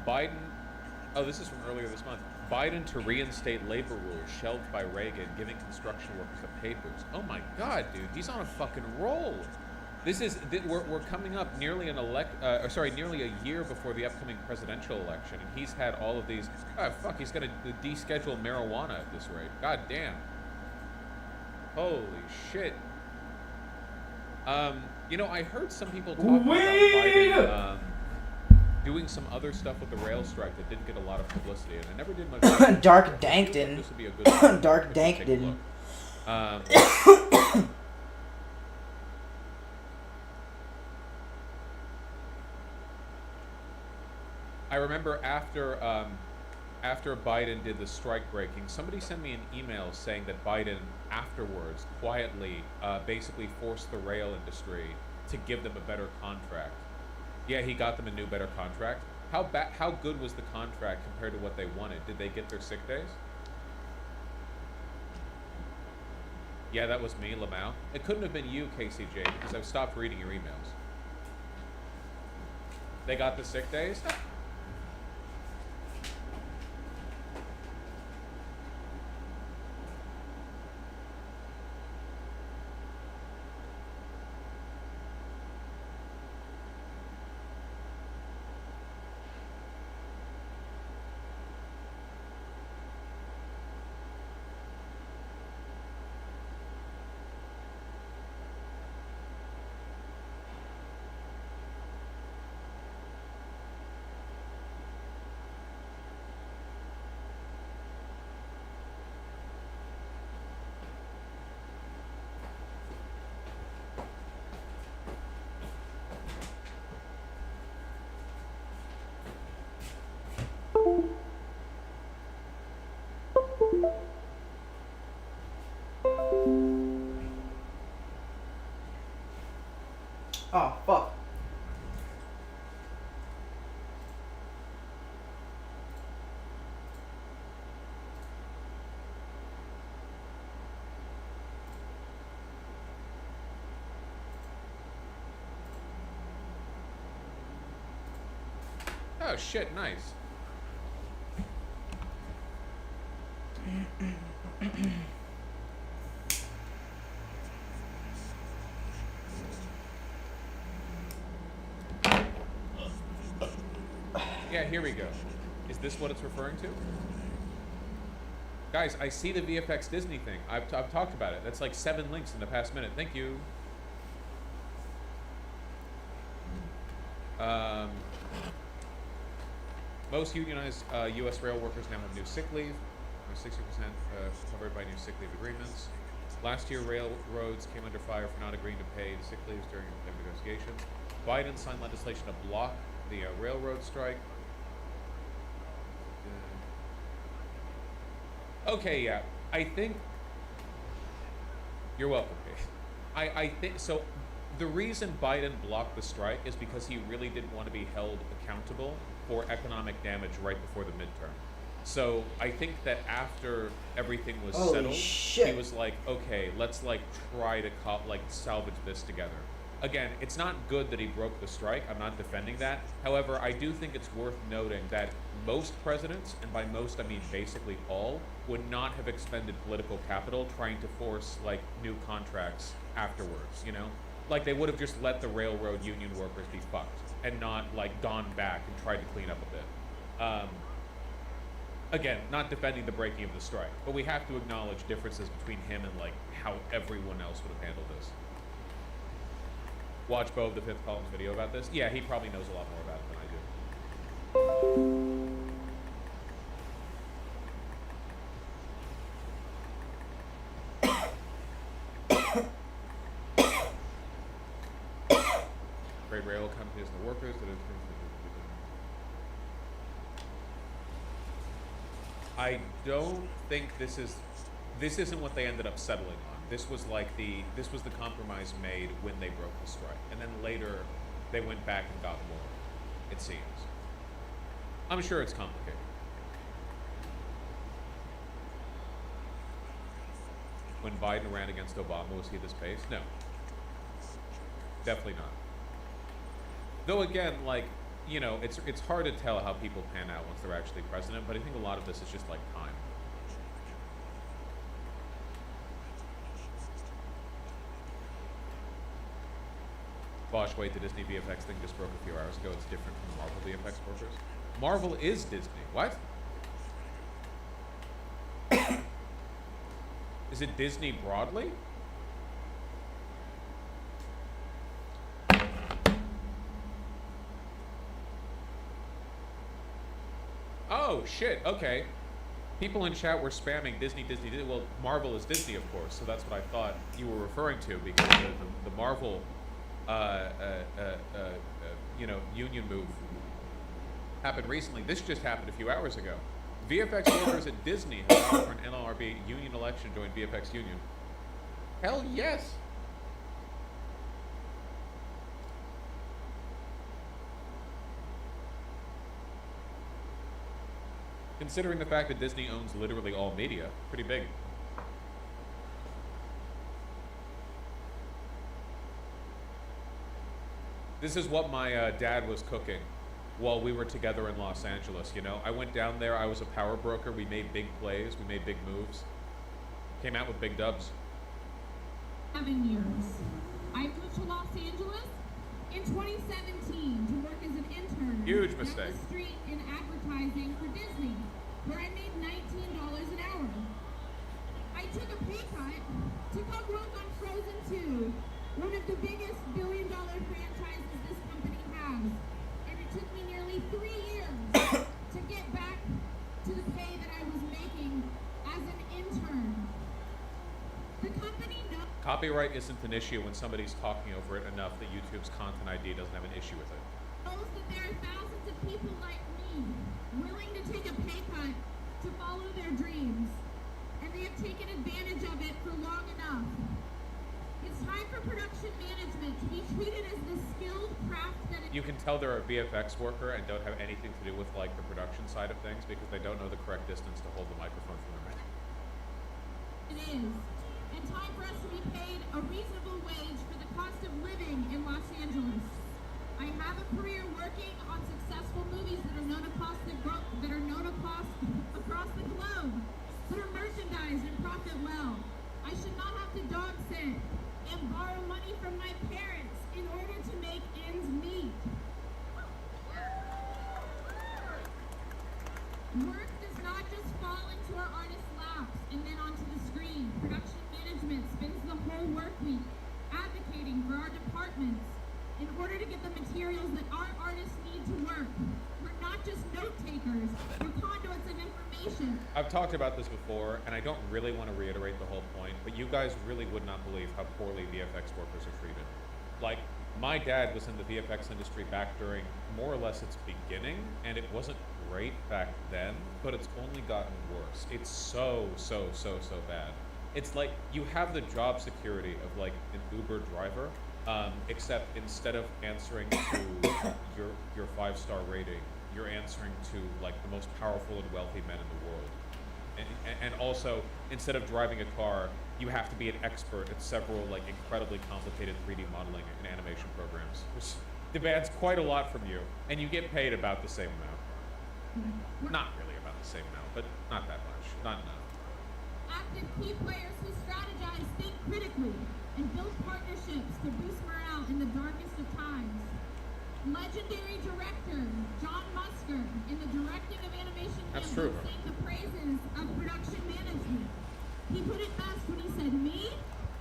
Biden. Oh, this is from earlier this month. Biden to reinstate labor rules shelved by Reagan, giving construction workers the papers. Oh my God, dude, he's on a fucking roll. We're coming up nearly nearly a year before the upcoming presidential election, and he's had all of these. Oh fuck, he's gonna deschedule marijuana at this rate. God damn. Holy shit. You know, I heard some people talking about Biden doing some other stuff with the rail strike that didn't get a lot of publicity, and I never did much. Dark Dankton. This would be a good Dark Dankton. I remember after Biden did the strike breaking, somebody sent me an email saying that Biden afterwards quietly basically forced the rail industry to give them a better contract. Yeah, he got them a new, better contract. How good was the contract compared to what they wanted? Did they get their sick days? Yeah, that was me, Lamau. It couldn't have been you, KCJ, because I've stopped reading your emails. They got the sick days? Oh, fuck. Oh shit, nice. Yeah, here we go. Is this what it's referring to? Guys, I see the VFX Disney thing. I've talked about it. That's like 7 links in the past minute. Thank you. Most unionized U.S. rail workers now have new sick leave. 60% covered by new sick leave agreements. Last year, railroads came under fire for not agreeing to pay the sick leaves during labor negotiations. Biden signed legislation to block the railroad strike. Okay, yeah. I think... You're welcome, Kate. I think... So, the reason Biden blocked the strike is because he really didn't want to be held accountable for economic damage right before the midterm. So, I think that after everything was settled, he was like, okay, let's, like, try to, salvage this together. Again, it's not good that he broke the strike. I'm not defending that. However, I do think it's worth noting that most presidents, and by most I mean basically all, would not have expended political capital trying to force, like, new contracts afterwards, you know? Like, they would have just let the railroad union workers be fucked and not, like, gone back and tried to clean up a bit. Again, not defending the breaking of the strike, but we have to acknowledge differences between him and, like, how everyone else would have handled this. Watch Bo of the Fifth Column's video about this. Yeah, he probably knows a lot more about it than I do. Great rail companies and the workers that have... I don't think this isn't what they ended up settling on. This was the compromise made when they broke the strike, and then later they went back and got more. It seems. I'm sure it's complicated. When Biden ran against Obama, was he this pace? No. Definitely not. Though again, like, you know, it's hard to tell how people pan out once they're actually president, but I think a lot of this is just like time. Bosh, wait, the Disney VFX thing just broke a few hours ago. It's different from the Marvel VFX workers. Marvel is Disney. What? Is it Disney broadly? Oh, shit, okay. People in chat were spamming Disney, Disney, Disney. Well, Marvel is Disney, of course, so that's what I thought you were referring to, because the Marvel, you know, union move happened recently. This just happened a few hours ago. VFX workers at Disney have gone for an NLRB union election, joined VFX union. Hell yes! Considering the fact that Disney owns literally all media, pretty big. This is what my dad was cooking while we were together in Los Angeles, you know? I went down there, I was a power broker, we made big plays, we made big moves. Came out with big dubs. 7 years. I moved to Los Angeles in 2017 to work as an intern. Huge mistake. Down the street in advertising for Disney, where I made $19 an hour. I took a pay cut to come work on Frozen 2, one of the biggest billion-dollar franchises this company has. And it took me nearly 3 years to get back to the pay that I was making as an intern. The company knows Copyright isn't an issue when somebody's talking over it enough that YouTube's content ID doesn't have an issue with it. that there are thousands of people like me willing to take a pay cut to follow their dreams, and they have taken advantage of it for long enough. It's time for production management to be treated as the skilled craft that it You can tell they're a VFX worker and don't have anything to do with like the production side of things because they don't know the correct distance to hold the microphone from their mouth. is. And time for us to be paid a reasonable wage for the cost of living in Los Angeles. I have a career working on successful movies that are known across the globe, that are merchandised and profit well. I should not have to dog sit and borrow money from my parents in order to make ends meet. Work does not just fall into our artists' laps and then onto the screen. Production management spends the whole work week advocating for our departments in order to get the materials that our artists need to work. We're not just note takers, we're conduits of information. I've talked about this before, and I don't really want to reiterate the whole point, but you guys really would not believe how poorly VFX workers are treated. Like, my dad was in the VFX industry back during more or less its beginning, and it wasn't great back then, but it's only gotten worse. It's so bad. It's like you have the job security of like an Uber driver, except instead of answering to your 5-star rating, you're answering to like the most powerful and wealthy men in the world. And also, instead of driving a car, you have to be an expert at several like incredibly complicated 3D modeling and animation programs, which demands quite a lot from you, and you get paid about the same amount. Not really about the same amount, but not that much. Not enough. Active key players who strategize, think critically, and build partnerships to boost morale in the darkest of times. Legendary director John Musker, in the directing of animation That's handbook, true. sang the praises of production management. He put it best when he said, "Me?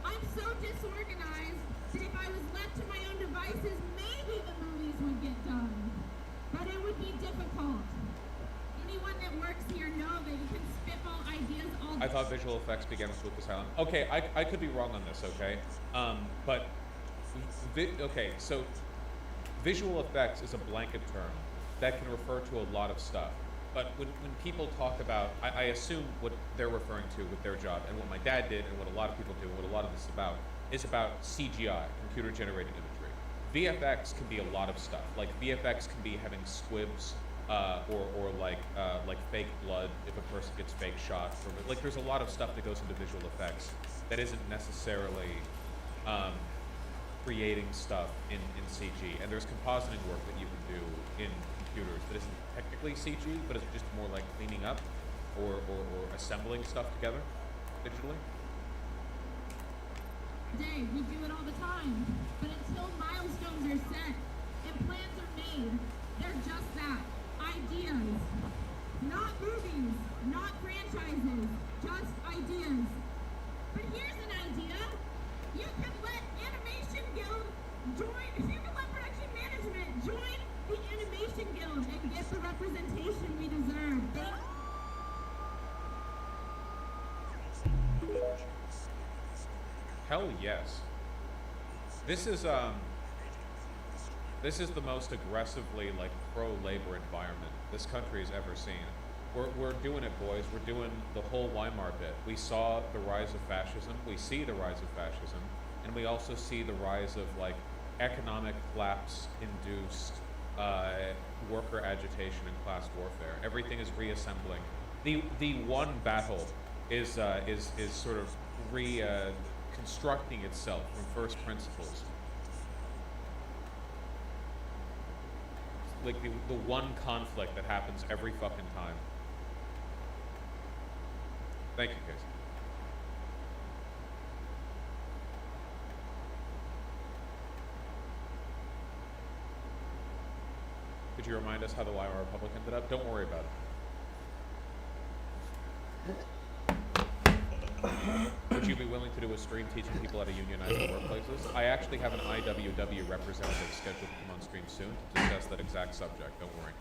I'm so disorganized that if I was left to my own devices, maybe the movies would get done. But it would be difficult. Anyone that works here know that you can spitball ideas all day." I thought visual effects began with Lucas Island. Okay, I could be wrong on this, okay? But, okay, so visual effects is a blanket term that can refer to a lot of stuff. But when people talk about, I assume what they're referring to with their job, and what my dad did, and what a lot of people do, and what a lot of this is about CGI, computer-generated imagery. VFX can be a lot of stuff. Like VFX can be having squibs, or like fake blood if a person gets fake shot. Like there's a lot of stuff that goes into visual effects that isn't necessarily creating stuff in CG, and there's compositing work that you can do in computers that isn't technically CG, but it's just more like cleaning up or assembling stuff together digitally. Today, we do it all the time, but until milestones are set and plans are made, they're just that, ideas. Not movies, not franchises, just ideas. But here's an idea. You can let Animation Guild join, you can let production management join the Animation Guild and get the representation we deserve. Hell yes. This is the most aggressively like pro-labor environment this country has ever seen. We're doing it, boys. We're doing the whole Weimar bit. We saw the rise of fascism. We see the rise of fascism, and we also see the rise of like economic collapse-induced worker agitation and class warfare. Everything is reassembling. The one battle is sort of constructing itself from first principles. Like the one conflict that happens every fucking time. Thank you, Casey. Could you remind us how the Weimar Republic ended up? Don't worry about it. Would you be willing to do a stream teaching people how to unionize in workplaces? I actually have an IWW representative scheduled to come on stream soon to discuss that exact subject. Don't worry.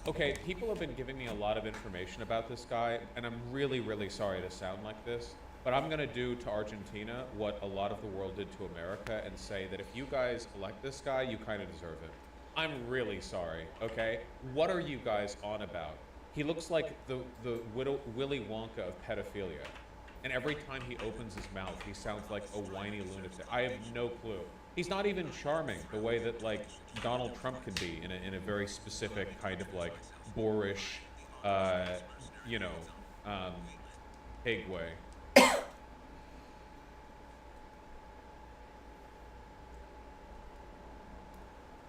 Okay, people have been giving me a lot of information about this guy, and I'm really, really sorry to sound like this, but I'm going to do to Argentina what a lot of the world did to America and say that if you guys elect this guy, you kind of deserve it. I'm really sorry, okay? What are you guys on about? He looks like the Willy Wonka of pedophilia, and every time he opens his mouth, he sounds like a whiny lunatic. I have no clue. He's not even charming the way that like Donald Trump can be in a very specific kind of like boorish, pig way.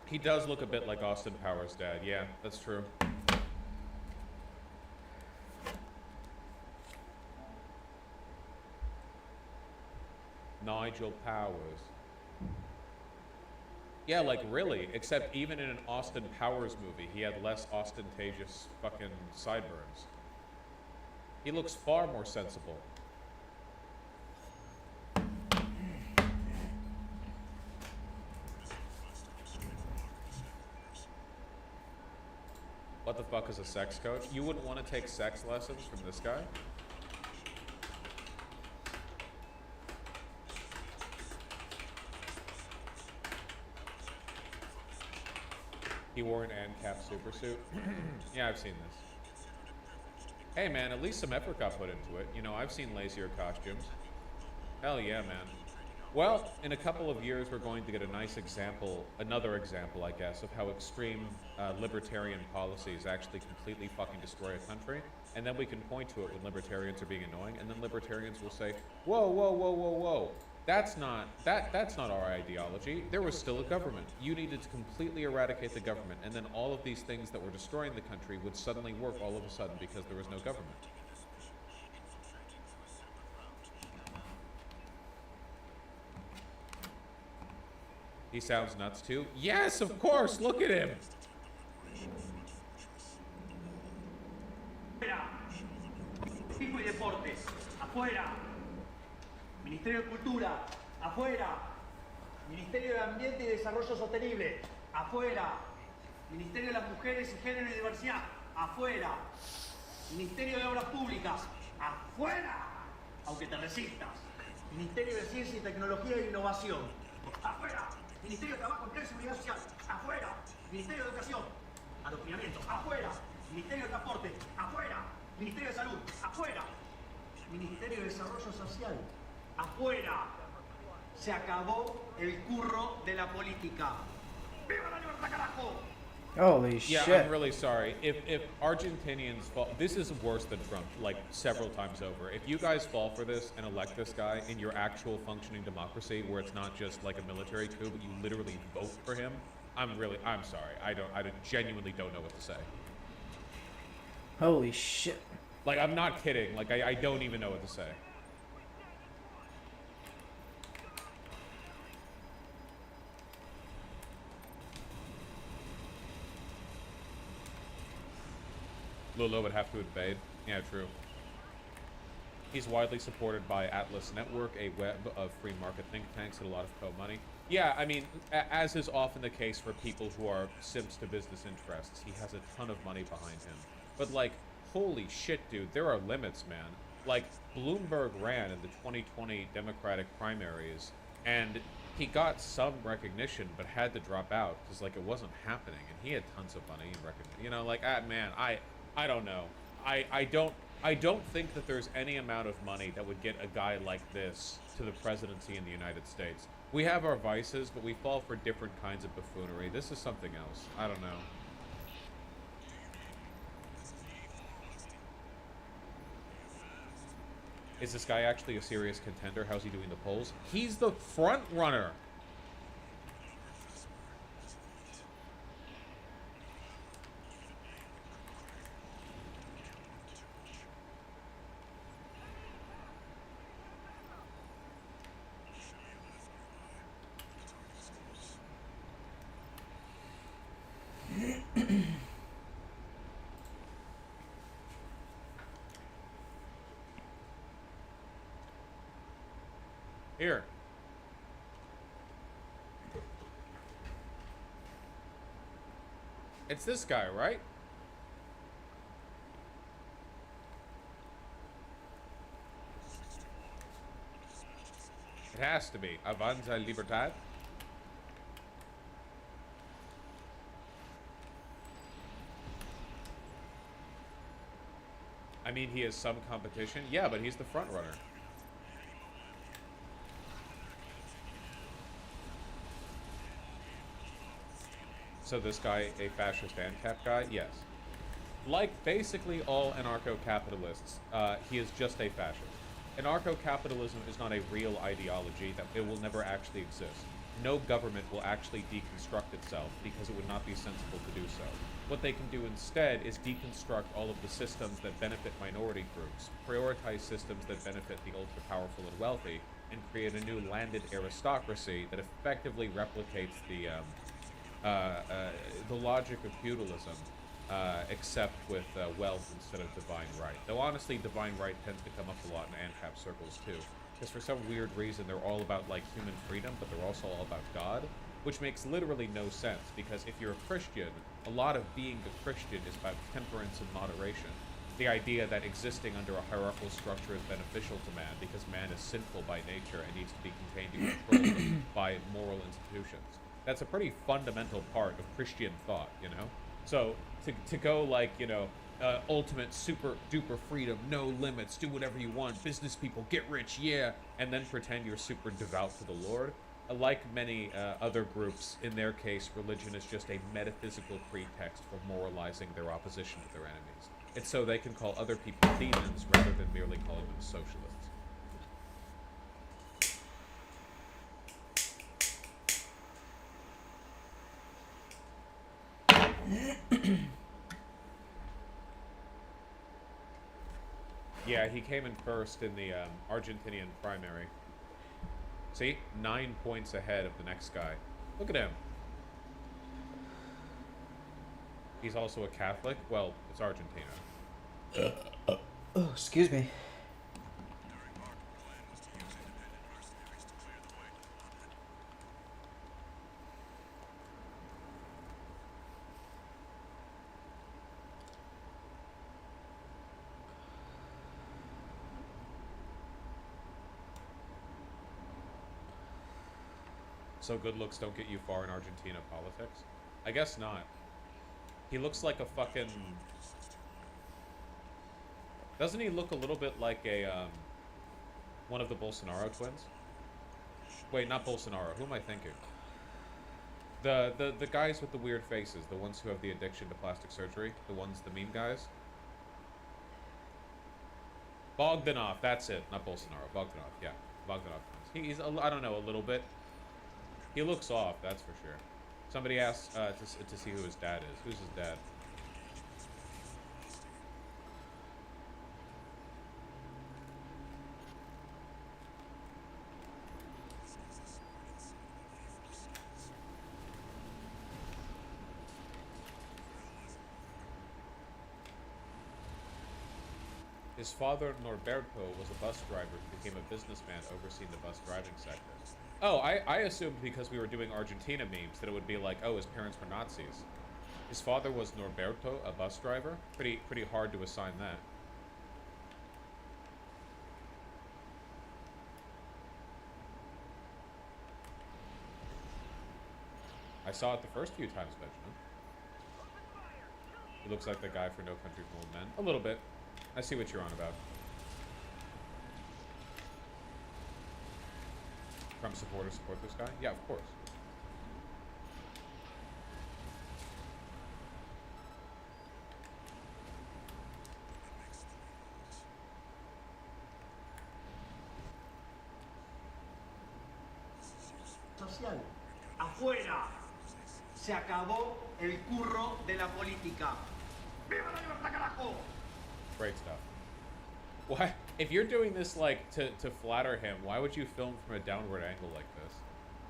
He does look a bit like Austin Powers' dad. Yeah, that's true. Nigel Powers. Yeah, like really, except even in an Austin Powers movie, he had less ostentatious fucking sideburns. He looks far more sensible. What the fuck is a sex coach? You wouldn't want to take sex lessons from this guy? He wore an ANCAP supersuit. Yeah, I've seen this. Hey man, at least some effort got put into it. You know, I've seen lazier costumes. Hell yeah, man. Well, in a couple of years, we're going to get a nice example, another example, I guess, of how extreme libertarian policies actually completely fucking destroy a country. And then we can point to it when libertarians are being annoying, and then libertarians will say, whoa, whoa, whoa, whoa, whoa. That's not our ideology. There was still a government. You needed to completely eradicate the government, and then all of these things that were destroying the country would suddenly work all of a sudden because there was no government. He sounds nuts too. Yes, of course, look at him. Pico y Deportes, afuera. Ministerio de Cultura, afuera. Ministerio de Ambiente y Desarrollo Sostenible, afuera. Ministerio de las Mujeres y Género y Diversidad, afuera. Ministerio de Obras Públicas, afuera. Aunque te resistas. Ministerio de Ciencia y Tecnología e Innovación, afuera. Ministerio de Trabajo, Empleo y Seguridad Social, afuera. Ministerio de Educación, adoctrinamiento, afuera. Ministerio de Transporte, afuera. Ministerio de Salud, afuera. Ministerio de Desarrollo Social, afuera. Se acabó el curro de la política. ¡Viva la libertad, carajo! Holy Yeah, shit. I'm really sorry. If Argentinians fall, this is worse than Trump, like several times over. If you guys fall for this and elect this guy in your actual functioning democracy, where it's not just like a military coup, but you literally vote for him, I'm sorry. I genuinely don't know what to say. Holy shit. Like, I'm not kidding. Like, I don't even know what to say. Lula would have to invade. Yeah, true. He's widely supported by Atlas Network, a web of free market think tanks and a lot of co-money. Yeah, I mean, as is often the case for people who are simps to business interests, he has a ton of money behind him. But, like, holy shit, dude, there are limits, man. Like, Bloomberg ran in the 2020 Democratic primaries, and he got some recognition, but had to drop out because, like, it wasn't happening, and he had tons of money and recognition. You know, like, man, I don't know. I don't think that there's any amount of money that would get a guy like this to the presidency in the United States. We have our vices, but we fall for different kinds of buffoonery. This is something else. I don't know. Is this guy actually a serious contender? How's he doing the polls? He's the front runner. Here. It's this guy, right? It has to be. Avanza Libertad. I mean, he has some competition. Yeah, but he's the front runner. So this guy, a fascist ANCAP guy? Yes. Like basically all anarcho-capitalists, he is just a fascist. Anarcho-capitalism is not a real ideology, that it will never actually exist. No government will actually deconstruct itself because it would not be sensible to do so. What they can do instead is deconstruct all of the systems that benefit minority groups, prioritize systems that benefit the ultra-powerful and wealthy, and create a new landed aristocracy that effectively replicates the logic of feudalism, except with wealth instead of divine right. Though honestly, divine right tends to come up a lot in ANCAP circles too, because for some weird reason they're all about like human freedom, but they're also all about God, which makes literally no sense, because if you're a Christian, a lot of being a Christian is about temperance and moderation. The idea that existing under a hierarchical structure is beneficial to man because man is sinful by nature and needs to be contained and controlled by moral institutions. That's a pretty fundamental part of Christian thought, you know? So, to go like, you know, ultimate super duper freedom, no limits, do whatever you want, business people, get rich, yeah, and then pretend you're super devout to the Lord. Like many other groups, in their case, religion is just a metaphysical pretext for moralizing their opposition to their enemies. It's so they can call other people demons rather than merely calling them socialists. Yeah, he came in first in the Argentinian primary. See? 9 points ahead of the next guy. Look at him. He's also a Catholic. Well, it's Argentina. Oh, excuse me. So good looks don't get you far in Argentina politics? I guess not. He looks like a fucking... Doesn't he look a little bit like a, one of the Bolsonaro twins? Wait, not Bolsonaro. Who am I thinking? The guys with the weird faces. The ones who have the addiction to plastic surgery. The ones, the meme guys. Bogdanov. That's it. Not Bolsonaro. Bogdanov. Yeah. Bogdanov. He's, I don't know, a little bit. He looks off, that's for sure. Somebody asked to see who his dad is. Who's his dad? His father, Norberto, was a bus driver who became a businessman overseeing the bus driving sector. Oh, I assumed because we were doing Argentina memes that it would be like, oh, his parents were Nazis. His father was Norberto, a bus driver. Pretty hard to assign that. I saw it the first few times, Benjamin. He looks like the guy for No Country for Old Men. A little bit. I see what you're on about. Trump supporters support this guy? Yeah, of course. Social. Afuera. Se acabó el curro de la política. ¡Viva la libertad, carajo! Great stuff. Why? If you're doing this like to flatter him, why would you film from a downward angle like this?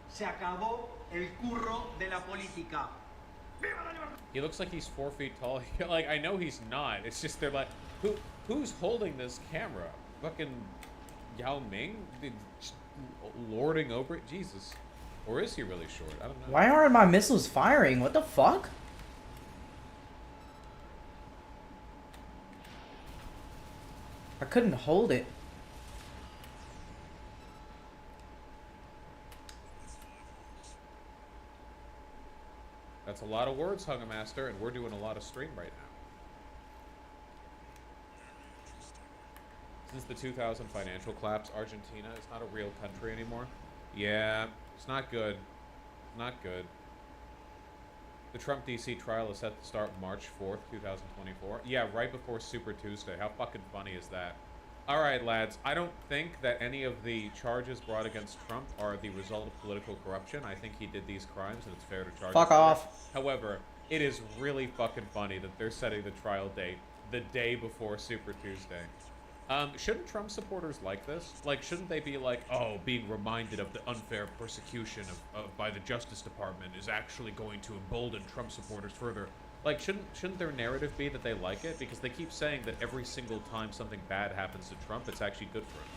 Se acabó el curro de la política. ¡Viva la libertad! He looks like he's 4 feet tall. Like, I know he's not. It's just they're like, who's holding this camera? Fucking Yao Ming? Lording over it? Jesus. Or is he really short? I don't know. Why aren't my missiles firing? What the fuck? I couldn't hold it. That's a lot of words, Hungamaster, and we're doing a lot of stream right now. Since the 2000 financial collapse, Argentina is not a real country anymore. Yeah, it's not good. Not good. The Trump DC trial is set to start March 4th, 2024. Yeah, right before Super Tuesday. How fucking funny is that? Alright, lads. I don't think that any of the charges brought against Trump are the result of political corruption. I think he did these crimes, and it's fair to charge him. Fuck off. However, it is really fucking funny that they're setting the trial date the day before Super Tuesday. Shouldn't Trump supporters like this? Like, shouldn't they be like, oh, being reminded of the unfair persecution by the Justice Department is actually going to embolden Trump supporters further? Like, shouldn't their narrative be that they like it? Because they keep saying that every single time something bad happens to Trump, it's actually good for him.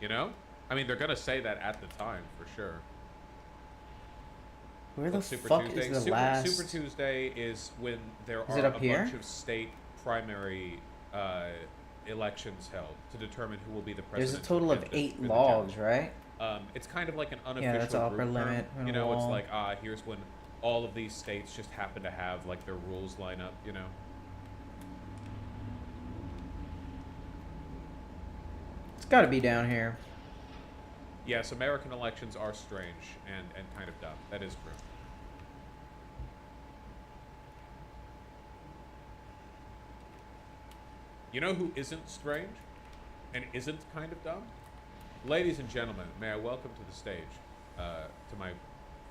You know? I mean, they're gonna say that at the time, for sure. Where the Super fuck Tuesday. is the last... Super Tuesday is when there Is it are up a here? bunch of state primary elections held to determine who will be the president. There's a total of 8 logs, right? It's kind of like an unofficial Yeah, that's upper group limit. term. You know, it's like, here's when all of these states just happen to have, like, their rules line up, you know? It's gotta be down here. Yes, American elections are strange and kind of dumb. That is true. You know who isn't strange and isn't kind of dumb? Ladies and gentlemen, may I welcome to the stage, to my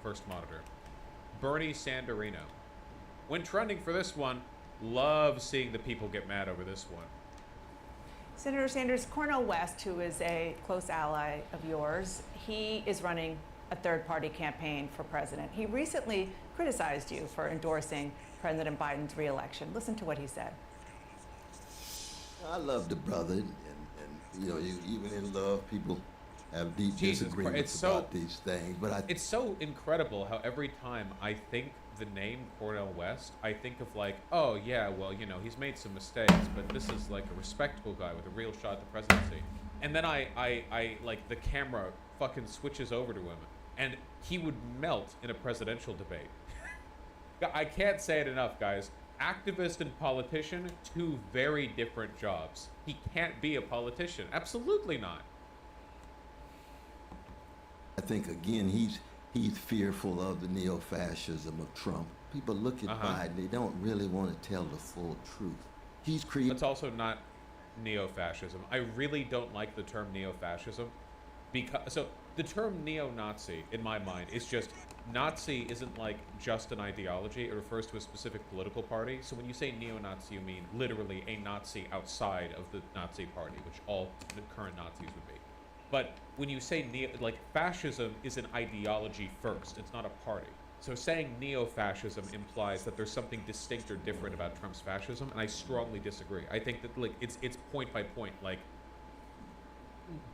first monitor, Bernie Sanderino. When trending for this one, love seeing the people get mad over this one. Senator Sanders, Cornel West, who is a close ally of yours, he is running a third-party campaign for president. He recently criticized you for endorsing President Biden's re-election. Listen to what he said. I love the brother, and you know, even in love, people have deep Jesus disagreements Christ, it's so- about these things, but It's so incredible how every time I think the name Cornel West, I think of like, oh yeah, well, you know, he's made some mistakes, but this is like a respectable guy with a real shot at the presidency. And then I like the camera fucking switches over to him, and he would melt in a presidential debate. I can't say it enough, guys. Activist and politician, two very different jobs. He can't be a politician. Absolutely not. I think again he's fearful of the neo-fascism of Trump. People look at Biden, they don't really want to tell the full truth. He's created. It's also not neo-fascism. I really don't like the term neo-fascism because the term neo-Nazi in my mind is just Nazi isn't like just an ideology. It refers to a specific political party. So when you say neo-Nazi, you mean literally a Nazi outside of the Nazi party, which all the current Nazis would be. But when you say fascism is an ideology first, it's not a party. So saying neo-fascism implies that there's something distinct or different about Trump's fascism, and I strongly disagree. I think that like it's point by point, like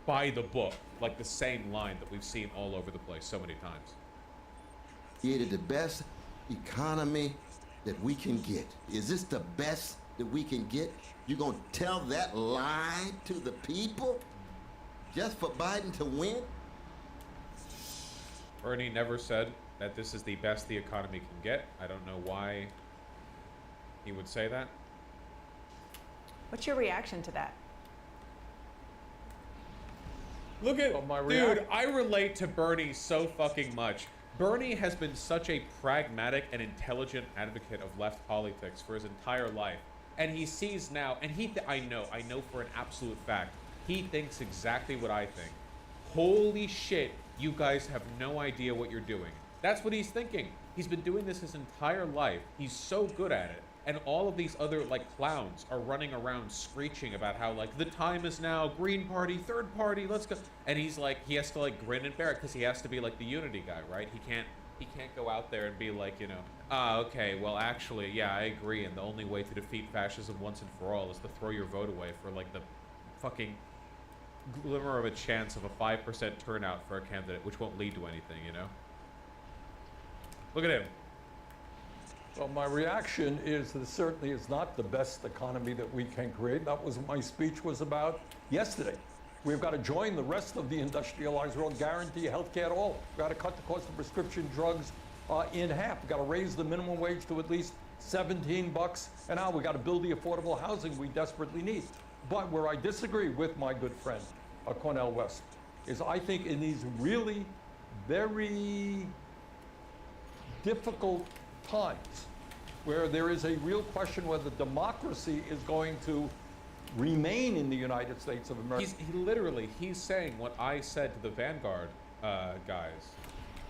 by the book, like the same line that we've seen all over the place so many times. Created the best economy that we can get. Is this the best that we can get? You're gonna tell that lie to the people just for Biden to win? Bernie never said that this is the best the economy can get. I don't know why he would say that. What's your reaction to that? Look at, my dude, I relate to Bernie so fucking much. Bernie has been such a pragmatic and intelligent advocate of left politics for his entire life. And he sees now, and I know for an absolute fact, he thinks exactly what I think. Holy shit, you guys have no idea what you're doing. That's what he's thinking. He's been doing this his entire life. He's so good at it. And all of these other, like, clowns are running around screeching about how, like, the time is now, Green Party, Third Party, let's go. And he's like, he has to, like, grin and bear it because he has to be, like, the unity guy, right? He can't go out there and be like, you know, okay, well, actually, yeah, I agree. And the only way to defeat fascism once and for all is to throw your vote away for, like, the fucking glimmer of a chance of a 5% turnout for a candidate, which won't lead to anything, you know? Look at him. Well, my reaction is that it certainly is not the best economy that we can create. That was what my speech was about yesterday. We've got to join the rest of the industrialized world, guarantee health care to all. We've got to cut the cost of prescription drugs in half. We've got to raise the minimum wage to at least $17 an hour. We've got to build the affordable housing we desperately need. But where I disagree with my good friend, Cornel West, is I think in these really very difficult times where there is a real question whether democracy is going to remain in the United States of America. He's saying what I said to the Vanguard guys,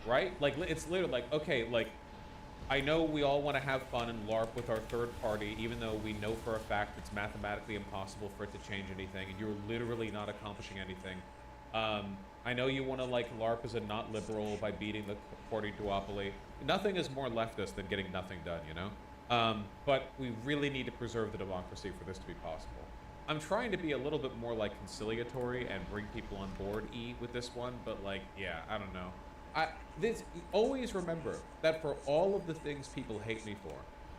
right? Like, it's literally like, okay, like, I know we all want to have fun and LARP with our third party, even though we know for a fact it's mathematically impossible for it to change anything, and you're literally not accomplishing anything. I know you want to, like, LARP as a not liberal by beating the party duopoly. Nothing is more leftist than getting nothing done, you know? But we really need to preserve the democracy for this to be possible. I'm trying to be a little bit more, like, conciliatory and bring people on board with this one, but, like, yeah, I don't know. Always remember that for all of the things people hate me for,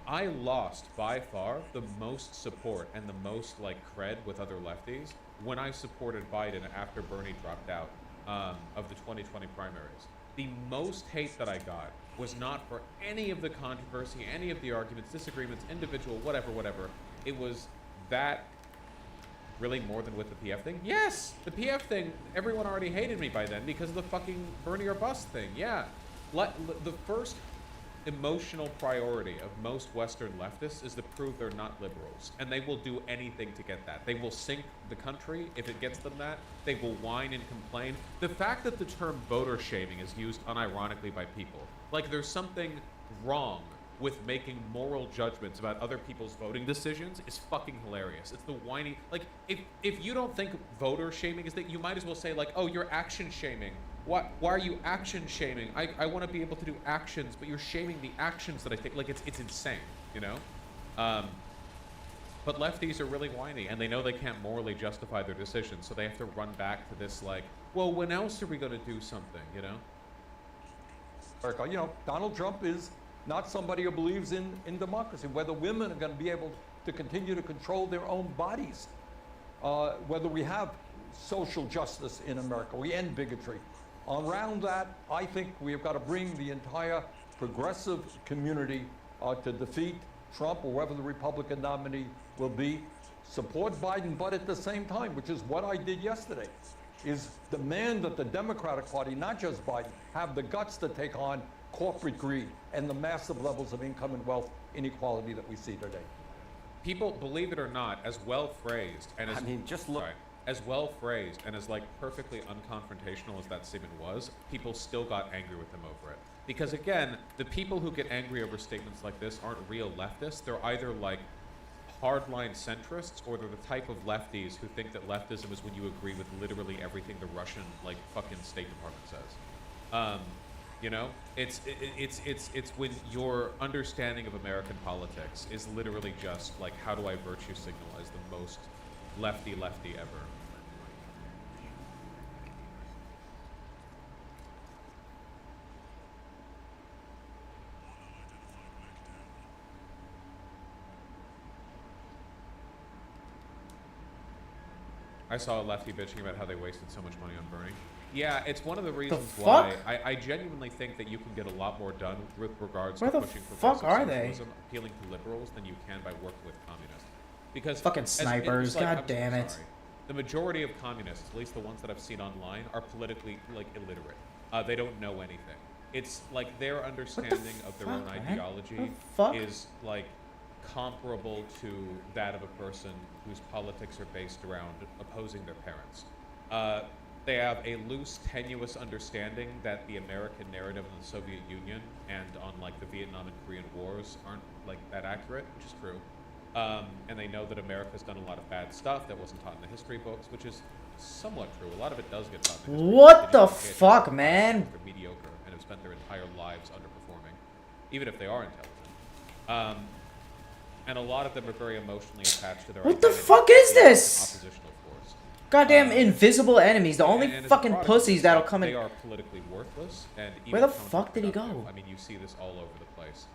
I lost by far the most support and the most, like, cred with other lefties when I supported Biden after Bernie dropped out of the 2020 primaries. The most hate that I got was not for any of the controversy, any of the arguments, disagreements, individual, whatever. It was that really more than with the PF thing? Yes! The PF thing, everyone already hated me by then because of the fucking Bernie or bust thing, yeah. The first emotional priority of most Western leftists is to prove they're not liberals, and they will do anything to get that. They will sink the country if it gets them that. They will whine and complain. The fact that the term voter shaming is used unironically by people, like there's something wrong with making moral judgments about other people's voting decisions, is fucking hilarious. It's the whiny, like, if you don't think voter shaming is that, you might as well say, like, oh, you're action shaming. Why are you action shaming? I want to be able to do actions, but you're shaming the actions that I think, like, it's insane, you know? But lefties are really whiny, and they know they can't morally justify their decisions, so they have to run back to this like, well, when else are we going to do something, you know? America. You know, Donald Trump is not somebody who believes in democracy, whether women are going to be able to continue to control their own bodies, whether we have social justice in America, we end bigotry. Around that, I think we have got to bring the entire progressive community to defeat Trump or whoever the Republican nominee will be, support Biden, but at the same time, which is what I did yesterday, is demand that the Democratic Party, not just Biden, have the guts to take on corporate greed and the massive levels of income and wealth inequality that we see today. People, believe it or not, as well phrased and as just look. sorry, as well phrased and as like perfectly unconfrontational as that statement was, people still got angry with him over it. Because again, the people who get angry over statements like this aren't real leftists. They're either like hardline centrists, or they're the type of lefties who think that leftism is when you agree with literally everything the Russian like fucking State Department says. You know, it's when your understanding of American politics is literally just like, how do I virtue signal as the most lefty ever? I saw a lefty bitching about how they wasted so much money on Bernie. Yeah, it's one of the reasons why I genuinely think that you can get a lot more done with regards to pushing progressive socialism, appealing to liberals, than you can by working with communists. Because fucking snipers, god damn it. Sorry, the majority of communists, at least the ones that I've seen online, are politically like illiterate. They don't know anything. It's like their understanding of their own ideology is like comparable to that of a person whose politics are based around opposing their parents. They have a loose, tenuous understanding that the American narrative in the Soviet Union and on like the Vietnam and Korean Wars aren't like that accurate, which is true. And they know that America's done a lot of bad stuff that wasn't taught in the history books, which is somewhat true. A lot of it does get taught in the history books. What the fuck, man? They're mediocre and have spent their entire lives underperforming, even if they are intelligent. And a lot of them are very emotionally attached to their What the fuck is this? oppositional force. Goddamn invisible enemies. The only and fucking pussies that'll come in. They are politically worthless. And Where the fuck did he go? I mean, you see this all over the place.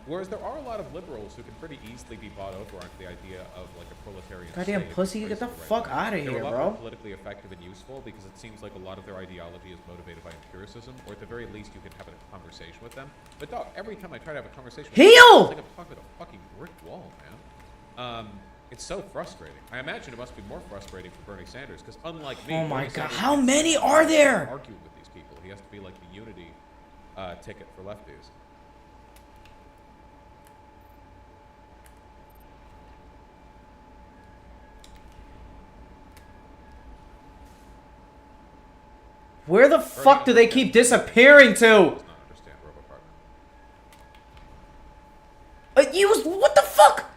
Whereas there are a lot of liberals who can pretty easily be bought over onto the idea of like a proletarian Goddamn state pussy, as get the opposed to fuck right out of wing. here, They're a lot bro. more politically effective and useful because it seems like a lot of their ideology is motivated by empiricism, or at the very least you can have a conversation with them. But dog, every time I try to have a conversation with them, it's like I'm talking to a fucking brick wall, man. It's so frustrating. I imagine it must be more frustrating for Bernie Sanders because unlike me, Oh my Bernie god, Sanders how can't many are there? argue with these people. He has to be like the unity ticket for lefties. Where the fuck do they keep disappearing to? Does not understand Rubicon. What the fuck?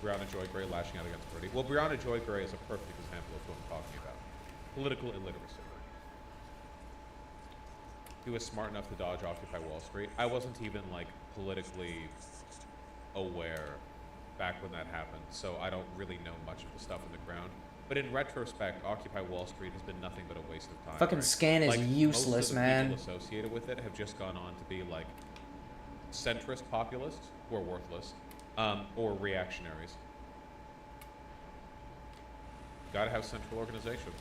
Brianna Joy Gray lashing out against Bernie. Well, Brianna Joy Gray is a perfect example of what I'm talking about. Political illiteracy. He was smart enough to dodge Occupy Wall Street. I wasn't even like politically aware back when that happened, so I don't really know much of the stuff on the ground. But in retrospect, Occupy Wall Street has been nothing but a waste of time. Fucking scan is like, useless, most of the man. people associated with it have just gone on to be like centrist populists who are worthless, or reactionaries. Gotta have central organization.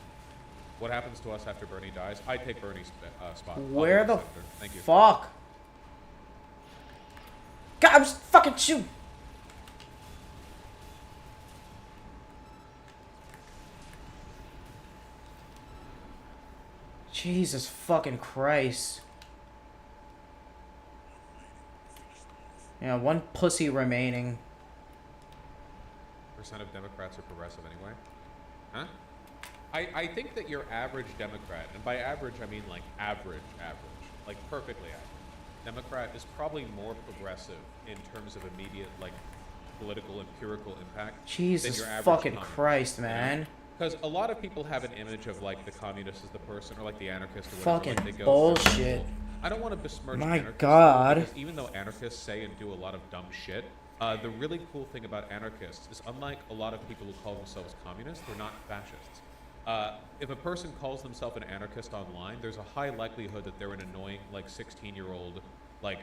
What happens to us after Bernie dies? I take Bernie's spot. Where the Thank you. fuck? God, I'm just fucking shooting. Jesus fucking Christ. Yeah, one pussy remaining. Percent of Democrats are progressive anyway? Huh? I think that your average Democrat, and by average I mean like average, like perfectly average, Democrat is probably more progressive in terms of immediate like political empirical impact. Jesus than your average fucking communist, Christ, you know? man. Because a lot of people have an image of like the communist as the person, or like the anarchist, or whatever. Fucking like, they go bullshit. I don't want to besmirch My anarchists, God. because even though anarchists say and do a lot of dumb shit, The really cool thing about anarchists is, unlike a lot of people who call themselves communists, they're not fascists. If a person calls themselves an anarchist online, there's a high likelihood that they're an annoying, like, 16-year-old, like,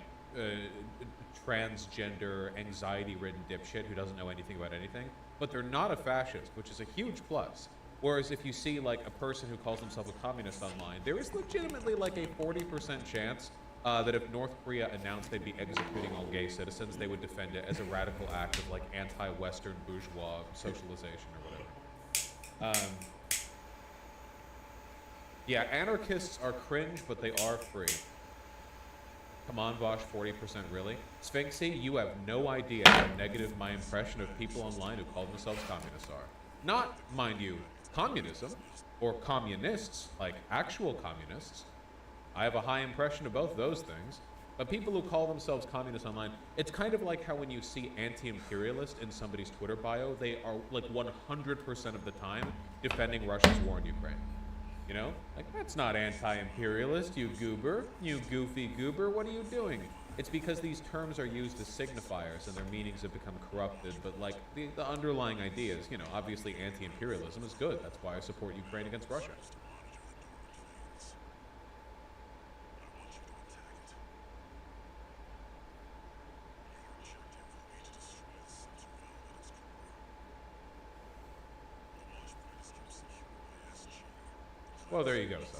transgender, anxiety-ridden dipshit who doesn't know anything about anything. But they're not a fascist, which is a huge plus. Whereas if you see, like, a person who calls himself a communist online, there is legitimately, like, a 40% chance that if North Korea announced they'd be executing all gay citizens, they would defend it as a radical act of, like, anti-Western bourgeois socialization or whatever. Yeah, anarchists are cringe, but they are free. Come on, Vosh, 40% really? Sphinxy, you have no idea how negative my impression of people online who call themselves communists are. Not, mind you, communism, or communists, like actual communists. I have a high impression of both those things. But people who call themselves communists online, it's kind of like how when you see anti-imperialist in somebody's Twitter bio, they are like 100% of the time defending Russia's war in Ukraine. You know? Like, that's not anti-imperialist, you goober. You goofy goober, what are you doing? It's because these terms are used as signifiers and their meanings have become corrupted, but like, the underlying ideas, you know, obviously anti-imperialism is good. That's why I support Ukraine against Russia. Well, there you go. So.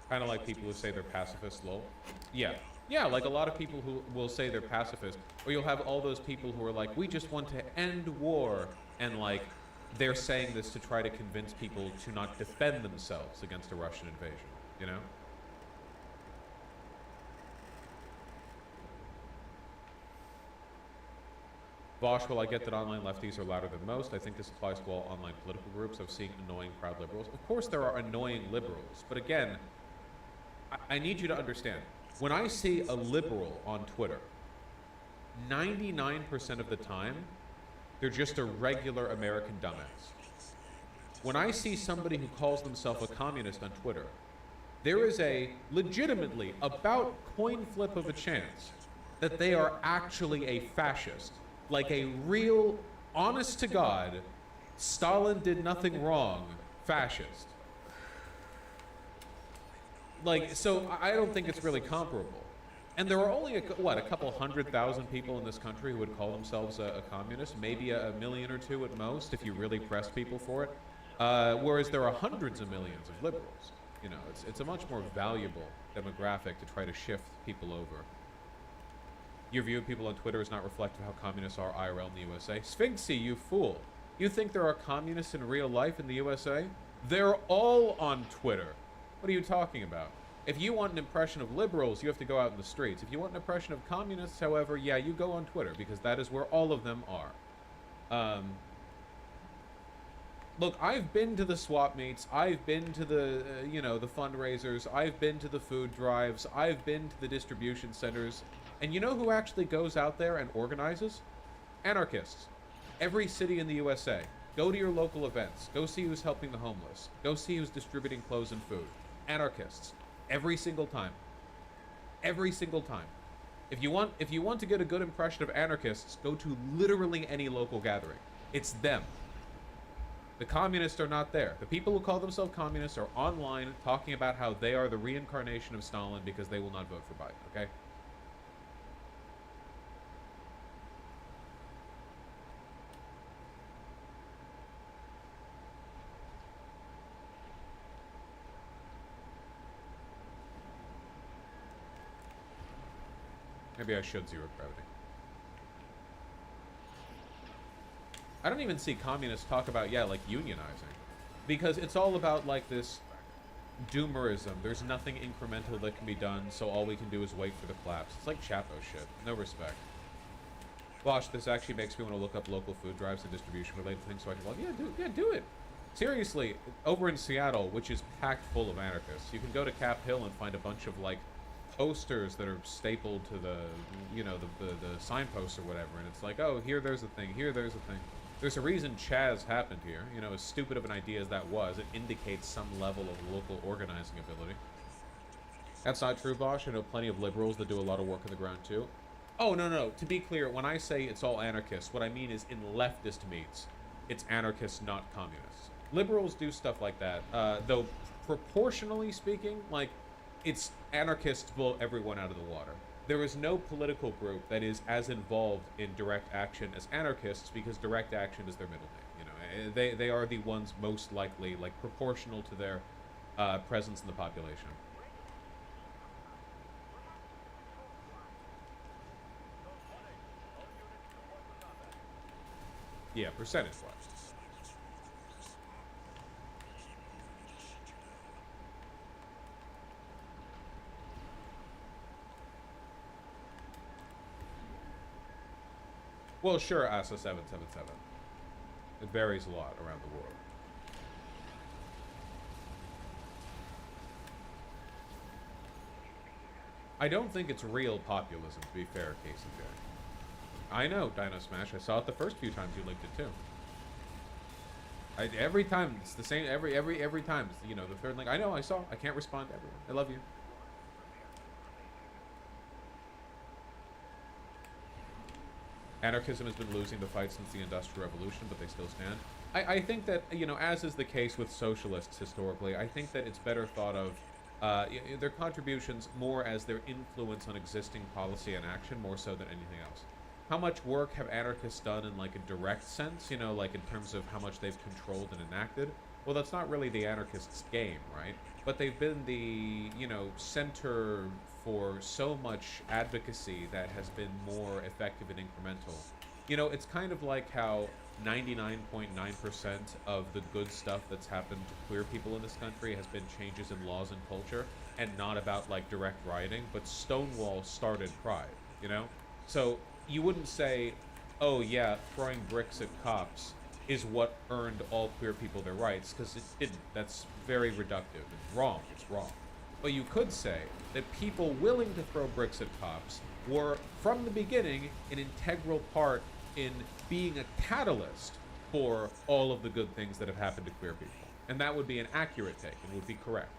Kind of like people who say they're pacifists, lol. Yeah. Yeah, like a lot of people who will say they're pacifists. Or you'll have all those people who are like, we just want to end war. And like, they're saying this to try to convince people to not defend themselves against a Russian invasion, you know? Vosh, well, I get that online lefties are louder than most. I think this applies to all online political groups. I've seen annoying proud liberals. Of course there are annoying liberals, but again, I need you to understand. When I see a liberal on Twitter, 99% of the time, they're just a regular American dumbass. When I see somebody who calls themselves a communist on Twitter, there is a legitimately about coin flip of a chance that they are actually a fascist. Like a real, honest to God, Stalin did nothing wrong, fascist. Like, so I don't think it's really comparable. And there are only, a couple 100,000 people in this country who would call themselves a communist, maybe a million or two at most, if you really pressed people for it. Whereas there are hundreds of millions of liberals. You know, it's a much more valuable demographic to try to shift people over. Your view of people on Twitter is not reflective of how communists are IRL in the USA. Sphinxy, you fool. You think there are communists in real life in the USA? They're all on Twitter. What are you talking about? If you want an impression of liberals, you have to go out in the streets. If you want an impression of communists, however, yeah, you go on Twitter, because that is where all of them are. Look, I've been to the swap meets. I've been to the, the fundraisers. I've been to the food drives. I've been to the distribution centers. And you know who actually goes out there and organizes? Anarchists. Every city in the USA. Go to your local events. Go see who's helping the homeless. Go see who's distributing clothes and food. Anarchists. Every single time. Every single time. If you want to get a good impression of anarchists, go to literally any local gathering. It's them. The communists are not there. The people who call themselves communists are online talking about how they are the reincarnation of Stalin because they will not vote for Biden, okay? Maybe I should zero gravity. I don't even see communists talk about, like unionizing. Because it's all about, like, this doomerism. There's nothing incremental that can be done, so all we can do is wait for the collapse. It's like Chapo shit. No respect. Gosh, this actually makes me want to look up local food drives and distribution-related things so I can, do it. Seriously, over in Seattle, which is packed full of anarchists, you can go to Cap Hill and find a bunch of, like, posters that are stapled to the, the signposts or whatever, and it's like, oh, here there's a thing, here there's a thing. There's a reason Chaz happened here. As stupid of an idea as that was, it indicates some level of local organizing ability. That's not true, Bosch. I know plenty of liberals that do a lot of work on the ground, too. Oh, no, no. To be clear, when I say it's all anarchists, what I mean is in leftist meets, it's anarchists, not communists. Liberals do stuff like that, though proportionally speaking, like, it's anarchists to blow everyone out of the water. There is no political group that is as involved in direct action as anarchists because direct action is their middle name. You know, they are the ones most likely, like, proportional to their presence in the population. Yeah, percentage-wise. Well, sure, ASA 777. It varies a lot around the world. I don't think it's real populism, to be fair, Casey J. I know, Dino Smash. I saw it the first few times you linked it too. Every time it's the same. Every time, it's, you know, the third link. I know. I saw. I can't respond to everyone. I love you. Anarchism has been losing the fight since the Industrial Revolution, but they still stand. I think that, you know, as is the case with socialists historically, I think that it's better thought of their contributions more as their influence on existing policy and action, more so than anything else. How much work have anarchists done in, like, a direct sense, you know, like in terms of how much they've controlled and enacted? Well, that's not really the anarchists' game, right? But they've been the, you know, center for so much advocacy that has been more effective and incremental. You know, it's kind of like how 99.9% of the good stuff that's happened to queer people in this country has been changes in laws and culture, and not about, like, direct rioting, but Stonewall started Pride, you know? So you wouldn't say, oh yeah, throwing bricks at cops is what earned all queer people their rights, because it didn't. That's very reductive. It's wrong. It's wrong. But you could say that people willing to throw bricks at cops were, from the beginning, an integral part in being a catalyst for all of the good things that have happened to queer people. And that would be an accurate take and would be correct.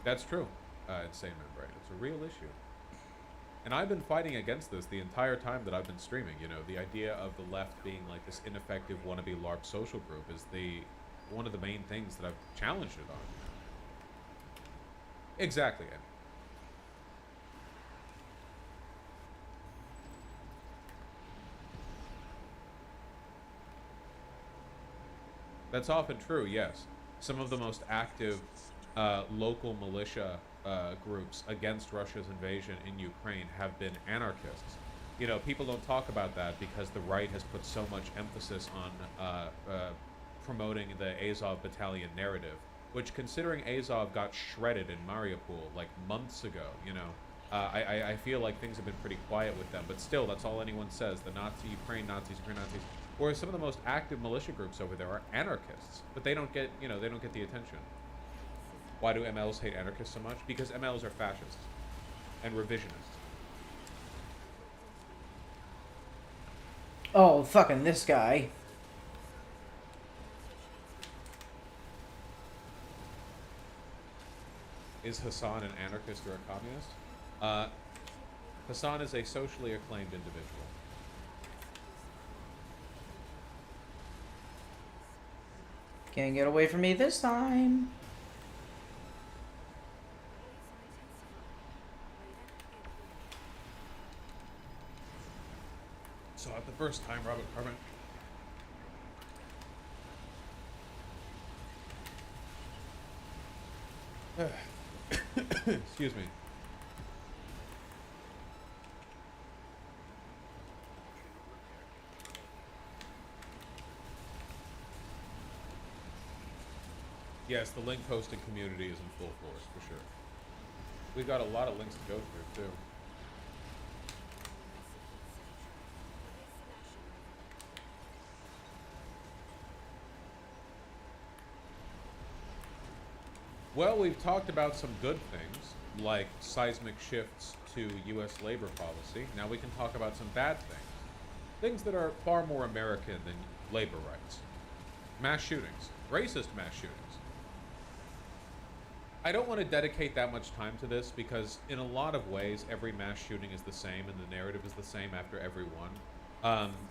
That's true. Insane membrane. It's a real issue. And I've been fighting against this the entire time that I've been streaming. You know, the idea of the left being like this ineffective wannabe LARP social group is one of the main things that I've challenged it on. Exactly. That's often true, yes. Some of the most active local militia groups against Russia's invasion in Ukraine have been anarchists. You know, people don't talk about that because the right has put so much emphasis on promoting the Azov battalion narrative, which, considering Azov got shredded in Mariupol like months ago, you know, I feel like things have been pretty quiet with them, but still, that's all anyone says. The Ukraine Nazis. Whereas some of the most active militia groups over there are anarchists, but they don't get, you know, they don't get the attention. Why do MLs hate anarchists so much? Because MLs are fascists and revisionists. Oh, fucking this guy. Is Hassan an anarchist or a communist? Hassan is a socially acclaimed individual. Can't get away from me this time. Saw it the first time, Robert Carmen. Excuse me. Yes, the link posting community is in full force, for sure. We've got a lot of links to go through, too. Well, we've talked about some good things. like seismic shifts to U.S. labor policy. Now we can talk about some bad things. Things that are far more American than labor rights. Mass shootings. Racist mass shootings. I don't want to dedicate that much time to this because in a lot of ways every mass shooting is the same and the narrative is the same after every one.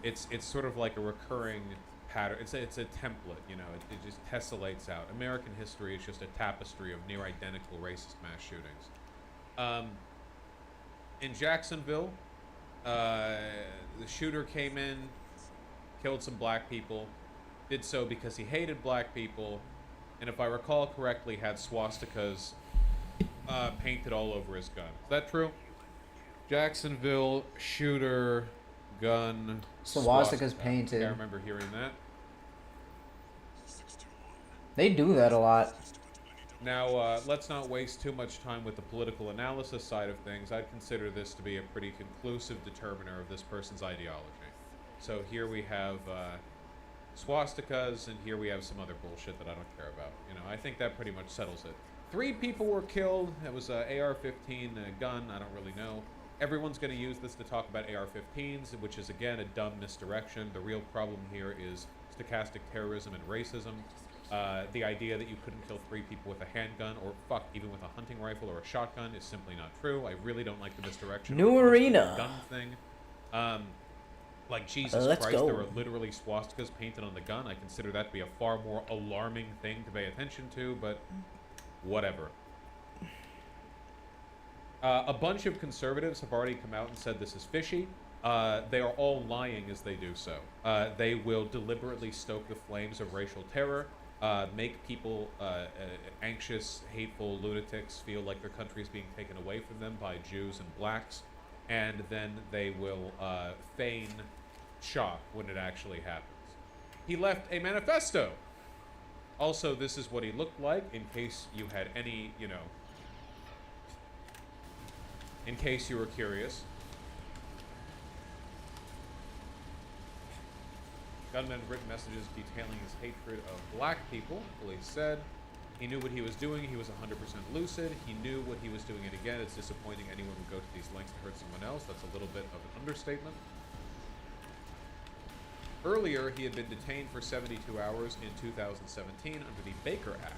It's sort of like a recurring pattern. It's a template, you know. It just tessellates out. American history is just a tapestry of near identical racist mass shootings. In Jacksonville, the shooter came in, killed some black people, did so because he hated black people, and if I recall correctly, had swastikas painted all over his gun. Is that true? Jacksonville shooter gun Swastikas swastika. painted. Yeah, I remember hearing that. They do that a lot. Now, let's not waste too much time with the political analysis side of things. I'd consider this to be a pretty conclusive determiner of this person's ideology. So here we have swastikas, and here we have some other bullshit that I don't care about. You know, I think that pretty much settles it. 3 people were killed. It was an AR-15 gun. I don't really know. Everyone's going to use this to talk about AR-15s, which is, again, a dumb misdirection. The real problem here is stochastic terrorism and racism. The idea that you couldn't kill 3 people with a handgun, or fuck, even with a hunting rifle or a shotgun, is simply not true. I really don't like the misdirection. New of the arena. gun thing. Like, Jesus Let's Christ, go. there are literally swastikas painted on the gun. I consider that to be a far more alarming thing to pay attention to, but whatever. A bunch of conservatives have already come out and said this is fishy. They are all lying as they do so. They will deliberately stoke the flames of racial terror, make people anxious, hateful lunatics feel like their country is being taken away from them by Jews and blacks, and then they will feign shock when it actually happens. He left a manifesto. Also, this is what he looked like, in case you had any, you know, in case you were curious. Gunman written messages detailing his hatred of black people. Police said he knew what he was doing. He was 100% lucid. He knew what he was doing. And again, it's disappointing anyone would go to these lengths to hurt someone else. That's a little bit of an understatement. Earlier, he had been detained for 72 hours in 2017 under the Baker Act,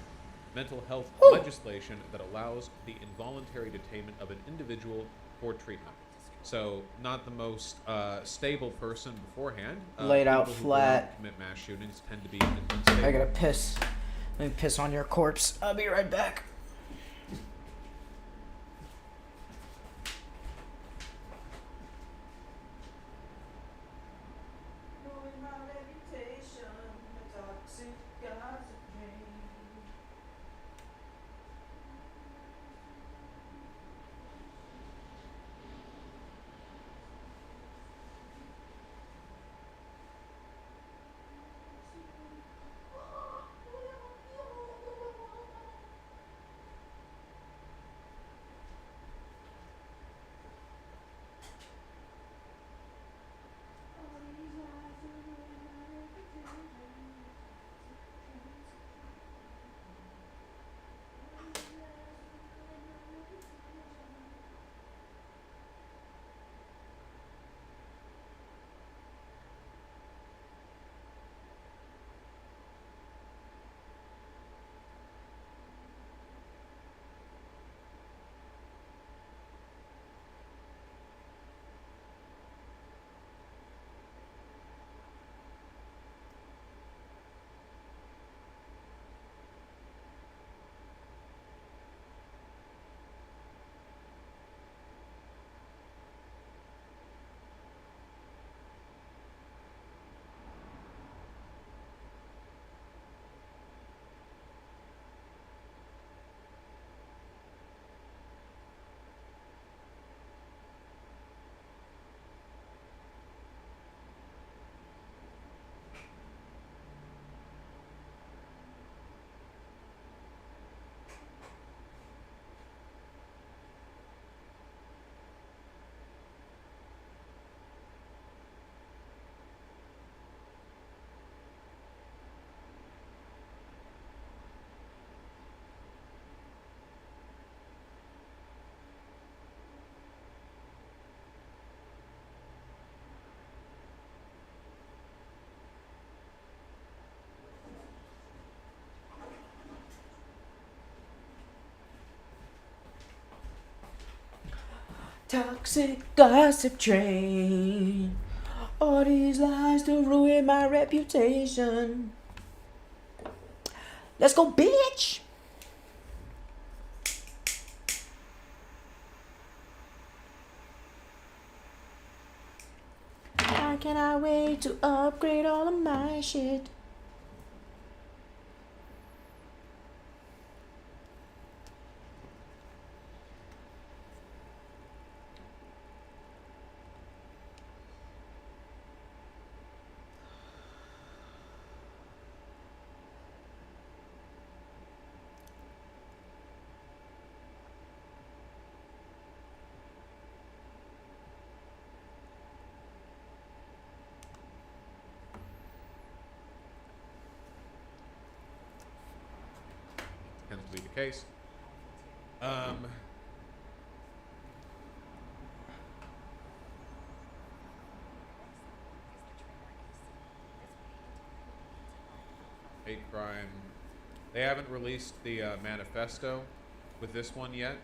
mental health legislation that allows the involuntary detainment of an individual for treatment. So, not the most stable person beforehand. Laid out People who flat. commit mass shootings tend to be unstable. I gotta piss. Let me piss on your corpse. I'll be right back. Toxic gossip train. All these lies to ruin my reputation. Let's go, bitch! I cannot wait to upgrade all of my shit. Tends to be the case. Hate crime. They haven't released the manifesto with this one yet.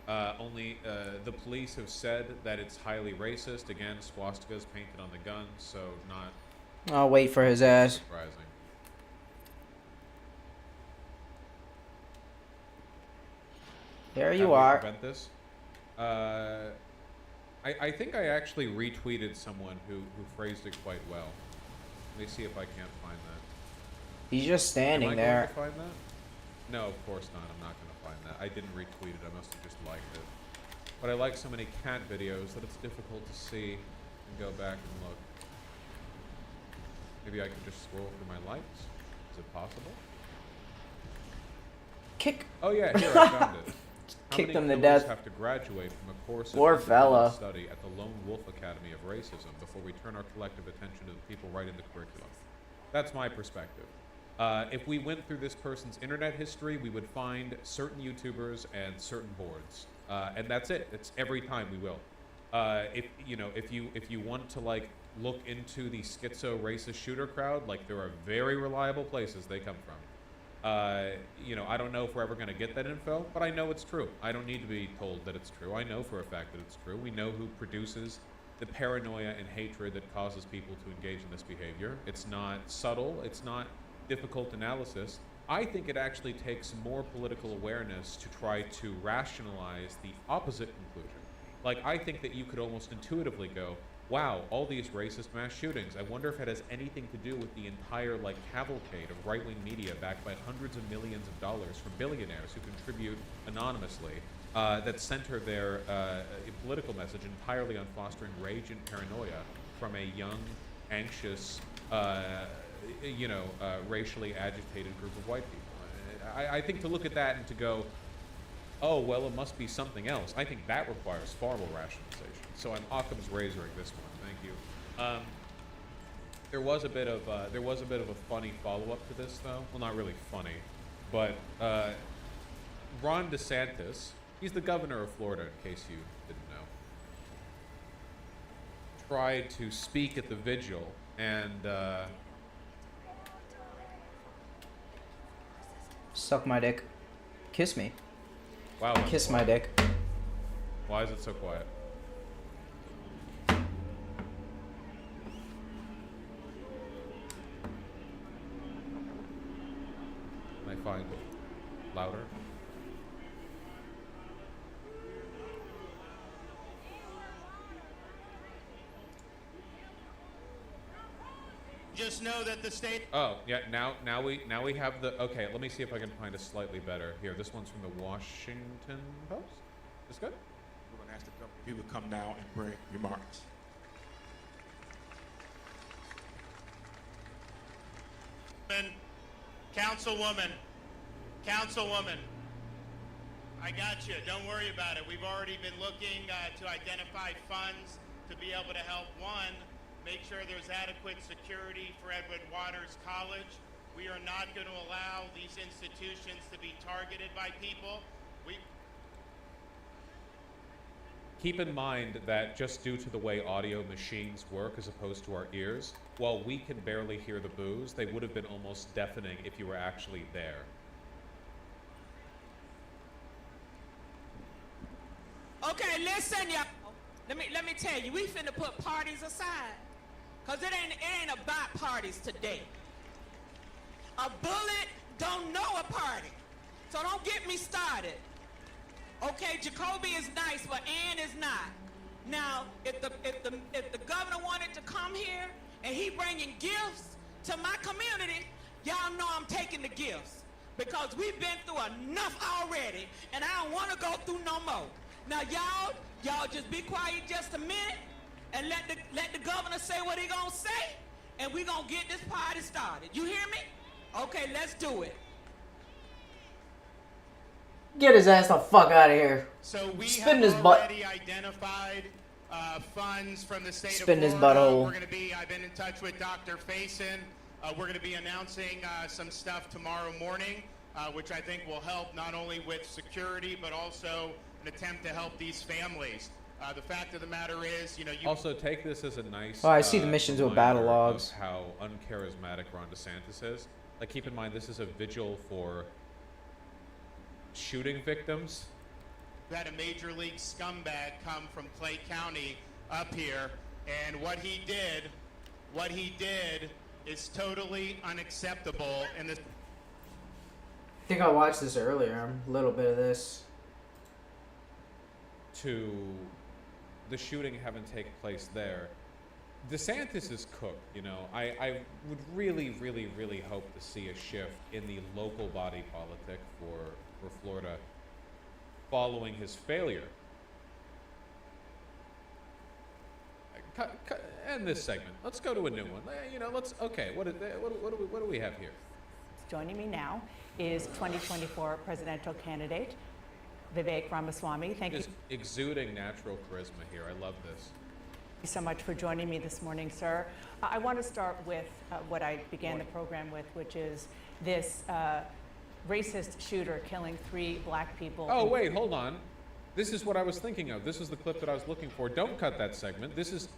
Only the police have said that it's highly racist. Again, swastikas painted on the guns, so not I'll wait for his ass. surprising. There How you do we are. prevent this? I think I actually retweeted someone who phrased it quite well. Let me see if I can't find that. He's just standing Am I there. going to find that? No, of course not. I'm not going to find that. I didn't retweet it. I must have just liked it. But I like so many cat videos that it's difficult to see and go back and look. Maybe I can just scroll through my likes. Is it possible? Kick. Oh yeah, here I found it. How Kick many them to killers death. have to graduate from a course of Poor independent fella. study at the Lone Wolf Academy of Racism before we turn our collective attention to the people right in the curriculum? That's my perspective. If we went through this person's internet history, we would find certain YouTubers and certain boards, and that's it. It's every time we will. If you want to like look into the schizo racist shooter crowd, like there are very reliable places they come from. I don't know if we're ever going to get that info, but I know it's true. I don't need to be told that it's true. I know for a fact that it's true. We know who produces the paranoia and hatred that causes people to engage in this behavior. It's not subtle. It's not difficult analysis. I think it actually takes more political awareness to try to rationalize the opposite conclusion. Like, I think that you could almost intuitively go, wow, all these racist mass shootings. I wonder if it has anything to do with the entire, like, cavalcade of right-wing media backed by hundreds of millions of dollars from billionaires who contribute anonymously that center their political message entirely on fostering rage and paranoia from a young, anxious, racially agitated group of white people. I think to look at that and to go, oh, well, it must be something else. I think that requires far more rationalization. So I'm Occam's razoring this one. Thank you. There was a bit of a funny follow-up to this, though. Well, not really funny, but Ron DeSantis, he's the governor of Florida, in case you didn't know, tried to speak at the vigil and Suck my dick. Kiss me. wow, Kiss my dick. why is it so quiet? Can I find it louder? Just know that the state. Oh, yeah, now we have the, okay, let me see if I can find a slightly better. Here, this one's from the Washington Post. This good? We're going to ask the couple people to come now and bring remarks. Councilwoman, I got you. Don't worry about it. We've already been looking to identify funds to be able to help, one, make sure there's adequate security for Edward Waters College. We are not going to allow these institutions to be targeted by people. Keep in mind that just due to the way audio machines work as opposed to our ears, while we can barely hear the boos, they would have been almost deafening if you were actually there. Okay, listen, yeah. Let me tell you, we finna put parties aside. Cause it ain't about parties today. A bullet don't know a party. So don't get me started. Okay, Jacoby is nice, but Ann is not. Now, if the governor wanted to come here and he bringing gifts to my community, y'all know I'm taking the gifts. Because we've been through enough already, and I don't want to go through no more. Now, y'all just be quiet just a minute, and let the governor say what he gonna say, and we gonna get this party started. You hear me? Okay, let's do it. Get his ass the fuck out of here. So we Spin have his butt. already identified funds from the state Spin of his Florida. butthole. I've been in touch with Dr. Faison. We're going to be announcing some stuff tomorrow morning, which I think will help not only with security, but also an attempt to help these families. The fact of the matter is, you Also, take this as a nice. Oh, I see the missions with battle reminder logs. of how uncharismatic Ron DeSantis is. Like, keep in mind, this is a vigil for shooting victims. had a major league scumbag come from Clay County up here, and what he did is totally unacceptable in this. I think I watched this earlier. A little bit of this. To the shooting having taken place there. DeSantis is cooked, you know. I would really, really, really hope to see a shift in the local body politic for Florida following his failure. End this segment. Let's go to a new one. You know, let's. Okay, what do we have here? Joining me now is 2024 presidential candidate Vivek Ramaswamy. Thank you. Just exuding natural charisma here. I love this. Thank you so much for joining me this morning, sir. I want to start with what I began the program with, which is this racist shooter killing 3 black people. Oh, wait, hold on. This is what I was thinking of. This is the clip that I was looking for. Don't cut that segment. This is...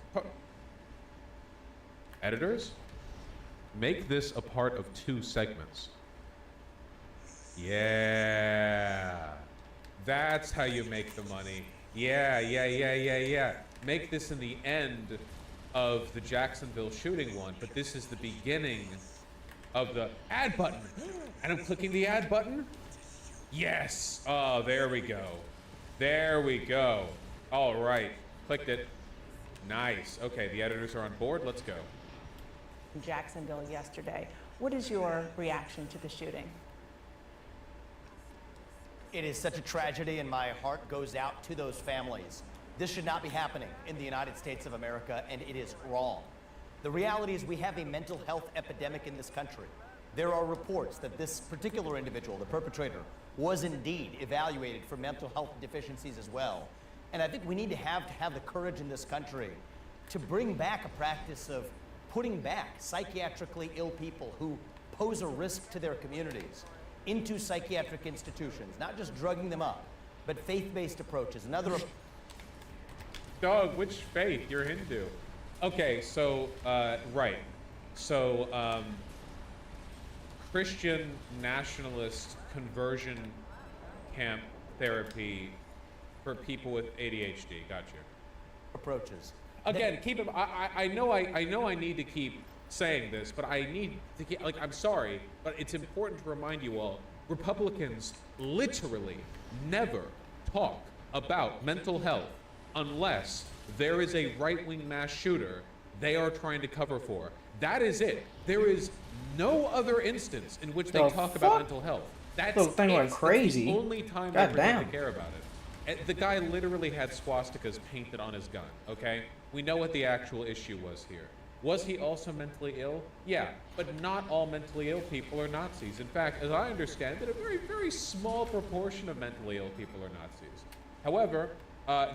Editors, make this a part of 2 segments. Yeah. That's how you make the money. Yeah. Make this in the end of the Jacksonville shooting one, but this is the beginning of the ad button. And I'm clicking the ad button. Yes. Oh, there we go. There we go. All right. Clicked it. Nice. Okay, the editors are on board. Let's go. In Jacksonville yesterday. What is your reaction to the shooting? It is such a tragedy, and my heart goes out to those families. This should not be happening in the United States of America, and it is wrong. The reality is we have a mental health epidemic in this country. There are reports that this particular individual, the perpetrator, was indeed evaluated for mental health deficiencies as well. And I think we need to have the courage in this country to bring back a practice of putting back psychiatrically ill people who pose a risk to their communities into psychiatric institutions, not just drugging them up, but faith-based approaches. Another... Dog, which faith? You're Hindu. Okay, so, right. So, Christian nationalist conversion camp therapy for people with ADHD. Gotcha. Approaches. Again, keep it. I know I need to keep saying this, but I need to keep. Like, I'm sorry, but it's important to remind you all: Republicans literally never talk about mental health unless there is a right-wing mass shooter they are trying to cover for. That is it. There is no other instance in which they talk about mental health. That's little thing went crazy. That's the only time God they damn. care about it. The guy literally had swastikas painted on his gun, okay? We know what the actual issue was here. Was he also mentally ill? Yeah, but not all mentally ill people are Nazis. In fact, as I understand it, a very, very small proportion of mentally ill people are Nazis. However,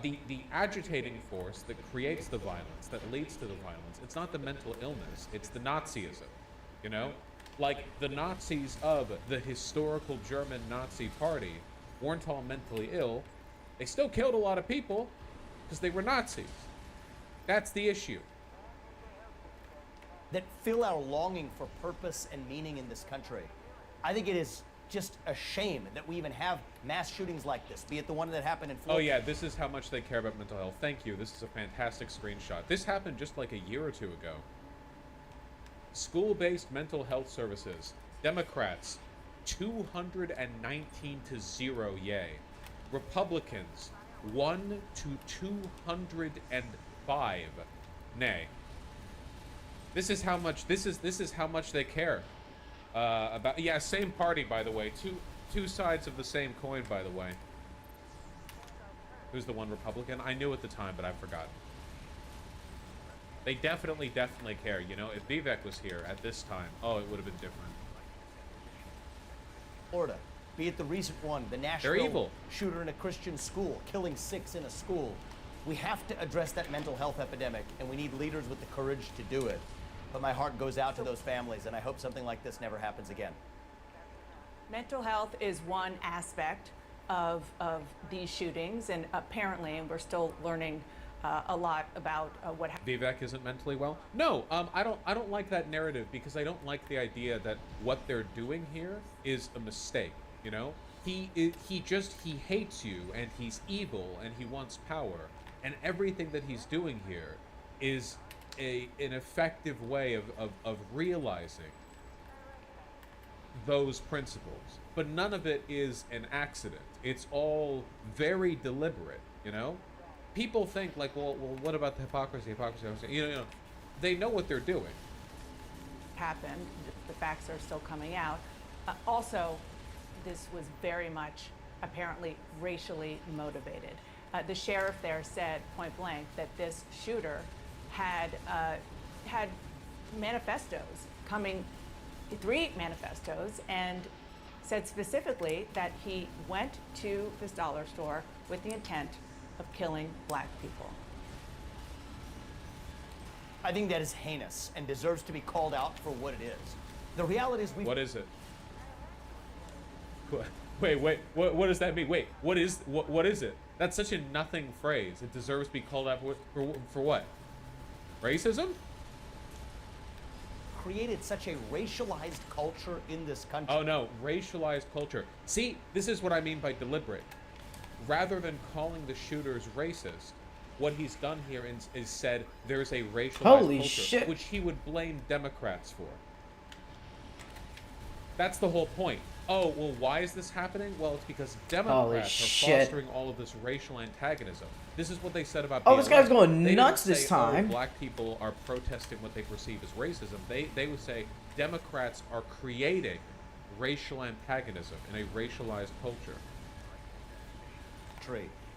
the agitating force that creates the violence, that leads to the violence, it's not the mental illness, it's the Nazism, you know? Like, the Nazis of the historical German Nazi party weren't all mentally ill. They still killed a lot of people because they were Nazis. That's the issue. That fill our longing for purpose and meaning in this country. I think it is just a shame that we even have mass shootings like this, be it the one that happened in Oh Florida. yeah, this is how much they care about mental health. Thank you. This is a fantastic screenshot. This happened just like a year or two ago. School-based mental health services. Democrats, 219 to 0, yay. Republicans, 1 to 205, nay. This is how much. This is how much they care about. Yeah, same party, by the way. Two sides of the same coin, by the way. Who's the one Republican? I knew at the time, but I forgot. They definitely care. You know, if Vivek was here at this time, oh, it would have been different. Florida, be it the recent one, the They're Nashville evil. shooter in a Christian school, killing 6 in a school. We have to address that mental health epidemic, and we need leaders with the courage to do it. But my heart goes out to those families, and I hope something like this never happens again. Mental health is one aspect of these shootings, and apparently, and we're still learning a lot about what happened. Vivek isn't mentally well. No, I don't like that narrative because I don't like the idea that what they're doing here is a mistake. You know, he hates you and he's evil and he wants power, and everything that he's doing here is an effective way of realizing those principles. But none of it is an accident. It's all very deliberate. You know. People think like, well, what about the hypocrisy? You know, they know what they're doing. Happened. The facts are still coming out. Also, this was very much apparently racially motivated. The sheriff there said point blank that this shooter had manifestos coming, 3 manifestos, and said specifically that he went to this dollar store with the intent of killing black people. I think that is heinous and deserves to be called out for what it is. The reality is What is it? Wait, what does that mean? Wait, what is it? That's such a nothing phrase. It deserves to be called out for what? Racism? created such a racialized culture in this country. Oh no, racialized culture. See, this is what I mean by deliberate. Rather than calling the shooters racist, what he's done here is said there's a racialized Holy culture, shit. which he would blame Democrats for. That's the whole point. Oh, well, why is this happening? Well, it's because Democrats are shit. fostering all of this racial antagonism. This is what they said about Oh, this BLM. guy's going They nuts didn't this say, time. Oh, black people are protesting what they perceive as racism. They would say Democrats are creating racial antagonism in a racialized culture.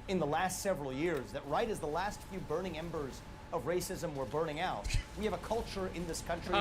In the last several years, that right as the last few burning embers of racism were burning out, we have a culture in this country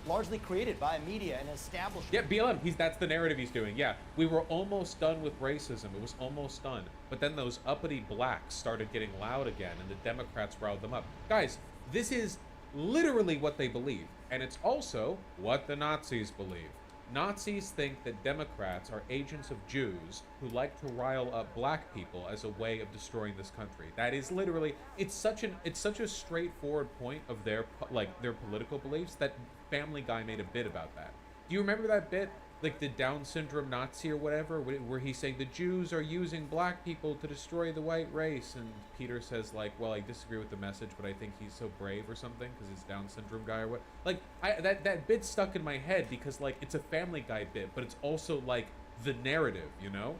largely created by media and establishment. Yeah, BLM, that's the narrative he's doing. Yeah, we were almost done with racism. It was almost done. But then those uppity blacks started getting loud again, and the Democrats riled them up. Guys, this is literally what they believe. And it's also what the Nazis believe. Nazis think that Democrats are agents of Jews who like to rile up black people as a way of destroying this country. That is literally, it's such a straightforward point of their political beliefs that Family Guy made a bit about that. Do you remember that bit? Like the Down syndrome Nazi or whatever, where he's saying the Jews are using black people to destroy the white race, and Peter says like, well, I disagree with the message, but I think he's so brave or something because he's Down syndrome guy or what. Like that bit stuck in my head because like it's a Family Guy bit, but it's also like the narrative, you know?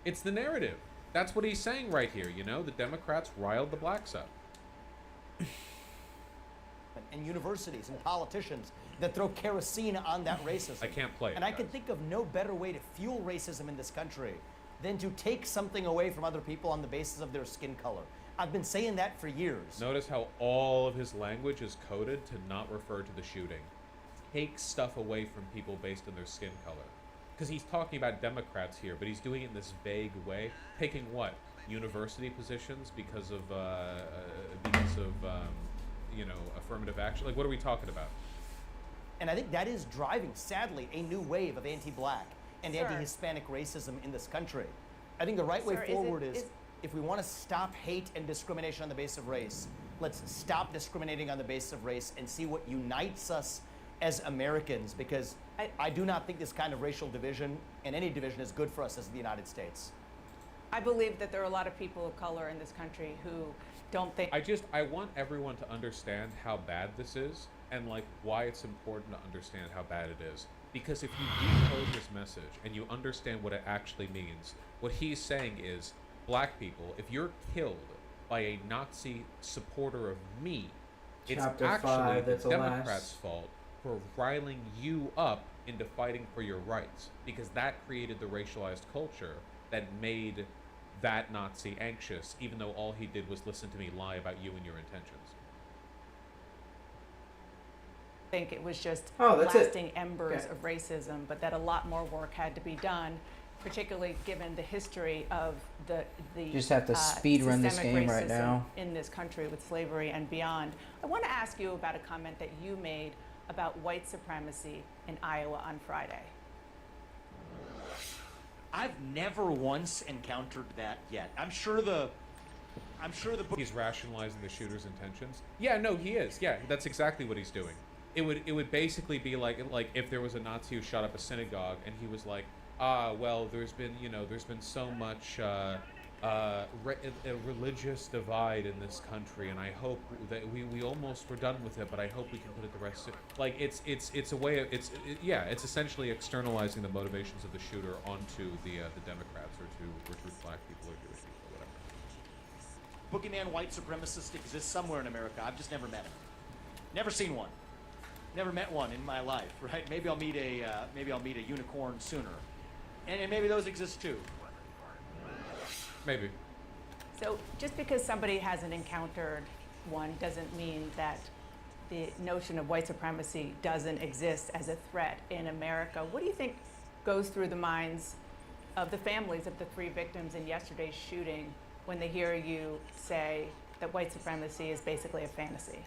It's the narrative. That's what he's saying right here, you know? The Democrats riled the blacks up. And universities and politicians that throw kerosene on that racism. I can't play it, And I guys. can think of no better way to fuel racism in this country than to take something away from other people on the basis of their skin color. I've been saying that for years. Notice how all of his language is coded to not refer to the shooting. Take stuff away from people based on their skin color. Because he's talking about Democrats here, but he's doing it in this vague way. Taking what? University positions because of you know, affirmative action? Like, what are we talking about? And I think that is driving, sadly, a new wave of anti-black and Sir. anti-Hispanic racism in this country. I think the right way Sir, forward is if we want to stop hate and discrimination on the basis of race, let's stop discriminating on the basis of race and see what unites us as Americans, because I do not think this kind of racial division and any division is good for us as the United States. I believe that there are a lot of people of color in this country who don't think. I want everyone to understand how bad this is and like why it's important to understand how bad it is. Because if you decode his message and you understand what it actually means, what he's saying is, black people, if you're killed by a Nazi supporter of me, it's Chapter actually 5, the that's the Democrats' last. fault for riling you up into fighting for your rights, because that created the racialized culture that made that Nazi anxious, even though all he did was listen to me lie about you and your intentions. I think it was just Oh, that's it. lasting embers Okay. of racism, but that a lot more work had to be done, particularly given the history of the You just have to speed run this systemic game right racism now. in this country with slavery and beyond. I want to ask you about a comment that you made about white supremacy in Iowa on Friday. I've never once encountered that yet. I'm sure the He's rationalizing the shooter's intentions. Yeah, no, he is. Yeah, that's exactly what he's doing. It would basically be like if there was a Nazi who shot up a synagogue and he was like, well, there's been so much a religious divide in this country, and I hope that we almost were done with it, but I hope we can put it the rest of like it's a way of it's essentially externalizing the motivations of the shooter onto the Democrats or to recruit black people or Jewish people or whatever. boogeyman white supremacist exists somewhere in America. I've just never met him. Never seen one. Never met one in my life, right? Maybe I'll meet a unicorn sooner, and maybe those exist too. Maybe. So just because somebody hasn't encountered one doesn't mean that the notion of white supremacy doesn't exist as a threat in America. What do you think goes through the minds of the families of the 3 victims in yesterday's shooting when they hear you say that white supremacy is basically a fantasy?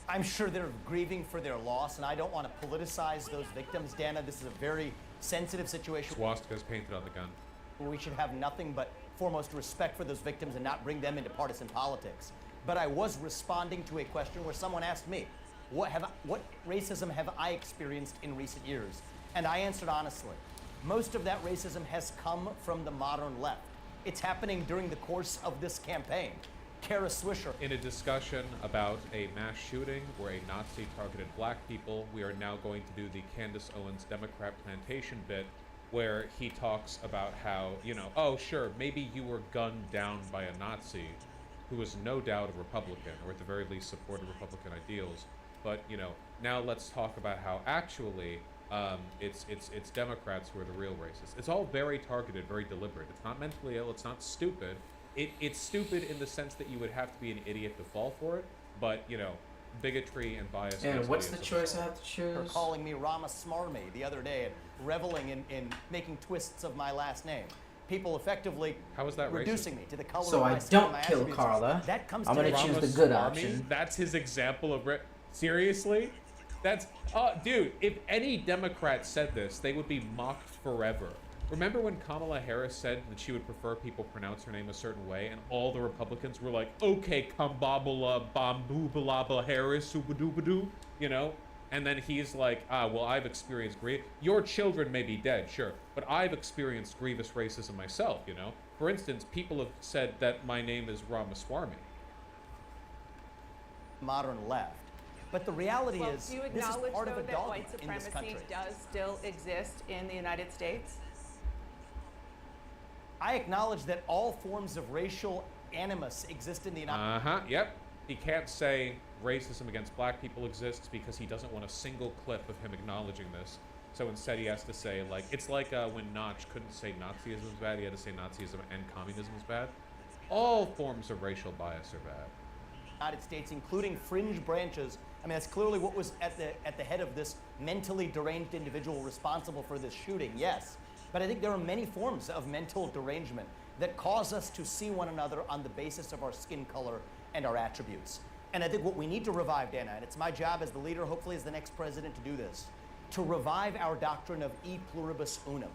I'm sure they're grieving for their loss, and I don't want to politicize those victims, Dana. This is a very sensitive situation. Swastikas painted on the gun. We should have nothing but foremost respect for those victims and not bring them into partisan politics. But I was responding to a question where someone asked me, what racism have I experienced in recent years? And I answered honestly. Most of that racism has come from the modern left. It's happening during the course of this campaign. Kara Swisher. In a discussion about a mass shooting where a Nazi targeted black people, we are now going to do the Candace Owens Democrat plantation bit where he talks about how, oh, sure, maybe you were gunned down by a Nazi who was no doubt a Republican, or at the very least supported Republican ideals. But, now let's talk about how actually it's Democrats who are the real racists. It's all very targeted, very deliberate. It's not mentally ill, it's not stupid. It's stupid in the sense that you would have to be an idiot to fall for it, but, bigotry and bias. And what's the choice I have to choose? For calling me Ramasmarmy the other day and reveling in making twists of my last name. People effectively How is that reducing racist? me to the color So of my I skin and don't my kill attributes. Carla. That comes I'm to gonna the choose the Ramaswamy? good option. That's his example of seriously? That's dude, if any Democrat said this, they would be mocked forever. Remember when Kamala Harris said that she would prefer people pronounce her name a certain way, and all the Republicans were like, okay, Kambabala Bamboobala Harris, Subadubadoo, And then he's like, well, I've experienced your children may be dead, sure, but I've experienced grievous racism myself, For instance, people have said that my name is Ramaswamy. modern left. But the reality Well, is, do you this is acknowledge, part of though, a that dogma white in this supremacy country. does still exist in the United States? I acknowledge that all forms of racial animus exist in the United Yep. He can't say racism against black people exists because he doesn't want a single clip of him acknowledging this. So instead he has to say, it's like when Notch couldn't say Nazism is bad, he had to say Nazism and communism is bad. All forms of racial bias are bad. United States, including fringe branches. I mean, that's clearly what was at the head of this mentally deranged individual responsible for this shooting, yes. But I think there are many forms of mental derangement that cause us to see one another on the basis of our skin color and our attributes. And I think what we need to revive, Dana, and it's my job as the leader, hopefully as the next president, to do this, to revive our doctrine of e pluribus unum,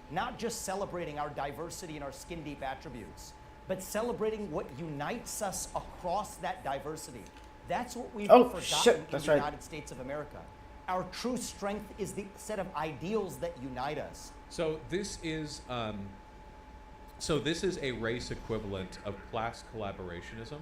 not just celebrating our diversity and our skin-deep attributes, but celebrating what unites us across that diversity, That's what we've Oh, forgotten shit, in that's the right. United States of America. Our true strength is the set of ideals that unite us. So this is a race equivalent of class collaborationism,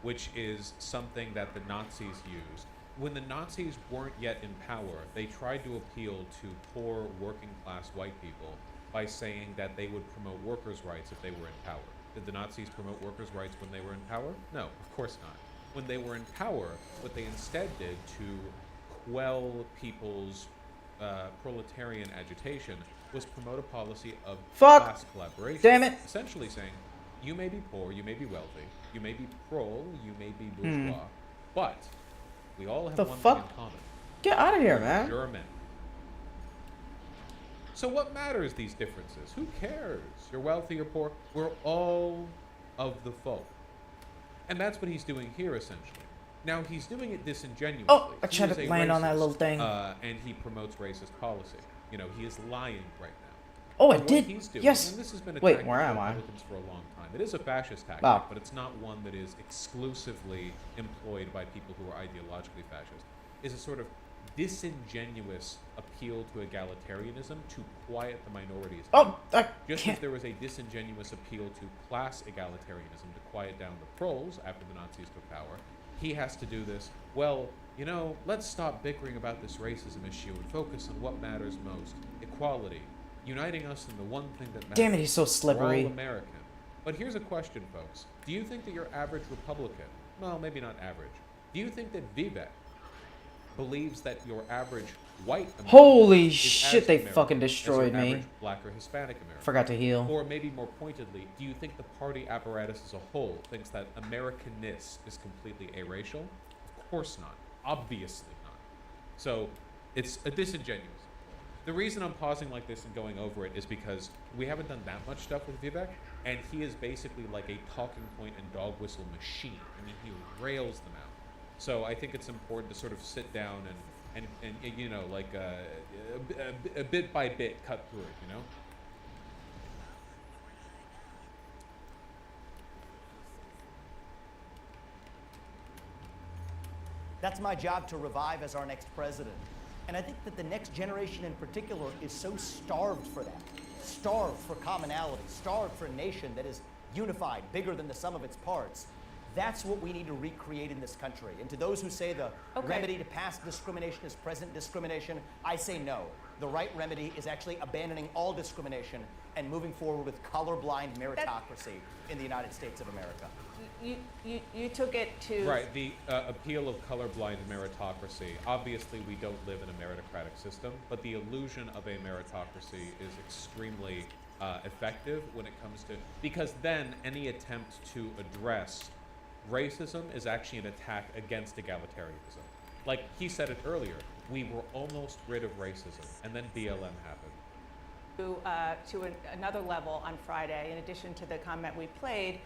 which is something that the Nazis used. When the Nazis weren't yet in power, they tried to appeal to poor working class white people by saying that they would promote workers' rights if they were in power. Did the Nazis promote workers' rights when they were in power? No, of course not. When they were in power, what they instead did to quell people's proletarian agitation was promote a policy of Fuck. class collaboration. Damn it. Essentially saying, you may be poor, you may be wealthy, you may be prole, you may be bourgeois, but we all have The one fuck? thing in common. Get out of here, We're man. German. So what matters, these differences? Who cares? You're wealthy or poor? We're all of the folk. And that's what he's doing here, essentially. Now, he's doing it disingenuously. Oh, I He tried is to a land on that racist, little thing. and he promotes racist policy. You know, he is lying right now. Oh, But I what did. he's doing, Yes. and this has been a Wait, tactic where for am I? Republicans for a long time. It is a fascist tactic, Wow. but it's not one that is exclusively employed by people who are ideologically fascist. It's a sort of disingenuous appeal to egalitarianism to quiet the minorities. Oh, I Just as can't. there was a disingenuous appeal to class egalitarianism to quiet down the proles after the Nazis took power, he has to do this. Well, you know, let's stop bickering about this racism issue and focus on what matters most: equality, uniting us in the one thing that matters. Damn it, he's so We're slippery. all American. But here's a question, folks. Do you think that your average Republican, well, maybe not average, do you think that Vivek believes that your average white American Holy is shit, as they American fucking as your destroyed me. average Black or Hispanic American? Forgot to heal. Or maybe more pointedly, do you think the party apparatus as a whole thinks that Americanness is completely arracial? Of course not. Obviously not. So it's a disingenuous. The reason I'm pausing like this and going over it is because we haven't done that much stuff with Vivek, and he is basically like a talking point and dog whistle machine. I mean, he rails them out. So I think it's important to sort of sit down and you know, like a bit by bit cut through it, you know? That's my job to revive as our next president. And I think that the next generation in particular is so starved for that. Starved for commonality, starved for a nation that is unified, bigger than the sum of its parts. That's what we need to recreate in this country. And to those who say the remedy to past discrimination is present discrimination, I say no. The right remedy is actually abandoning all discrimination and moving forward with colorblind meritocracy in the United States of America. You took it to Right, the appeal of colorblind meritocracy. Obviously, we don't live in a meritocratic system, but the illusion of a meritocracy is extremely effective when it comes to, because then any attempt to address racism is actually an attack against egalitarianism. Like he said it earlier, we were almost rid of racism, and then BLM happened. to another level on Friday. In addition to the comment we played,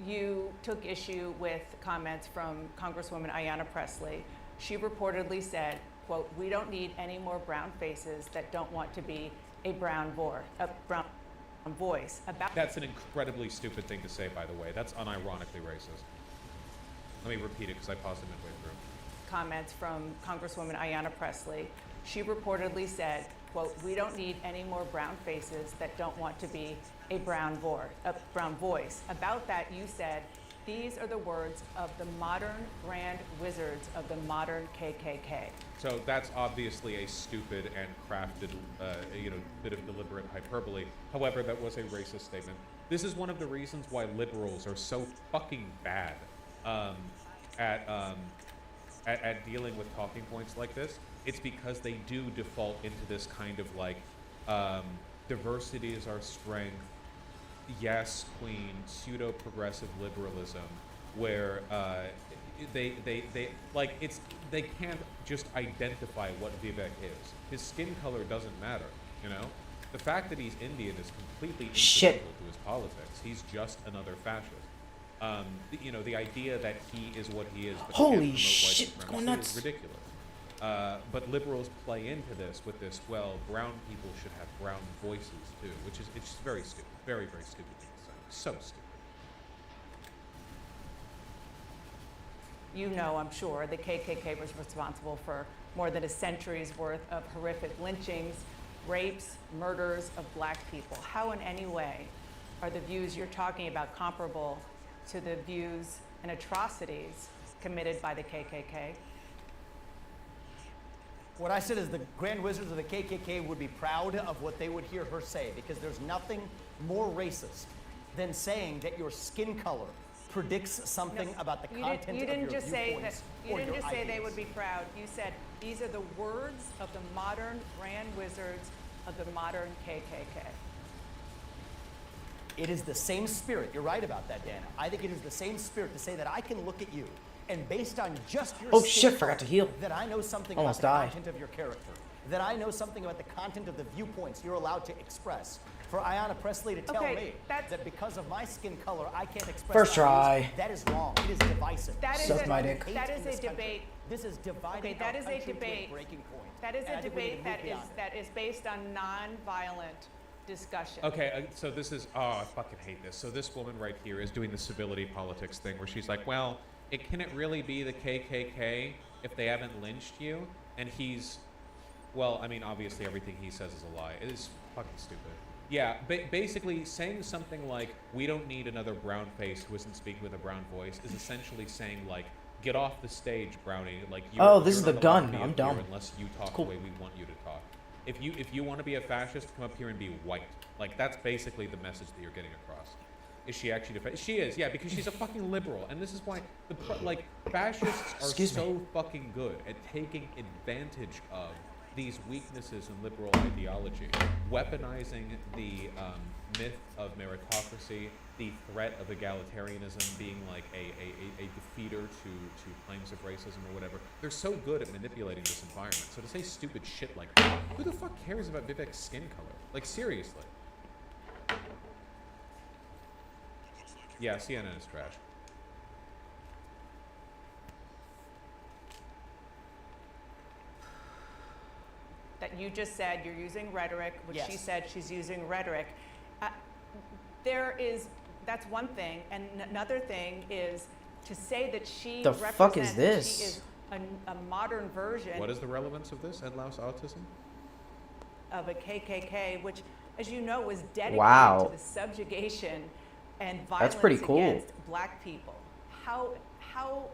you took issue with comments from Congresswoman Ayanna Pressley. She reportedly said, quote, "We don't need any more brown faces that don't want to be a brown voice." About That's an incredibly stupid thing to say, by the way. That's unironically racist. Let me repeat it because I paused it midway through. comments from Congresswoman Ayanna Pressley. She reportedly said, quote, "We don't need any more brown faces that don't want to be a brown voice. About that, you said, "These are the words of the modern grand wizards of the modern KKK." So that's obviously a stupid and crafted, bit of deliberate hyperbole. However, that was a racist statement. This is one of the reasons why liberals are so fucking bad at dealing with talking points like this. It's because they do default into this kind of like diversity is our strength, yes, queen, pseudo-progressive liberalism, where they can't just identify what Vivek is. His skin color doesn't matter, you know? The fact that he's Indian is completely incidental to his politics. He's just another fascist. The idea that he is what he is, but Holy can't promote shit, white it's going supremacy nuts. is ridiculous. But liberals play into this with this, well, brown people should have brown voices too, which is, it's just very stupid. Very, very stupid thing to say. So stupid. you know, I'm sure, the KKK was responsible for more than a century's worth of horrific lynchings, rapes, murders of black people. How in any way are the views you're talking about comparable to the views and atrocities committed by the KKK? What I said is the Grand Wizards of the KKK would be proud of what they would hear her say, because there's nothing more racist than saying that your skin color predicts something about the content of your viewpoints You or didn't your just say they ideas. would be proud. You said these are the words of the modern Grand Wizards of the modern KKK. It is the same spirit. You're right about that, Dana. I think it is the same spirit to say that I can look at you and based on just your Oh skin shit, color, forgot to heal. that I know something Almost about the died. content of your character, that I know something about the content of the viewpoints you're allowed to express. For Ayanna Pressley to tell Okay, me that's- that because of my skin color I can't express First my try. views, that is wrong. It is divisive. That is Suck a- my dick. that Hate is in this a country. debate. This is dividing Okay, that our is a country to debate. breaking point. That is And a I think we need debate to that move beyond it. is based on non-violent discussion. Okay, so this is, I fucking hate this. So this woman right here is doing the civility politics thing where she's like, well, can it really be the KKK if they haven't lynched you? And he's, well, I mean, obviously everything he says is a lie. It is fucking stupid. Yeah, basically saying something like, we don't need another brown face who isn't speaking with a brown voice is essentially saying, like, get off the stage, Brownie. Like, Oh, this you're is the not allowed to gun. be I'm up here dumb. unless you talk cool. the way we want you to talk. If you want to be a fascist, come up here and be white. Like, that's basically the message that you're getting across. Is she actually she is, yeah, because she's a fucking liberal, and this is why fascists are Excuse me. so fucking good at taking advantage of these weaknesses in liberal ideology, weaponizing the myth of meritocracy, the threat of egalitarianism being like a defeater to claims of racism or whatever. They're so good at manipulating this environment. So to say stupid shit like that, who the fuck cares about Vivek's skin color? Like, seriously. Yeah, CNN is trash. That you just said you're using rhetoric, which she Yes. said she's using rhetoric. That's one thing, and another thing is to say that she The fuck is represents- this? She is a modern version What is the relevance of this? Ed Louse autism? of a KKK, which, as you know, was dedicated Wow. to the subjugation and violence pretty cool. against black people. How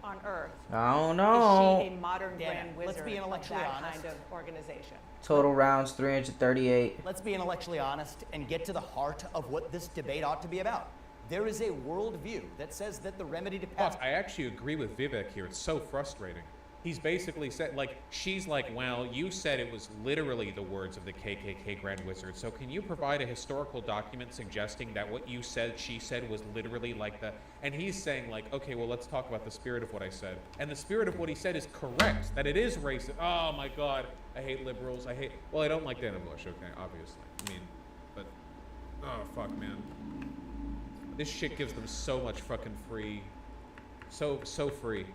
on earth I don't is know. she a modern Dana, Grand let's Wizard be of intellectually that honest. kind of organization? Total rounds 338. Let's be intellectually honest and get to the heart of what this debate ought to be about. There is a worldview that says that the remedy to pass. Fuck, I actually agree with Vivek here. It's so frustrating. He's basically said, like, she's like, well, you said it was literally the words of the KKK Grand Wizard, so can you provide a historical document suggesting that what you said, she said, was literally like that? And he's saying, like, okay, well, let's talk about the spirit of what I said. And the spirit of what he said is correct, that it is racist. Oh, my God. I hate liberals. Well, I don't like Dana Bush, okay, obviously. I mean, but, oh, fuck, man. This shit gives them so much fucking free, so free.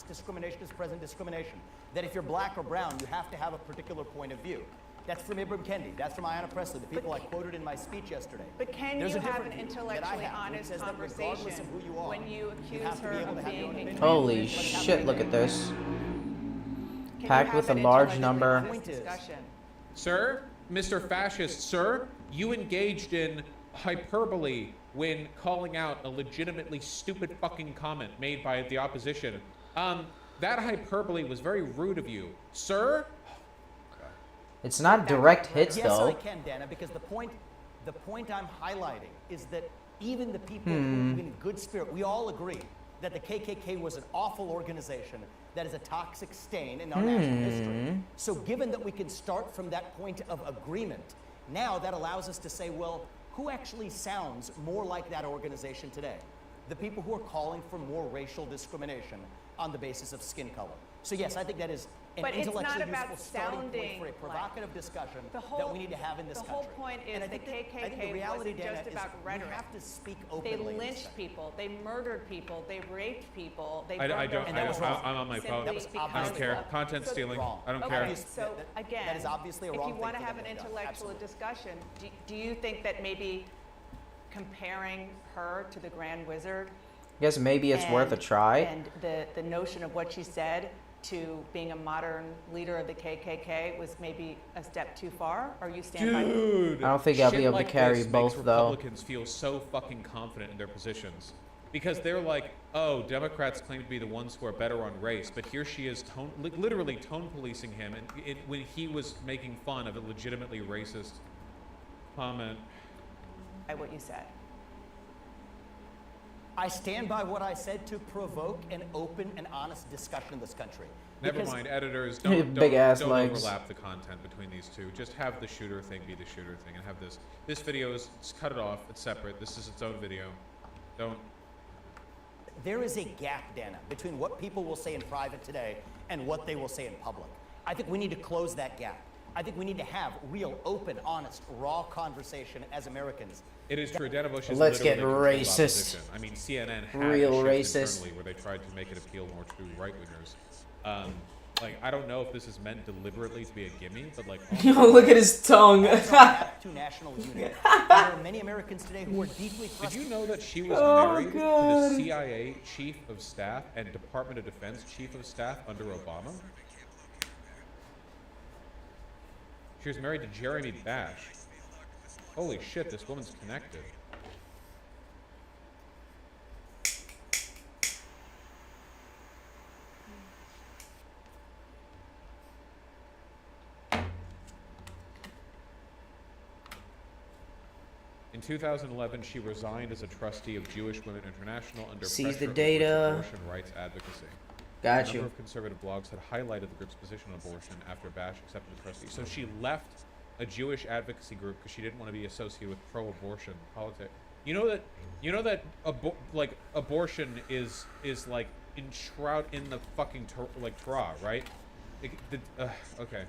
Discrimination is present discrimination. That if you're black or brown, you have to have a particular point of view. That's from Ibram Kendi. That's from Ayanna Pressley, the people I quoted in my speech yesterday. But can There's you a have different an view that I intellectually have, which honest says that regardless conversation of who you are, when you accuse have to her be able of to have your own being a opinion. Holy Let's have shit, an look at this. Can you Packed have with a an large intellectually number. honest Point is- discussion? Sir, Mr. Fascist, sir, you engaged in hyperbole when calling out a legitimately stupid fucking comment made by the opposition. That hyperbole was very rude of you. Sir? It's not direct hits Yes, I though. can, Dana, because the point I'm highlighting is that even the people who, in good spirit, we all agree that the KKK was an awful organization that is a toxic stain in our national history. So given that we can start from that point of agreement, now that allows us to say, well, who actually sounds more like that organization today? The people who are calling for more racial discrimination on the basis of skin color. So yes, I think that is an But it's not intellectually about useful starting point sounding for a like- provocative discussion The that whole- we need to have in this the country. whole point is And I the think that- I think KKK the reality, wasn't Dana, just is about rhetoric. we have to speak They openly. in this lynched country. people, they murdered people, they raped people, they I burned don't, their And that was I'm wrong. on my phone. simply That was because I don't care. of- Content So- stealing. Wrong. I don't Okay, care. Obvious- so that- again, that is obviously a if wrong you thing want to for have them an to have done. intellectual Absolutely. discussion, do you think that maybe comparing her to the Grand Wizard guess maybe it's worth a try. And the notion of what she said to being a modern leader of the KKK was maybe a step too far? Or you stand by? Dude, I don't think I'll be shit able to like carry this both, makes though. Republicans feel so fucking confident in their positions. Because they're like, oh, Democrats claim to be the ones who are better on race, but here she is literally tone policing him when he was making fun of a legitimately racist comment. By what you said. I stand by what I said to provoke an open and honest discussion in this country. Never Because mind, editors, Big don't ass legs. overlap the content between these two. Just have the shooter thing be the shooter thing, and have this video is just cut it off. It's separate. This is its own video. Don't. there is a gap, Dana, between what people will say in private today and what they will say in public. I think we need to close that gap. I think we need to have real, open, honest, raw conversation as Americans. It is true. Dana Bush is Let's get literally controlled racist. opposition. I mean, CNN had Real a shift racist. internally where they tried to make it appeal more to right-wingers. Like, I don't know if this is meant deliberately to be a gimme, but like... Yo, look at his tongue. To national unity. There are many Americans today who are deeply Did frustrated. you know that she was Oh, married to God. the CIA Chief of Staff and Department of Defense Chief of Staff under Obama? She was married to Jeremy Bash. Holy shit, this woman's connected. In 2011, she resigned as a trustee of Jewish Women International under Sees the pressure data. over abortion rights advocacy. A Got number you. of conservative blogs had highlighted the group's position on abortion after Bash accepted the trustee. So she left a Jewish advocacy group because she didn't want to be associated with pro-abortion politics. You know that abortion is like enshrouded in the fucking Torah, right? Okay.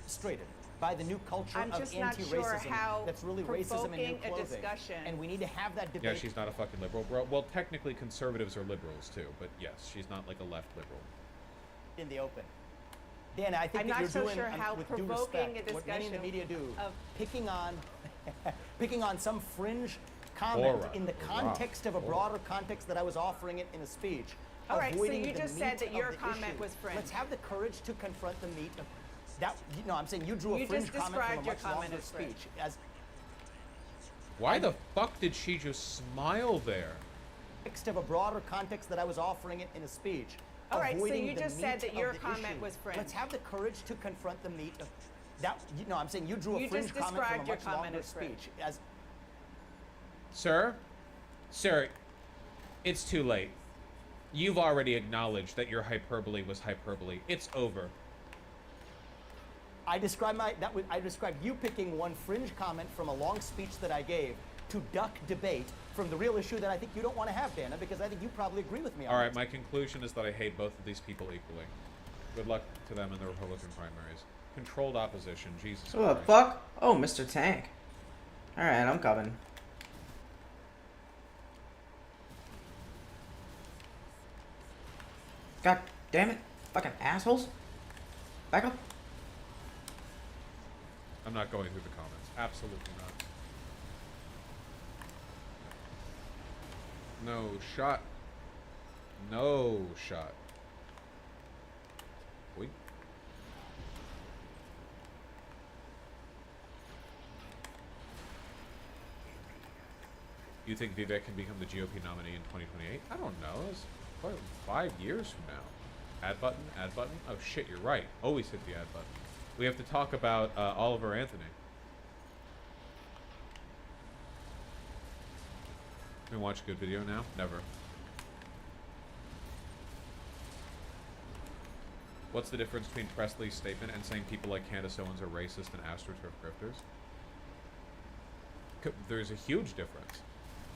Frustrated by the new culture I'm of just not anti-racism sure how that's really racism in new provoking a clothing. discussion- And we need to have that debate. Yeah, she's not a fucking liberal, bro. Well, technically conservatives are liberals too, but yes, she's not like a left liberal. in the open. Dan, I think I'm that not you're so doing, sure how with due provoking respect, a what many in the media discussion do, of- picking on some fringe comment Torah, in the Torah, context of a Torah. broader context that I was offering it in a speech. All right, so avoiding you the just said meat that your of the comment issue. was fringe. Let's have the courage to confront the meat of that. No, I'm saying you drew a You fringe just comment from a described your much comment longer as fringe. speech. As Why the fuck did she just smile there? context of a broader context that I was offering it in a speech. All right, so avoiding you the just said meat that your of the comment issue. was fringe. Let's have the courage to confront the meat of that. No, I'm saying you drew a You fringe just comment from a described your much comment longer as fringe. speech. As Sir, it's too late. You've already acknowledged that your hyperbole was hyperbole. It's over. I described you picking one fringe comment from a long speech that I gave to duck debate from the real issue that I think you don't want to have, Dana, because I think you probably agree with me on All that. right, my conclusion is that I hate both of these people equally. Good luck to them in the Republican primaries. Controlled opposition, Jesus What the Christ. fuck? Oh, Mr. Tank. Alright, I'm coming. God damn it. Fucking assholes. Back up. I'm not going through the comments. Absolutely not. No shot. No shot. Wait. You think Vivek can become the GOP nominee in 2028? I don't know. It's probably 5 years from now. Add button, add button. Oh shit, you're right. Always hit the add button. We have to talk about Oliver Anthony. Can we watch a good video now? Never. What's the difference between Presley's statement and saying people like Candace Owens are racist and AstroTurf grifters? There's a huge difference.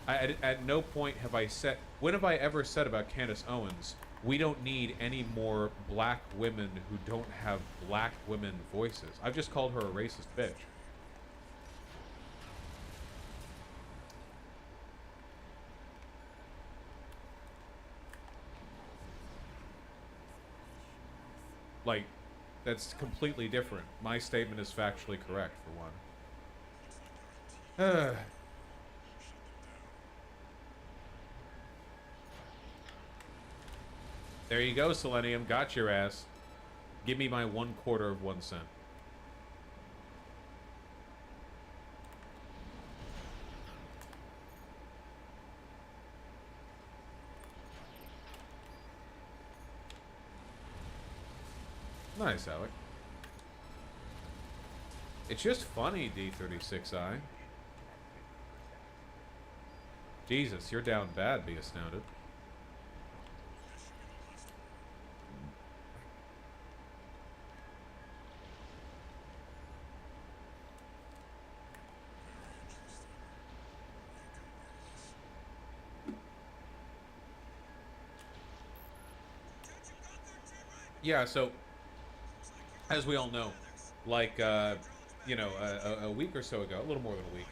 At no point have I said... When have I ever said about Candace Owens, we don't need any more black women who don't have black women voices? I've just called her a racist bitch. Like, that's completely different. My statement is factually correct, for one. There you go, Selenium. Got your ass. Give me my 1/4 of 1 cent. Nice, Alec. It's just funny, D36i. Jesus, you're down bad, be astounded. Yeah, so, as we all know, like, you know, a week or so ago, a little more than a week,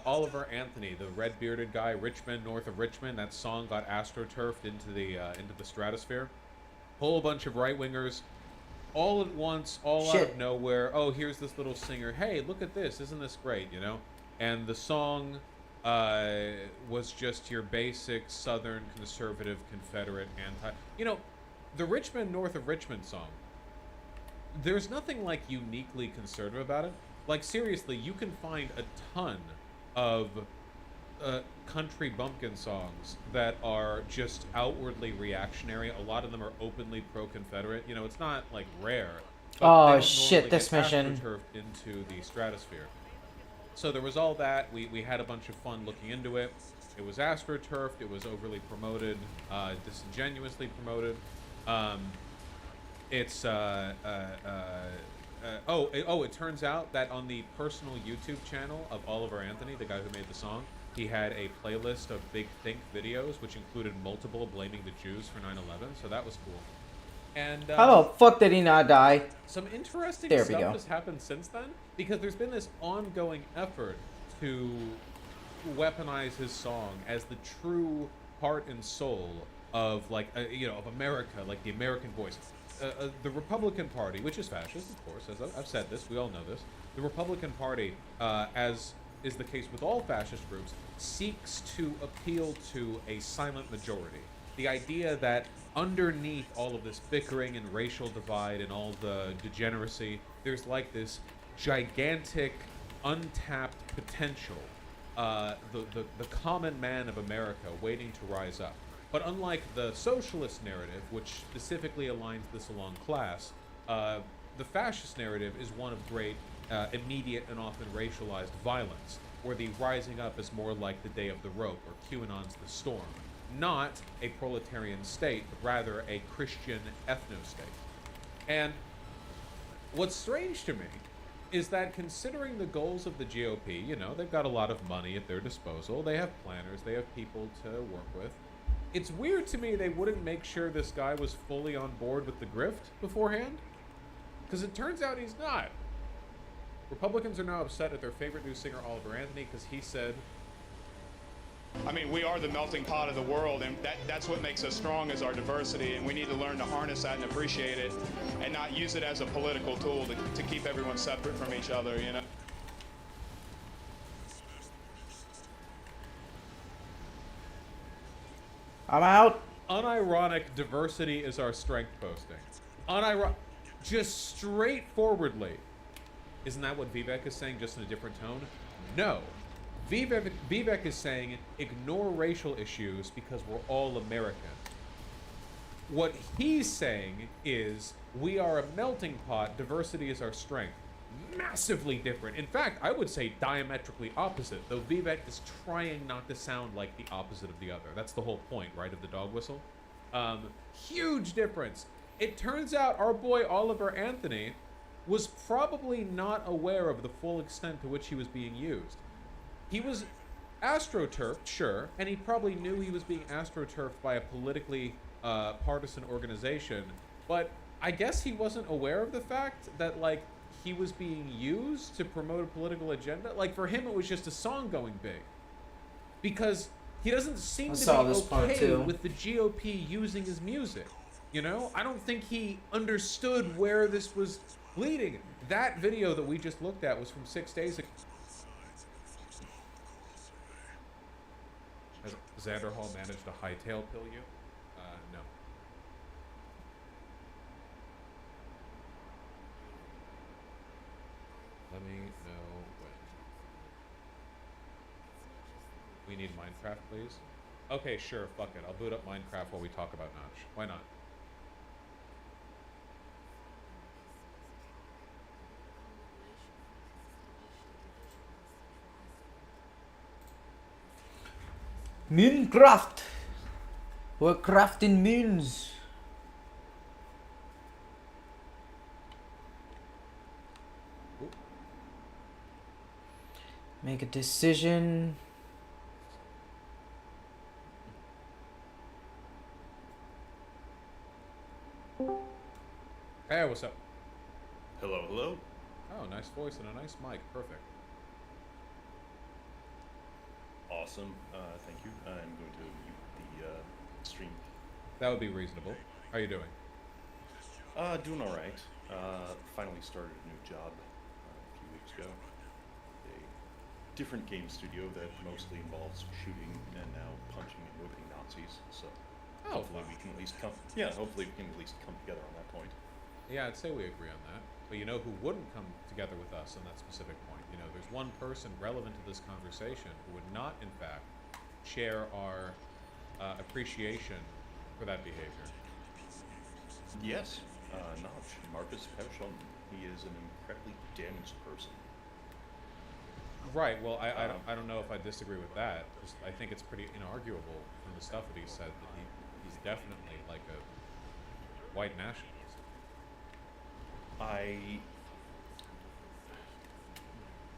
Oliver Anthony, the red-bearded guy, Richmond, north of Richmond, that song got astroturfed into the stratosphere. Whole bunch of right-wingers, all at once, all out of nowhere. Oh, here's this little singer. Hey, look at this. Isn't this great, you know? And the song was just your basic Southern conservative Confederate anti... You know, the Richmond, north of Richmond song, there's nothing, like, uniquely conservative about it. Like, seriously, you can find a ton of country bumpkin songs that are just outwardly reactionary. A lot of them are openly pro-Confederate. You know, it's not, like, rare. Oh, shit, this mission. Into the stratosphere. So there was all that. We had a bunch of fun looking into it. It was astroturfed. It was overly promoted, disingenuously promoted. It turns out that on the personal YouTube channel of Oliver Anthony, the guy who made the song, he had a playlist of Big Think videos, which included multiple blaming the Jews for 9/11, so that was cool. And how the fuck did he not die? Some interesting there stuff has happened since then, because there's been this ongoing effort to weaponize his song as the true heart and soul of, like, you know, of America, like the American voice. The Republican Party, which is fascist, of course, as I've said this, we all know this. The Republican Party, as is the case with all fascist groups, seeks to appeal to a silent majority. The idea that underneath all of this bickering and racial divide and all the degeneracy, there's like this gigantic, untapped potential, the common man of America waiting to rise up. But unlike the socialist narrative, which specifically aligns this along class, the fascist narrative is one of great immediate and often racialized violence, where the rising up is more like the day of the rope or QAnon's the storm. Not a proletarian state, but rather a Christian ethno-state. And what's strange to me is that, considering the goals of the GOP, you know, they've got a lot of money at their disposal, they have planners, they have people to work with. It's weird to me they wouldn't make sure this guy was fully on board with the grift beforehand, because it turns out he's not. Republicans are now upset at their favorite new singer, Oliver Anthony, because he said, I mean, we are the melting pot of the world, and that's what makes us strong, is our diversity, and we need to learn to harness that and appreciate it, and not use it as a political tool to keep everyone separate from each other, you know? I'm out. Unironic diversity is our strength posting. Just straightforwardly. Isn't that what Vivek is saying, just in a different tone? No. Vivek is saying, ignore racial issues because we're all American. What he's saying is, we are a melting pot, diversity is our strength. Massively different. In fact, I would say diametrically opposite, though Vivek is trying not to sound like the opposite of the other. That's the whole point, right, of the dog whistle? Huge difference. It turns out our boy Oliver Anthony was probably not aware of the full extent to which he was being used. He was astroturfed, sure, and he probably knew he was being astroturfed by a politically partisan organization, but I guess he wasn't aware of the fact that, like, he was being used to promote a political agenda. Like, for him, it was just a song going big. Because he doesn't seem to be okay with the GOP using his music. You know? I don't think he understood where this was leading. That video that we just looked at was from 6 days ago. Has Xander Hall managed to hightail pill you? No. need Minecraft, please? Okay, sure, fuck it. I'll boot up Minecraft while we talk about Notch. Why not? Minecraft. We're crafting moons. Make a decision. Hey, what's up? Hello, hello. Oh, nice voice and a nice mic. Perfect. Awesome. Thank you. I'm going to mute the stream. That would be reasonable. How you doing? Doing all right. Finally started a new job a few weeks ago. A different game studio that mostly involves shooting and now punching and whipping Nazis. So hopefully we can at least come. Yeah, hopefully we can at least come together on that point. Yeah, I'd say we agree on that. But you know who wouldn't come together with us on that specific point? You know, there's one person relevant to this conversation who would not, in fact, share our appreciation for that behavior. Yes, Notch, Marcus Pevshon. He is an incredibly damaged person. Right. Well, I don't know if I disagree with that. I think it's pretty inarguable from the stuff that he said that he's definitely like a white nationalist.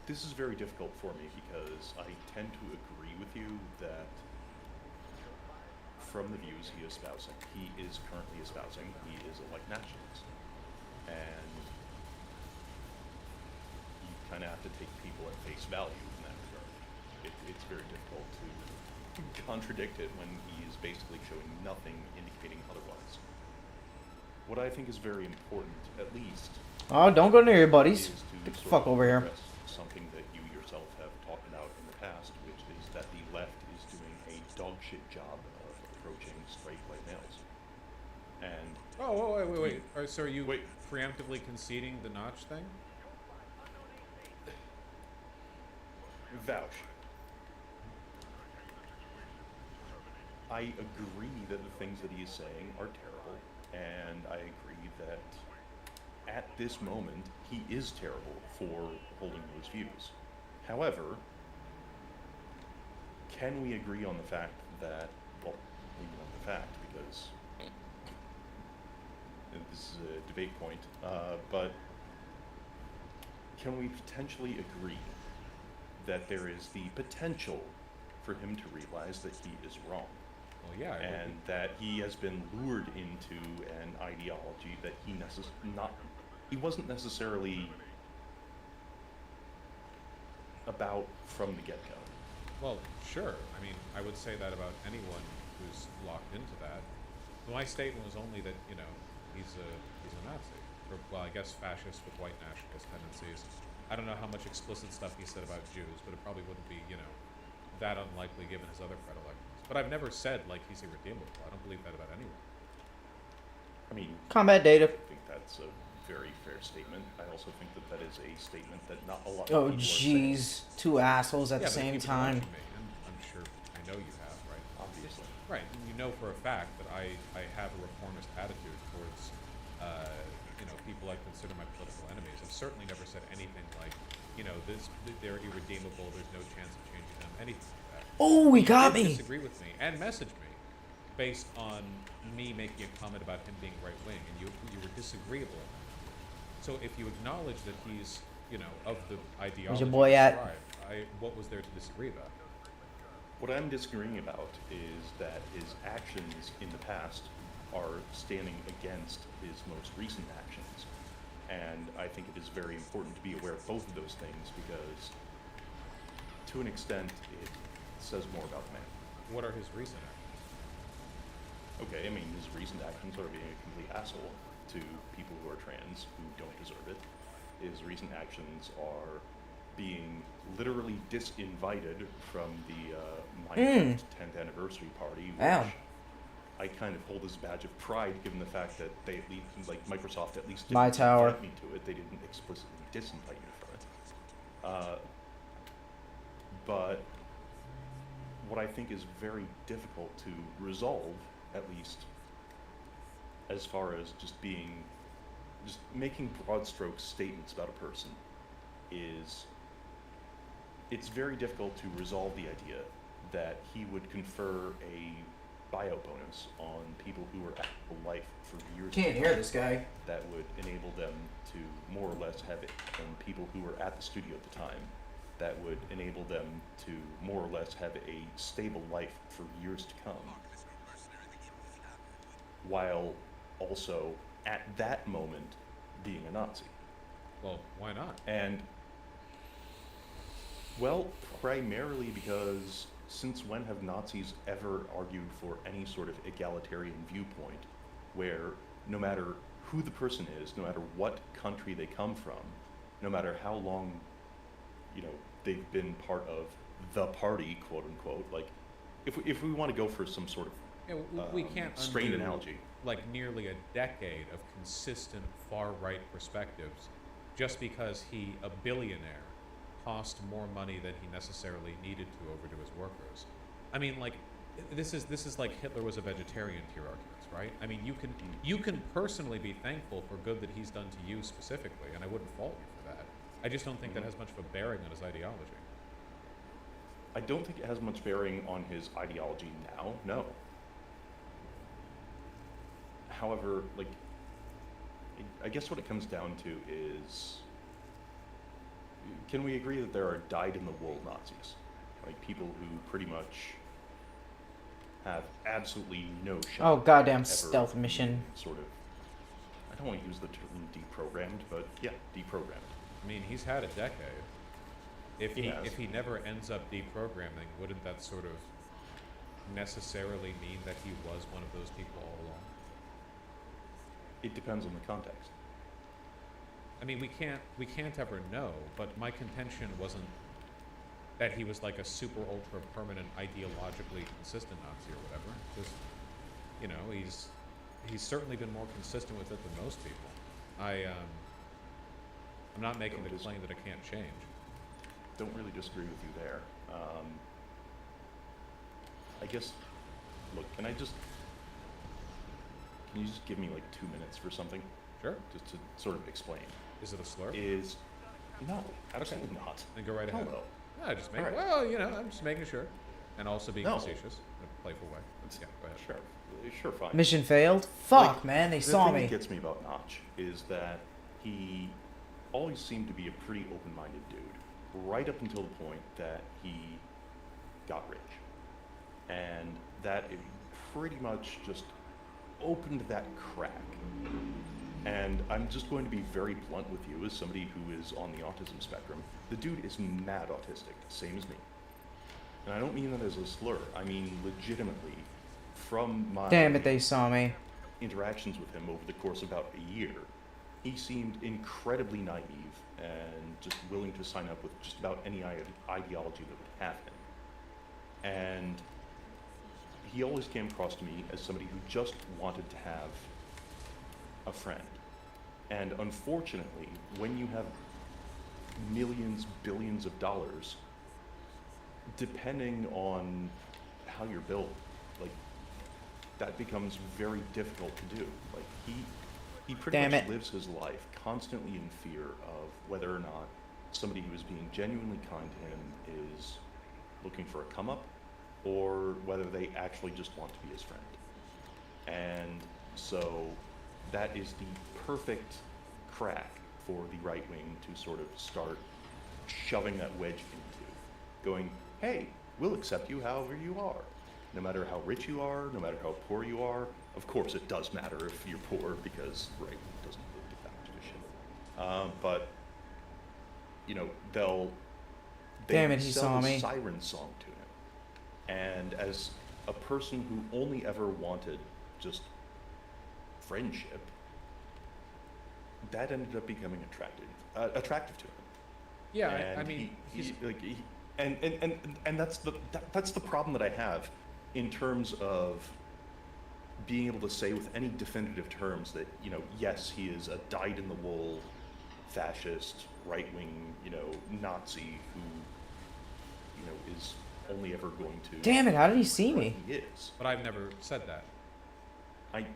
This is very difficult for me because I tend to agree with you that from the views he is currently espousing, he is a white nationalist. And you kind of have to take people at face value in that regard. It's very difficult to contradict it when he is basically showing nothing indicating otherwise. What I think is very important, at least... Oh, don't go near your buddies. Get the fuck over here. Something that you yourself have talked about in the past, which is that the left is doing a dog shit job of approaching straight white males. And... Oh, wait. So are you preemptively conceding the Notch thing? Vouch. I agree that the things that he is saying are terrible, and I agree that at this moment he is terrible for holding those views. However, can we agree on the fact that, well, maybe not the fact, because this is a debate point, but can we potentially agree that there is the potential for him to realize that he is wrong? Well, yeah. And that he has been lured into an ideology that he wasn't necessarily about from the get-go. Well, sure. I mean, I would say that about anyone who's locked into that. My statement was only that, you know, he's a Nazi. Or, well, I guess fascist with white nationalist tendencies. I don't know how much explicit stuff he said about Jews, but it probably wouldn't be, you know, that unlikely given his other predilections. But I've never said, like, he's irredeemable. I don't believe that about anyone. I mean... Combat data. I think that's a very fair statement. I also think that that is a statement that not a lot of Oh, people jeez. Two assholes at the same time. I'm sure I know you have, right? Obviously. Right. And you know for a fact that I have a reformist attitude towards, you know, people I consider my political enemies. I've certainly never said anything like, you know, they're irredeemable, there's no chance of changing them, anything like that. Oh, he got me. Disagree with me and message me based on me making a comment about him being right-wing, and you were disagreeable on that. So if you acknowledge that he's, you know, of the ideology, where's your boy at? What was there to disagree about? What I'm disagreeing about is that his actions in the past are standing against his most recent actions. And I think it is very important to be aware of both of those things because, to an extent, it says more about the man. What are his recent actions? Okay, I mean, his recent actions are being a complete asshole to people who are trans, who don't deserve it. His recent actions are being literally disinvited from the Minecraft 10th anniversary party, which I kind of hold as a badge of pride, given the fact that they at least, like Microsoft at least didn't invite me to it. They didn't explicitly disinvite me from it. But what I think is very difficult to resolve, at least as far as just making broad stroke statements about a person, is it's very difficult to resolve the idea that he would confer a buyout bonus on people who were at the life for years. Can't hear this guy. That would enable them to more or less have it, and people who were at the studio at the time, that would enable them to more or less have a stable life for years to come, while also at that moment being a Nazi. Well, why not? And, well, primarily because since when have Nazis ever argued for any sort of egalitarian viewpoint where no matter who the person is, no matter what country they come from, no matter how long, they've been part of the party, quote unquote, like, if we want to go for some sort of we can't strained undo, analogy, like nearly a decade of consistent far-right perspectives just because a billionaire cost more money than he necessarily needed to over to his workers. I mean, like, this is like Hitler was a vegetarian to your arguments, right? I mean, you can personally be thankful for good that he's done to you specifically, and I wouldn't fault you for that. I just don't think that has much of a bearing on his ideology. I don't think it has much bearing on his ideology now, no. However, like, I guess what it comes down to is, can we agree that there are dyed-in-the-wool Nazis? Like, people who pretty much have absolutely no shot. Oh, goddamn ever stealth mission. Sort of, I don't want to use the term deprogrammed, but yeah, deprogrammed. I mean, he's had a decade. If he never ends up deprogramming, wouldn't that sort of necessarily mean that he was one of those people all along? It depends on the context. I mean, we can't ever know, but my contention wasn't that he was like a super ultra permanent ideologically consistent Nazi or whatever. Just, he's certainly been more consistent with it than most people. I'm not making the claim that it can't change. Don't really disagree with you there. I guess, look, can you just give me like 2 minutes for something? Sure. Just to sort of explain. Is it a slur? No, absolutely not. Then go right ahead. Hello. No, just make All right. Well, I'm just making sure. And also being facetious in a playful way. Yeah, go ahead. Sure, fine. Mission failed? Fuck, Like, man, they saw The me. thing that gets me about Notch is that he always seemed to be a pretty open-minded dude, right up until the point that he got rich. And that it pretty much just opened that crack. And I'm just going to be very blunt with you as somebody who is on the autism spectrum. The dude is mad autistic, same as me. And I don't mean that as a slur. I mean legitimately, from my Damn it, they saw me. interactions with him over the course of about a year, he seemed incredibly naive and just willing to sign up with just about any ideology that would have him. And he always came across to me as somebody who just wanted to have a friend. And unfortunately, when you have millions, billions of dollars, depending on how you're built, like, that becomes very difficult to do. Like, he pretty much lives his life constantly in fear of whether or not somebody who is being genuinely kind to him is looking for a come up, or whether they actually just want to be his friend. And so that is the perfect crack for the right wing to sort of start shoving that wedge into, going, hey, we'll accept you however you are, no matter how rich you are, no matter how poor you are. Of course it does matter if you're poor, because right wing doesn't really give that much of a shit. But Damn it, he sell saw the me. siren song to him. And as a person who only ever wanted just friendship, that ended up becoming attractive to him. Yeah, And I mean, and that's the problem that I have in terms of being able to say with any definitive terms that, yes, he is a dyed-in-the-wool fascist, right-wing, Nazi who, is only ever going to. Damn it! How did he see what me? He is. But I've never said that. You've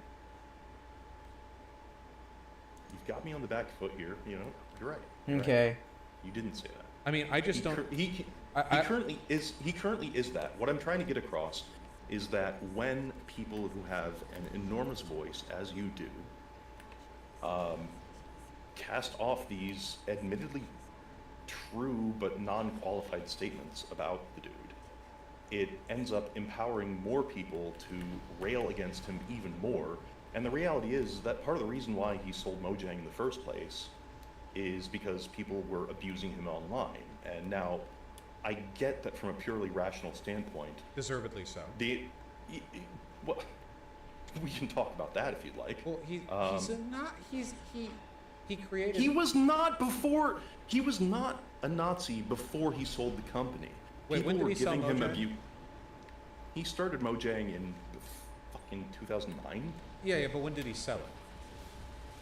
got me on the back foot here. You know, you're right. You're Okay. Right. You didn't say that. I mean, I just don't. He currently is that. What I'm trying to get across is that when people who have an enormous voice, as you do, cast off these admittedly true but non-qualified statements about the dude, it ends up empowering more people to rail against him even more. And the reality is that part of the reason why he sold Mojang in the first place is because people were abusing him online. And now, I get that from a purely rational standpoint. Deservedly so. Well, we can talk about that if you'd like. Well, he created. He was not before. He was not a Nazi before he sold the company. Wait, People when did were he sell giving him Mojang? abuse. He started Mojang in fucking 2009. Yeah, but when did he sell it?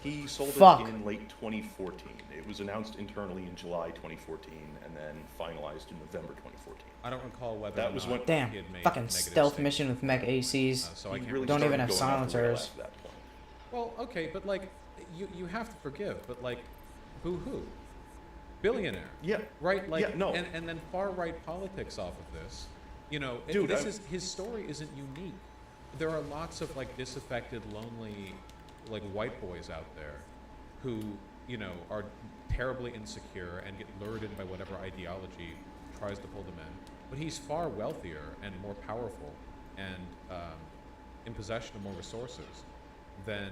He sold Fuck. it in late 2014. It was announced internally in July 2014 and then finalized in November 2014. I don't recall whether That or was not when Damn. he had made Fucking negative stealth statements. mission with mech ACs. So I He can't really Don't even started have going off the rails silencers. after that point. Well, okay, but like, you have to forgive, but like, boo-hoo. Billionaire. Yeah. Right? Like, Yeah, no. and then far-right politics off of this. You know, Dude, his story isn't unique. There are lots of like disaffected, lonely, like white boys out there who, you know, are terribly insecure and get lured in by whatever ideology tries to pull them in. But he's far wealthier and more powerful and in possession of more resources than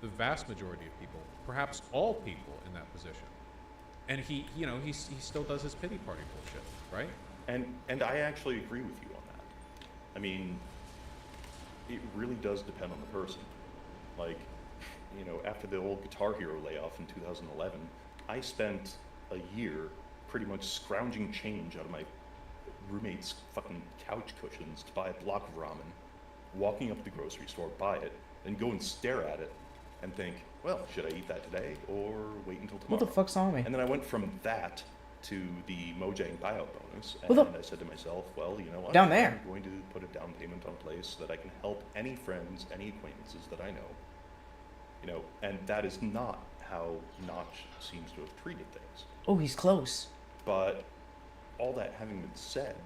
the vast majority of people, perhaps all people in that position. And he, you know, he still does his pity party bullshit, right? And I actually agree with you on that. I mean, it really does depend on the person. Like, you know, after the old Guitar Hero layoff in 2011, I spent a year pretty much scrounging change out of my roommate's fucking couch cushions to buy a block of ramen, walking up to the grocery store, buy it, then go and stare at it and think, well, should I eat that today or wait until tomorrow? Who the fuck saw me? And then I went from that to the Mojang buyout bonus, Who and the- I said to myself, well, you know what? Down there. I'm going to put a down payment on a place so that I can help any friends, any acquaintances that I know. You know, and that is not how Notch seems to have treated things. Oh, he's close. But all that having been said,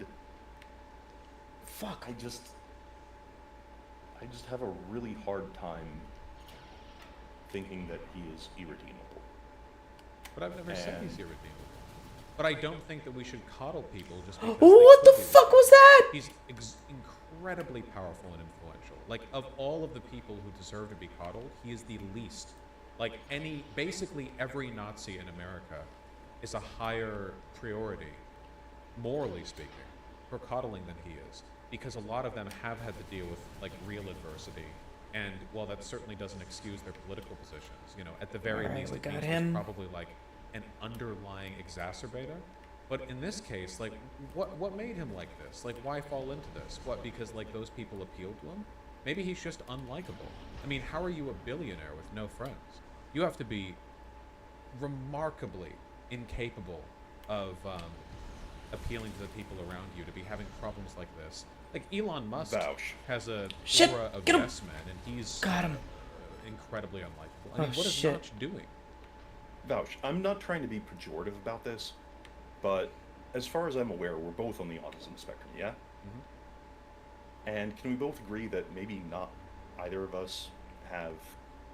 Fuck. I just have a really hard time thinking that he is irredeemable. But I've never said he's And- irredeemable. But I don't think that we should coddle people just because. What they the could be fuck was that? He's incredibly powerful and influential. Like, of all of the people who deserve to be coddled, he is the least. Like, basically every Nazi in America is a higher priority, morally speaking, for coddling than he is. Because a lot of them have had to deal with, like, real adversity. And while that certainly doesn't excuse their political positions, you know, at the very Alright, least, we it got means him. there's probably, like, an underlying exacerbator. But in this case, like, what made him like this? Like, why fall into this? What, because, like, those people appealed to him? Maybe he's just unlikable. I mean, how are you a billionaire with no friends? You have to be remarkably incapable of appealing to the people around you to be having problems like this. Like, Elon Musk Vouch. has a Shit, aura of get him. yes man, and he's Got him. Incredibly unlikable. I Oh, mean, what is shit. Notch doing? Vouch, I'm not trying to be pejorative about this, but as far as I'm aware, we're both on the autism spectrum, yeah? And can we both agree that maybe not either of us have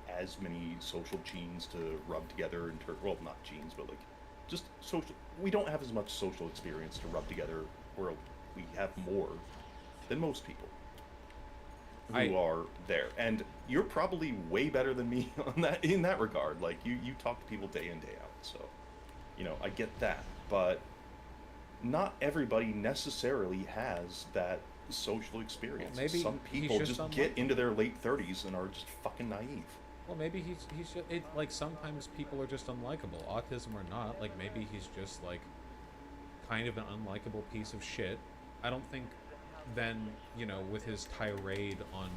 as many social genes to rub together well, not genes, but like just social, we don't have as much social experience to rub together, or we have more than most people who are there. And you're probably way better than me on that, in that regard. Like, you talk to people day in, day out, so, you know, I get that. But not everybody necessarily has that social experience. Well, maybe some he's people just just get into their late 30s and are just fucking naive. Well, maybe he's just, like, sometimes people are just unlikable, autism or not. Like, maybe he's just, like, kind of an unlikable piece of shit. I don't think then, you know, with his tirade on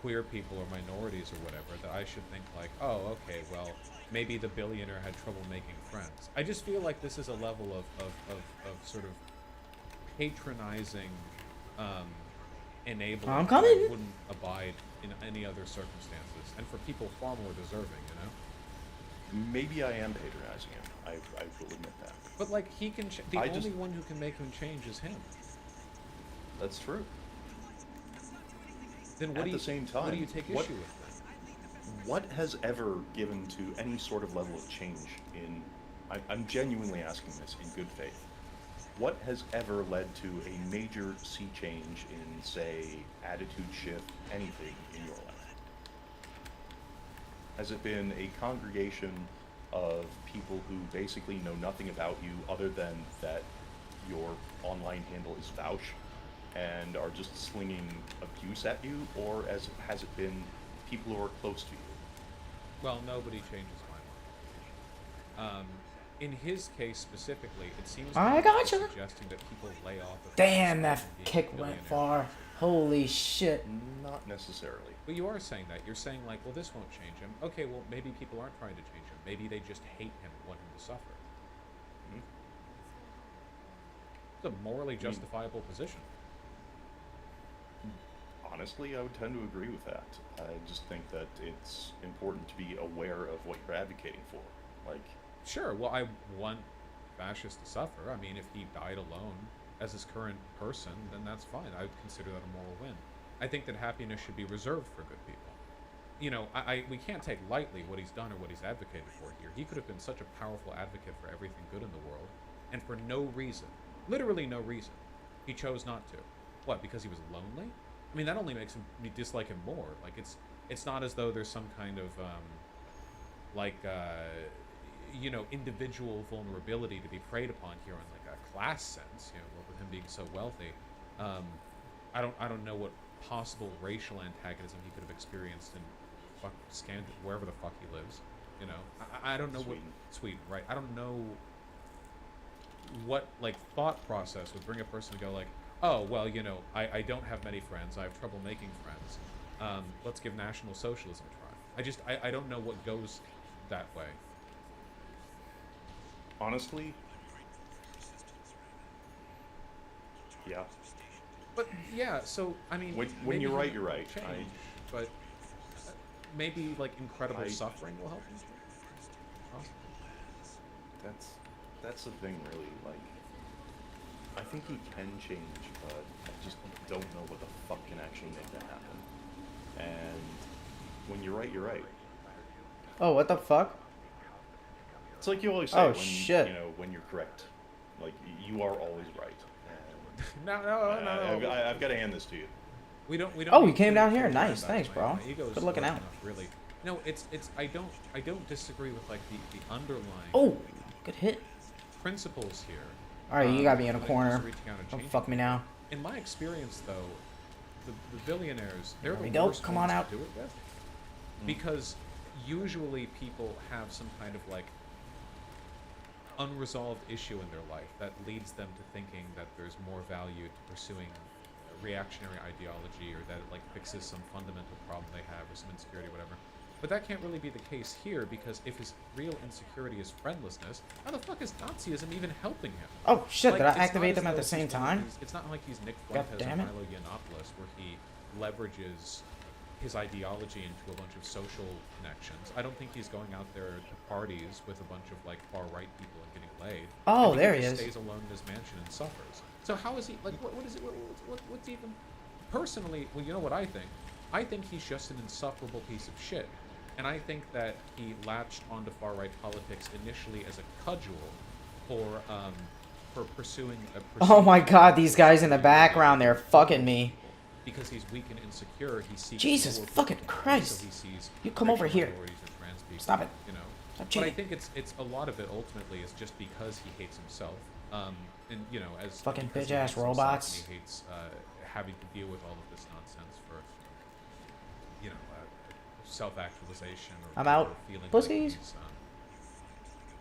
queer people or minorities or whatever, that I should think like, oh, okay, well, maybe the billionaire had trouble making friends. I just feel like this is a level of sort of patronizing, enabling. I'm coming. I wouldn't abide in any other circumstances, and for people far more deserving, you know. Maybe I am patronizing him. I will admit that. But like he can, the only one who can make him change is him. That's true. Then what At do the you, same time, what do you take issue with? What has ever given to any sort of level of change in, I'm genuinely asking this in good faith, what has ever led to a major sea change in, say, attitude shift, anything in your life? Has it been a congregation of people who basically know nothing about you other than that your online handle is vouch and are just slinging abuse at you, or has it been people who are close to you? Well, nobody changes my mind. In his case specifically, it seems I like gotcha. he's suggesting that people lay off of Damn, that being kick went billionaires. far. Holy shit. Not necessarily. But you are saying that. You're saying like, well, this won't change him. Okay, well, maybe people aren't trying to change him. Maybe they just hate him and want him to suffer. It's a morally justifiable position. Honestly, I would tend to agree with that. I just think that it's important to be aware of what you're advocating for. Like, sure, well, I want fascists to suffer. I mean, if he died alone as his current person, then that's fine. I would consider that a moral win. I think that happiness should be reserved for good people. You know, we can't take lightly what he's done or what he's advocated for here. He could have been such a powerful advocate for everything good in the world, and for no reason, literally no reason, he chose not to. What, because he was lonely? I mean, that only makes me dislike him more. Like, it's not as though there's some kind of, you know, individual vulnerability to be preyed upon here in like a class sense. You know, with him being so wealthy, I don't know what possible racial antagonism he could have experienced in wherever the fuck he lives. You know, I don't know Sweden, right? I don't know what like thought process would bring a person to go like, oh well, you know, I don't have many friends. I have trouble making friends. Let's give National Socialism a try. I don't know what goes that way. honestly, yeah. But yeah, so I mean, when you're right, you're right. Change, but maybe like incredible suffering will help him. That's the thing, really. Like, I think he can change, but I just don't know what the fuck can actually make that happen. And when you're right, you're right. Oh, what the fuck? It's like you always say, Oh, when, shit. you know, when you're correct, like you are always right. And, no. I've got to hand this to you. We don't. Oh, need you came to down here. worry Nice, about thanks, my- bro. my ego's Good looking large out. enough, really. No, it's. I don't disagree with like the underlying. Oh, good hit. Principles here. All right, you got me in a like, just corner. reaching out and Don't changing fuck me now. In my experience, though, the billionaires, they're There we the go. worst Come on ones out. to do it with, because usually people have some kind of like unresolved issue in their life that leads them to thinking that there's more value to pursuing a reactionary ideology, or that it like fixes some fundamental problem they have, or some insecurity, whatever. But that can't really be the case here, because if his real insecurity is friendlessness, how the fuck is Nazism even helping him? Oh shit! Like, Did I it's not activate as them at though the same he's one of time? these- It's not like he's Nick God Fuentes or damn it. Milo Yiannopoulos, where he leverages his ideology into a bunch of social connections. I don't think he's going out there to parties with a bunch of like far-right people and getting laid. Oh, I think there he he just is. stays alone in his mansion and suffers. So how is he like? What is it? What's even? Personally, well, you know what I think? I think he's just an insufferable piece of shit. And I think that he latched onto far-right politics initially as a cudgel for pursuing a Oh my god, these guys in the background, they're fucking me. because he's weak and insecure. He seeks Jesus more fucking people, Christ. So he sees You come over racial here. minorities or trans people, Stop it. You know. Stop But I cheating. think it's a lot of it ultimately is just because he hates himself. And you know, as Fucking because he bitch-ass hates himself robots. and he hates having to deal with all of this nonsense for, you know, self-actualization or I'm out. or feeling Pussies. like he's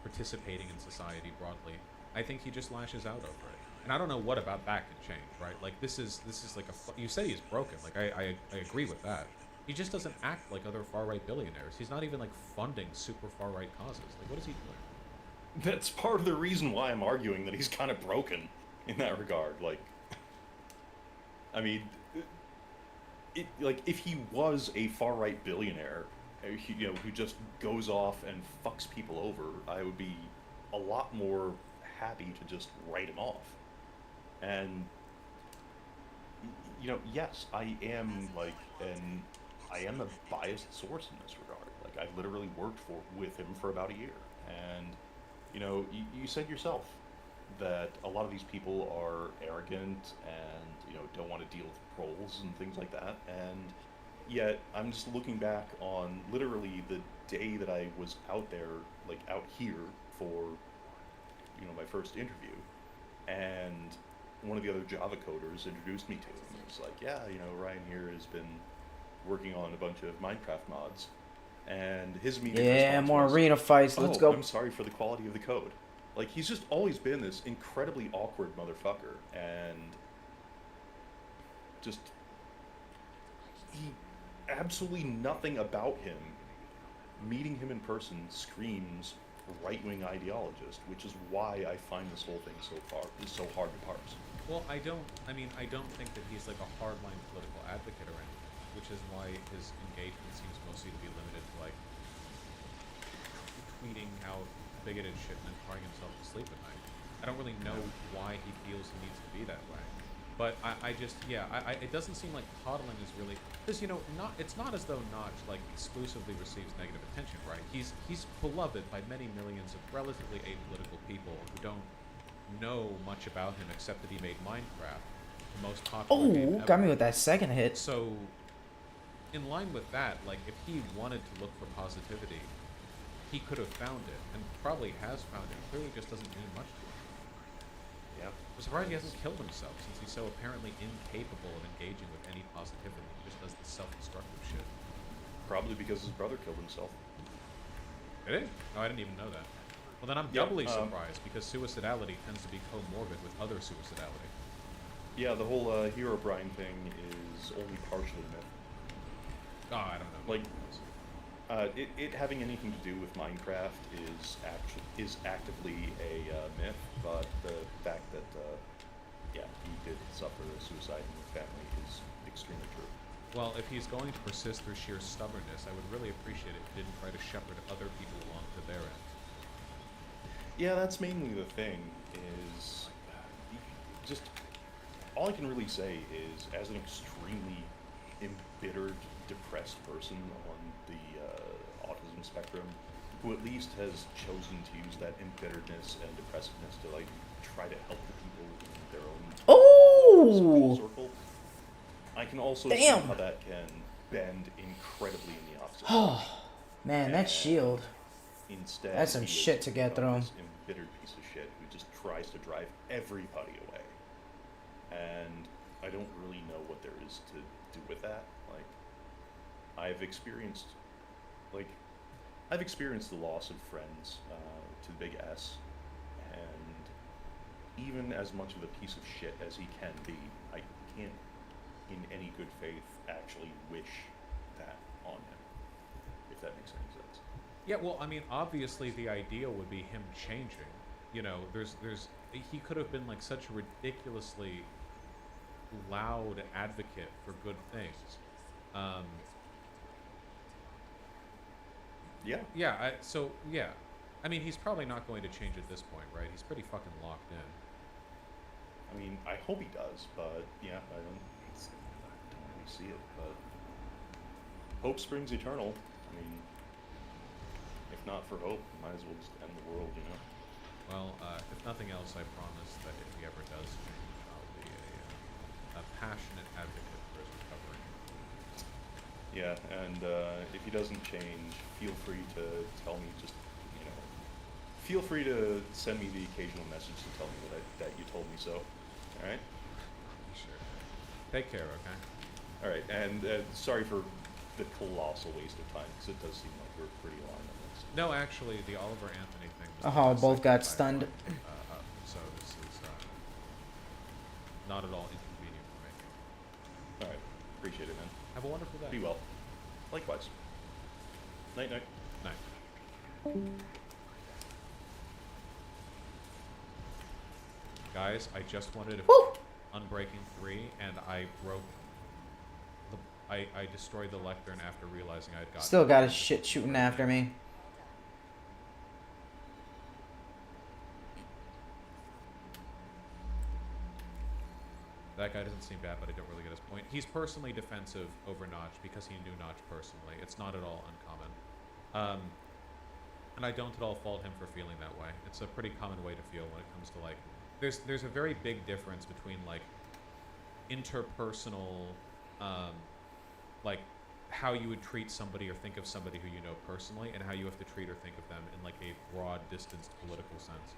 participating in society broadly. I think he just lashes out over it. And I don't know what about that can change, right? Like this is like you say he's broken. Like I agree with that. He just doesn't act like other far-right billionaires. He's not even like funding super far-right causes. Like what is he doing? That's part of the reason why I'm arguing that he's kind of broken. in that regard. Like, I mean, like if he was a far right billionaire, who just goes off and fucks people over, I would be a lot more happy to just write him off. And yes, I am a biased source in this regard. Like, I literally worked with him for about a year, and you said yourself that a lot of these people are arrogant and don't want to deal with trolls and things like that. And yet, I'm just looking back on literally the day that I was out there, like out here for my first interview, and one of the other Java coders introduced me to him. It was like, yeah, Ryan here has been working on a bunch of Minecraft mods, and his immediate response more was, arena fights. Let's go. I'm sorry for the quality of the code. Like, he's just always been this incredibly awkward motherfucker, and just absolutely nothing about him, meeting him in person, screams right-wing ideologist, which is why I find this whole thing so hard to parse. Well, I don't think that he's like a hardline political advocate or anything, which is why his engagement seems mostly to be limited to like tweeting how bigoted shit and then crying himself to sleep at night. I don't really know why he feels he needs to be that way. But it doesn't seem like coddling is really, because it's not as though Notch like exclusively receives negative attention, right? He's beloved by many millions of relatively apolitical people who don't know much about him except that he made Minecraft, the most popular game ever. Got me with that second hit. So, in line with that, like if he wanted to look for positivity, he could have found it, and probably has found it. Clearly, just doesn't mean much to him. Yeah. I'm surprised he hasn't killed himself, since he's so apparently incapable of engaging with any positivity. He just does the self-destructive shit. Probably because his brother killed himself. Did he? Oh, I didn't even know that. Well, then I'm doubly surprised, because suicidality tends to be comorbid with other suicidality. Yeah, the whole Herobrine thing is only partially myth. Oh, I don't know. Like, it having anything to do with Minecraft is actively a myth, but the fact that he did suffer suicide in the family is extremely true. Well, if he's going to persist through sheer stubbornness, I would really appreciate it if he didn't try to shepherd other people along to their end. Yeah, that's mainly the thing, is just all I can really say is, as an extremely embittered, depressed person on the autism spectrum, who at least has chosen to use that embitteredness and depressedness to like try to help the people in their own social circle, I can also see how that can bend incredibly in the opposite. Oh, man, that shield. Instead, that's some shit to get through. This embittered piece of shit who just tries to drive everybody away, and I don't really know what there is to do with that. Like, I've experienced the loss of friends to the big S, and even as much of a piece of shit as he can be, I can't, in any good faith, actually wish that on him, if that makes any sense. Yeah, well, I mean, obviously the ideal would be him changing. He could have been like such a ridiculously loud advocate for good things. Yeah. I mean, he's probably not going to change at this point, right? He's pretty fucking locked in. I mean, I hope he does, but yeah, I don't really see it. But hope springs eternal. I mean, if not for hope, might as well just end the world, Well, if nothing else, I promise that if he ever does change, I'll be a passionate advocate for his recovery. Yeah, and if he doesn't change, feel free to tell me. Feel free to send me the occasional message to tell me that you told me so. All right. Sure. Take care. Okay. All right, and sorry for the colossal waste of time, because it does seem like we're pretty aligned on this. No, actually, the Oliver Anthony thing. Both got stunned. So this is not at all inconvenient for me. All right, appreciate it, man. Have a wonderful day. Be well. Likewise. Night, night. Night. Guys, I just wanted to Unbreaking 3, and I broke the... I destroyed the lectern after realizing I'd gotten... Still got his shit shooting after me. That guy doesn't seem bad, but I don't really get his point. He's personally defensive over Notch because he knew Notch personally. It's not at all uncommon. And I don't at all fault him for feeling that way. It's a pretty common way to feel when it comes to, like... There's a very big difference between, like, interpersonal, like, how you would treat somebody or think of somebody who you know personally, and how you have to treat or think of them in, like, a broad, distanced political sense.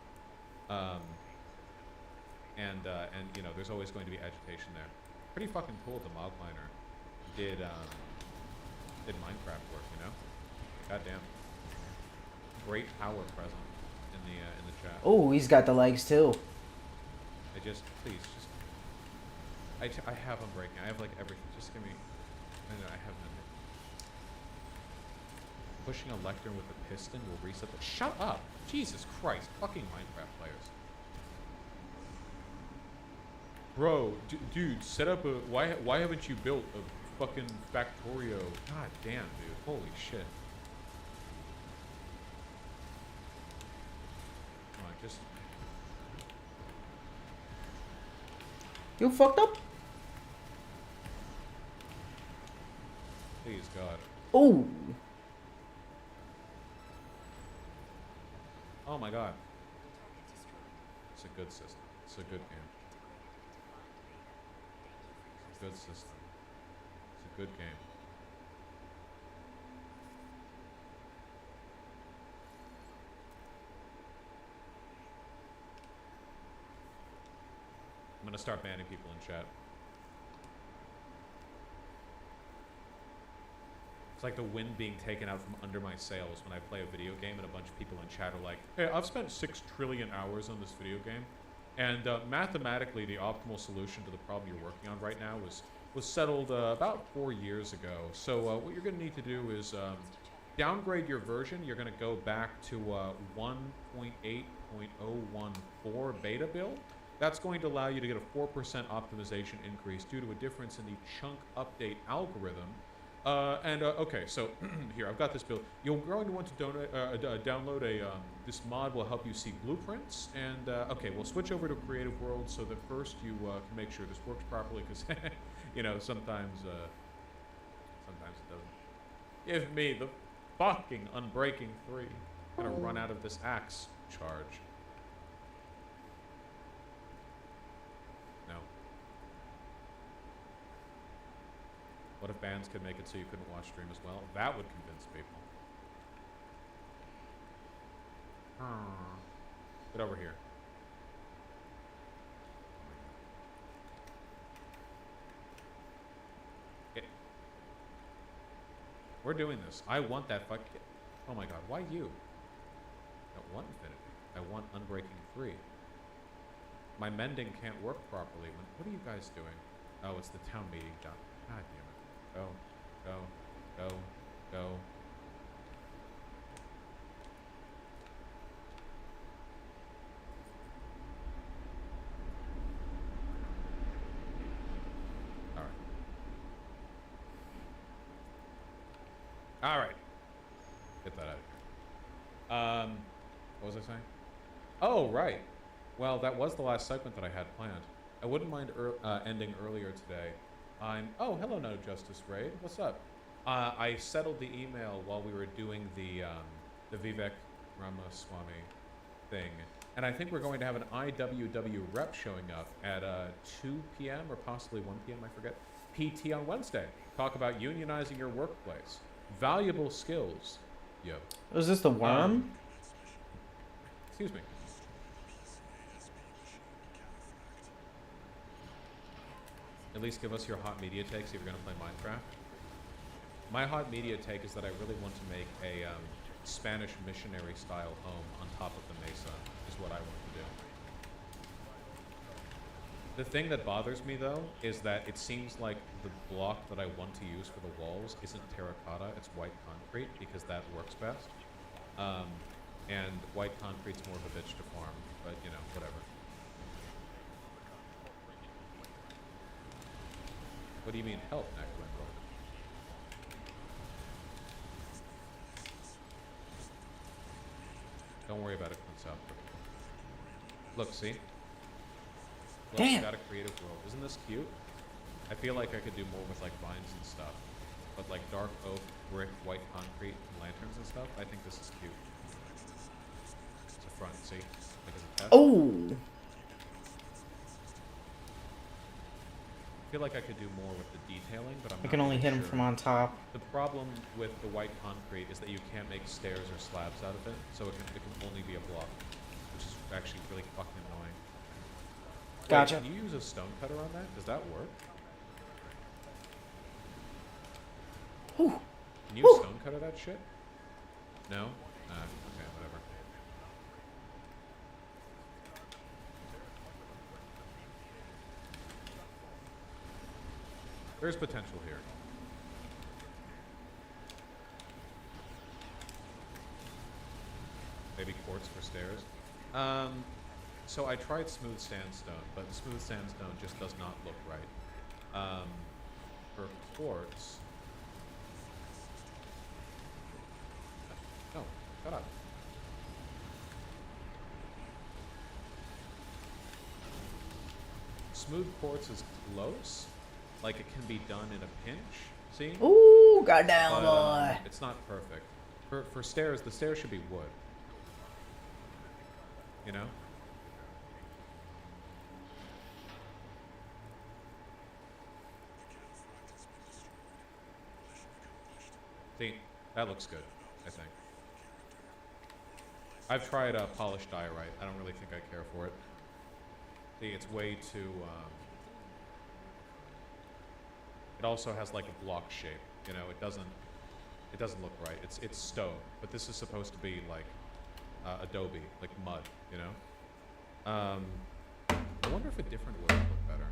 And you know, there's always going to be agitation there. Pretty fucking cool the Mogliner did Minecraft work, you know? Goddamn. Great power present in the chat. Oh, he's got the legs too. Please, I have Unbreaking. I have like everything. Just give me, I have nothing. Pushing a lectern with a piston will reset the, shut up! Jesus Christ, fucking Minecraft players. Bro, dude, set up a, why haven't you built a fucking Factorio? God damn, dude, holy shit. Come on, just... You fucked up? Please, God. Oh. Oh my God. It's a good system. It's a good game. It's a good system. It's a good game. I'm gonna start banning people in chat. It's like the wind being taken out from under my sails when I play a video game and a bunch of people in chat are like, hey, I've spent 6 trillion hours on this video game. And mathematically, the optimal solution to the problem you're working on right now was settled about 4 years ago. So what you're going to need to do is downgrade your version. You're going to go back to 1.8.014 beta build. That's going to allow you to get a 4% optimization increase due to a difference in the chunk update algorithm. Okay, so here, I've got this build. You're going to want to download this mod will help you see blueprints. And, okay, we'll switch over to Creative World so that first you can make sure this works properly, because, you know, sometimes it doesn't. Give me the fucking Unbreaking 3. I'm gonna run out of this axe charge. No. What if bands could make it so you couldn't watch stream as well? That would convince people. Get over here. We're doing this. I want that fuck. Oh my God, why you? I don't want Infinity. I want Unbreaking 3. My mending can't work properly. What are you guys doing? Oh, it's the town meeting done. God damn it. Go, go, go, go. All right. Get that out of here. What was I saying? Oh, right. Well, that was the last segment that I had planned. I wouldn't mind ending earlier today. Oh, hello, No Justice Raid. What's up? I settled the email while we were doing the Vivek Ramaswamy thing. And I think we're going to have an IWW rep showing up at 2 p.m. or possibly 1 p.m., I forget, PT on Wednesday. Talk about unionizing your workplace. Valuable skills. Yo. Was this the worm? Excuse me. At least give us your hot media takes if you're going to play Minecraft. My hot media take is that I really want to make a Spanish missionary style home on top of the mesa, is what I want to do. The thing that bothers me, though, is that it seems like the block that I want to use for the walls isn't terracotta, it's white concrete, because that works best. And white concrete's more of a bitch to farm, but, you know, whatever. What do you mean help, Neck Wendell? Don't worry about it, Clint South. Look, see? Look, Damn. got a creative world. Isn't this cute? I feel like I could do more with like vines and stuff. But like dark oak, brick, white concrete, and lanterns and stuff, I think this is cute. It's a front, see? Like as a test. Oh. I feel like I could do more with the detailing, but I'm I not can only really hit him sure. from on top. The problem with the white concrete is that you can't make stairs or slabs out of it, so it can only be a block, which is actually really fucking annoying. Gotcha. Wait, can you use a stone cutter on that? Does that work? Whew. Can you Whew. stone cutter that shit? No? Okay, whatever. There's potential here. Maybe quartz for stairs. So I tried smooth sandstone, but smooth sandstone just does not look right. For quartz... No, shut up. Smooth quartz is close. Like it can be done in a pinch. See? Ooh, goddamn But, boy. it's not perfect. For stairs, the stairs should be wood. You know? See, that looks good, I think. I've tried polished diorite. I don't really think I care for it. See, it's way too... it also has like a block shape. You know, it doesn't look right. It's stone, but this is supposed to be like adobe, like mud. You know. I wonder if a different wood would look better.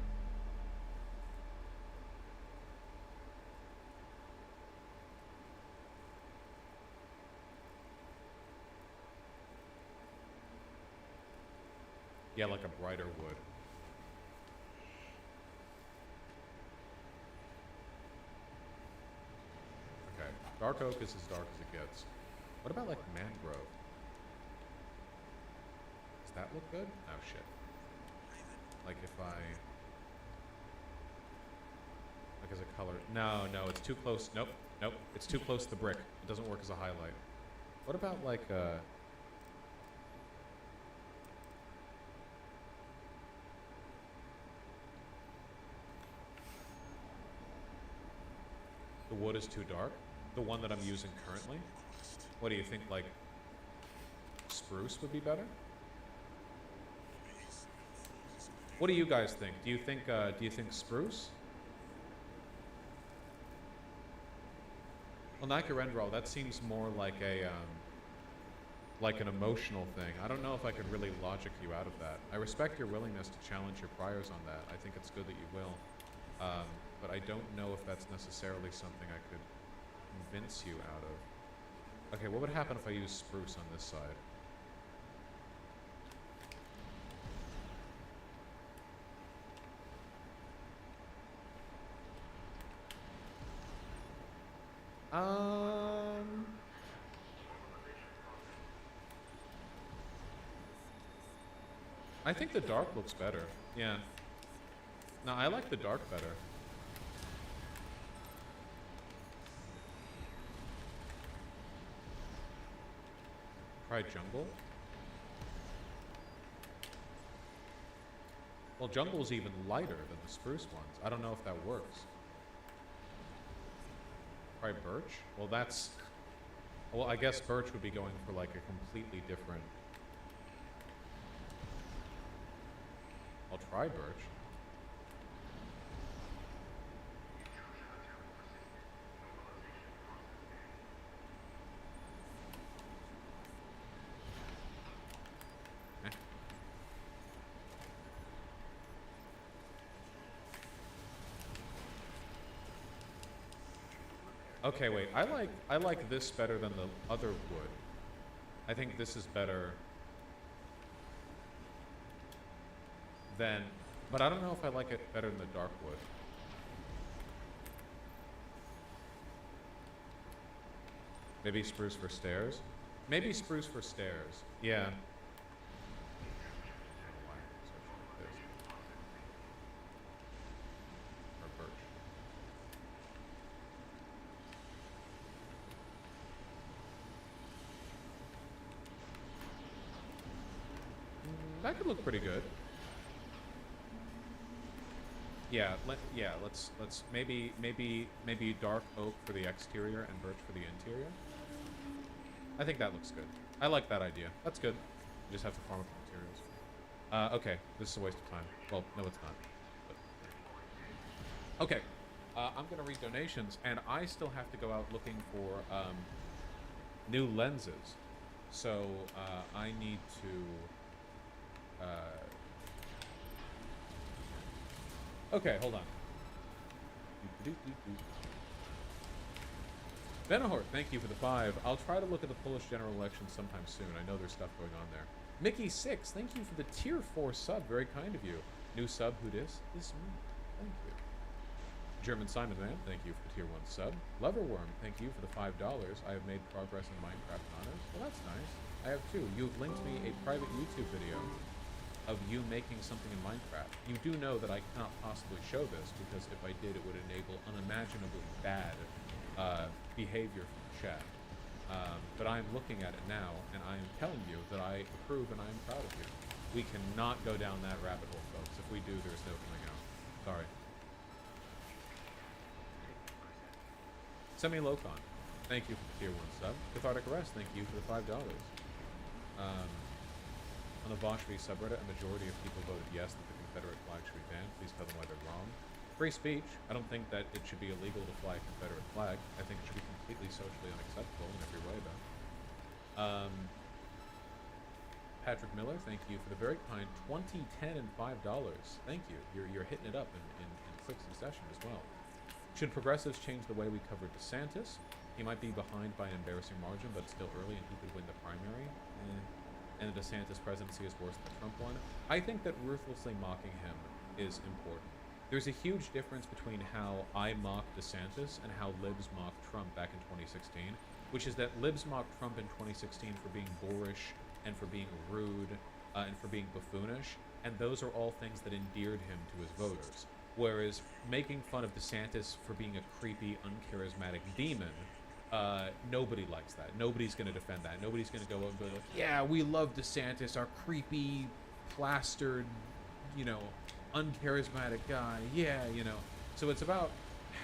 Yeah, like a brighter wood. Okay, dark oak is as dark as it gets. What about like mangrove? Does that look good? Oh shit. Like if I... like as a color... No, it's too close. Nope, it's too close to the brick. It doesn't work as a highlight. What about like the wood is too dark? The one that I'm using currently? What do you think, like, spruce would be better? What do you guys think? Do you think spruce? Well, Nicarendral, that seems more like a, like an emotional thing. I don't know if I could really logic you out of that. I respect your willingness to challenge your priors on that. I think it's good that you will. But I don't know if that's necessarily something I could convince you out of. Okay, what would happen if I use spruce on this side? I think the dark looks better. Yeah. No, I like the dark better. Try jungle. Well, jungle's even lighter than the spruce ones. I don't know if that works. Try birch. Well, that's... well, I guess birch would be going for like a completely different... I'll try birch. Okay, wait. I like this better than the other wood. I think this is better than, but I don't know if I like it better than the dark wood. Maybe spruce for stairs. Maybe spruce for stairs. Yeah. Or birch. That could look pretty good. Yeah, let's maybe dark oak for the exterior and birch for the interior. I think that looks good. I like that idea. That's good. You just have to farm up the materials. Okay, this is a waste of time. Well, no, it's not. But... Okay, I'm gonna read donations, and I still have to go out looking for new lenses. So I need to. Okay, hold on. Benahort, thank you for the 5. I'll try to look at the Polish general election sometime soon. I know there's stuff going on there. Mickey6, thank you for the tier 4 sub. Very kind of you. New sub, who dis? This me. Thank you. German Simon Man, thank you for the tier 1 sub. Loverworm, thank you for the $5. I have made progress in Minecraft honors. Well, that's nice. I have too. You've linked me a private YouTube video of you making something in Minecraft. You do know that I cannot possibly show this, because if I did, it would enable unimaginably bad behavior from the chat. But I am looking at it now, and I am telling you that I approve and I am proud of you. We cannot go down that rabbit hole, folks. If we do, there's no coming out. Sorry. Semi-Locon, thank you for the tier 1 sub. Cathartic Arrest, thank you for the $5. On the Bosch v subreddit, a majority of people voted yes that the Confederate flag should be banned. Please tell them why they're wrong. Free speech. I don't think that it should be illegal to fly a Confederate flag. I think it should be completely socially unacceptable in every way, though. Patrick Miller, thank you for the very kind 20, 10, and $5. Thank you. You're hitting it up in quick succession as well. Should progressives change the way we cover DeSantis? He might be behind by an embarrassing margin, but still early, and he could win the primary. And the DeSantis presidency is worse than the Trump one. I think that ruthlessly mocking him is important. There's a huge difference between how I mock DeSantis and how libs mocked Trump back in 2016, which is that libs mocked Trump in 2016 for being boorish and for being rude and for being buffoonish, and those are all things that endeared him to his voters. Whereas making fun of DeSantis for being a creepy, uncharismatic demon, nobody likes that. Nobody's going to defend that. Nobody's going to go and be like, yeah, we love DeSantis, our creepy, plastered, uncharismatic guy. Yeah, So it's about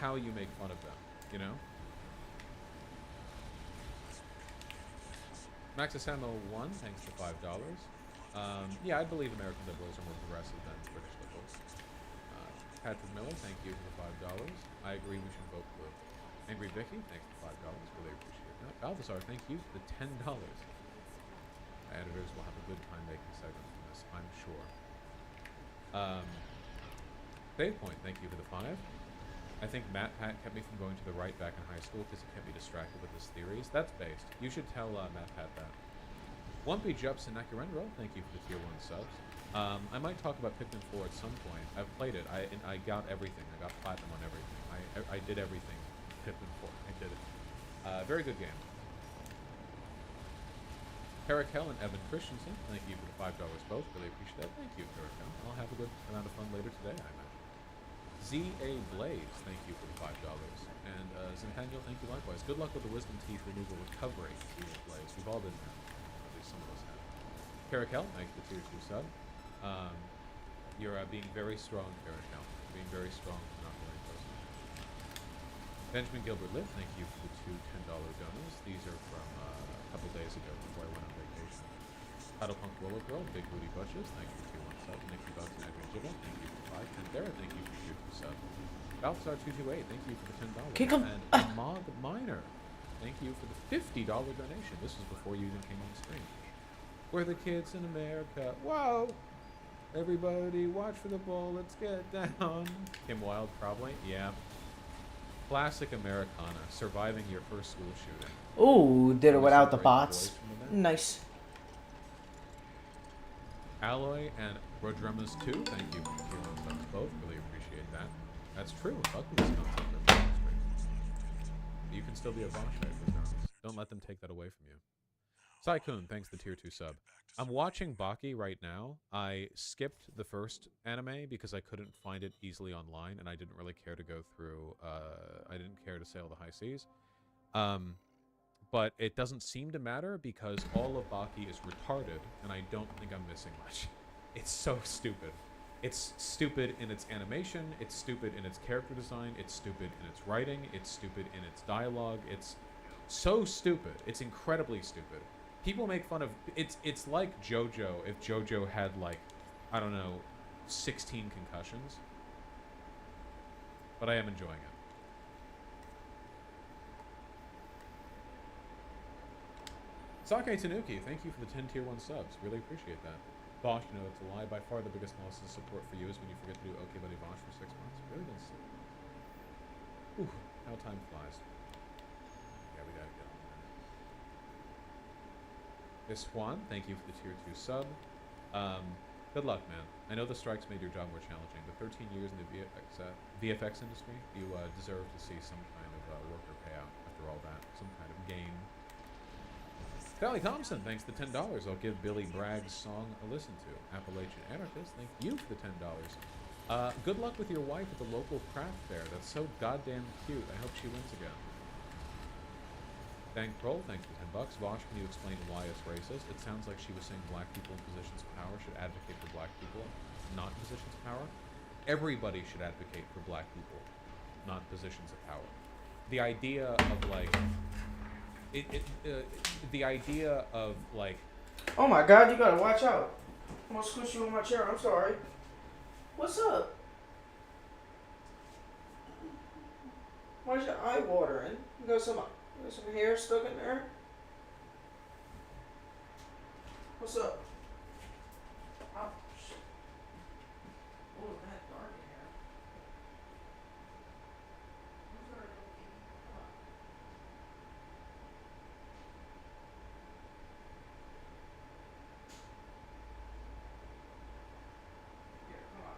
how you make fun of them, Max Asamo 1, thanks for $5. Yeah, I believe American liberals are more progressive than British liberals. Patrick Miller, thank you for the $5. I agree we should vote blue. Angry Vicky, thanks for $5. Really appreciate that. Balthazar, thank you for the $10. My editors will have a good time making segments from this, I'm sure. Save Point, thank you for the 5. I think Matt Pat kept me from going to the right back in high school because he kept me distracted with his theories. That's based. You should tell Matt Pat that. Wumpy Jups and Nakurendro, thank you for the tier 1 subs. I might talk about Pikmin 4 at some point. I've played it. I got everything. I got platinum on everything. I did everything. Pikmin 4. I did it. Very good game. Parakel and Evan Christensen, thank you for the $5 both. Really appreciate that. Thank you, Parakel. I'll have a good amount of fun later today, I imagine. Z.A. Blaze, thank you for the $5. And Zenhaniel, thank you likewise. Good luck with the wisdom teeth removal recovery, Z.A. Blaze. We've all been there. At least some of us have. Parakel, thanks for the tier 2 sub. You're being very strong, Parakel. Being very strong, not very close. Benjamin Gilbert Litt, thank you for the two $10 donors. These are from a couple days ago before I went on vacation. Paddlepunk Roller Girl, Big Booty Butches, thank you for tier 1 sub. Nicky Bugs and Adrian Gibble, thank you for 5. And Dara, thank you for tier 2 sub. Balthazar 228, thank you for the $10. Kick him. And Mog Miner, thank you for the $50 donation. This was before you even came on screen. We're the kids in America. Whoa! Everybody watch for the bull, let's get down. Kim Wilde, probably, yeah. Classic Americana, surviving your first school shooting. Ooh, did it without the bots. Nice. Alloy and Rodremus 2, thank you for the tier 1 subs both. Really appreciate that. That's true. Fuck this concept. You can still be a Bosch, who's knows? Don't let them take that away from you. Saikun, thanks the tier 2 sub. I'm watching Baki right now. I skipped the first anime because I couldn't find it easily online, and I didn't really care to go through. I didn't care to sail the high seas. But it doesn't seem to matter because all of Baki is retarded, and I don't think I'm missing much. It's so stupid. It's stupid in its animation, it's stupid in its character design, it's stupid in its writing, it's stupid in its dialogue. It's so stupid. It's incredibly stupid. People make fun of it's like JoJo if JoJo had like, I don't know, 16 concussions. But I am enjoying it. Sake Tanuki, thank you for the 10 tier 1 subs. Really appreciate that. Bosch, you know, it's a lie. By far the biggest loss of support for you is when you forget to do OK Buddy Bosch for 6 months. Really didn't see. Ooh, how time flies. Yeah, we gotta get on that. This Juan, thank you for the tier 2 sub. Good luck, man. I know the strikes made your job more challenging, but 13 years in the VFX industry, you deserve to see some kind of worker payout after all that. Some kind of game. Sally Thompson, thanks to $10. I'll give Billy Bragg's song a listen to. Appalachian Anarchist, thank you for the $10. Good luck with your wife at the local craft fair. That's so goddamn cute. I hope she wins again. Thank Roll, thanks for $10. Vosh, can you explain why it's racist? It sounds like she was saying black people in positions of power should advocate for black people, not in positions of power. Everybody should advocate for black people, not positions of power. The idea of like... the idea of like, oh my god, you gotta watch out. I'm gonna squish you in my chair. I'm sorry. What's up? Why's your eye watering? You got some hair stuck in there? What's up? Oh, shit. Oh, that dark hair. I'm sorry, little baby. Come on. Here, come on.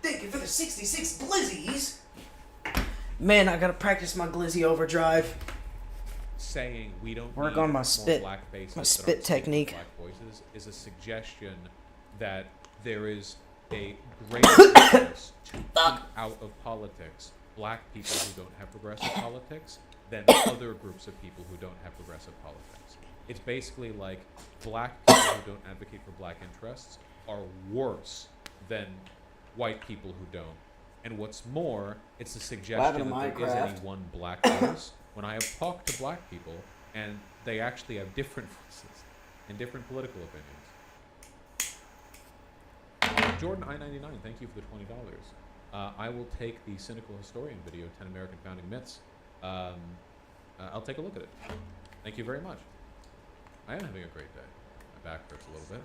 Thank you for the 66 glizzies. Man, I gotta practice my glizzy overdrive. Saying we don't work need on my more spit, black faces my that spit aren't speaking technique. black voices is a suggestion that there is a great interest to keep out of politics black people who don't have progressive politics than other groups of people who don't have progressive politics. It's basically like black people who don't advocate for black interests are worse than white people who don't. And what's more, it's a suggestion that there is any one black race. When I have talked to black people, and they actually have different voices and different political opinions. Jordan I-99, thank you for the $20. I will take the Cynical Historian video, 10 American Founding Myths. I'll take a look at it. Thank you very much. I am having a great day. My back hurts a little bit.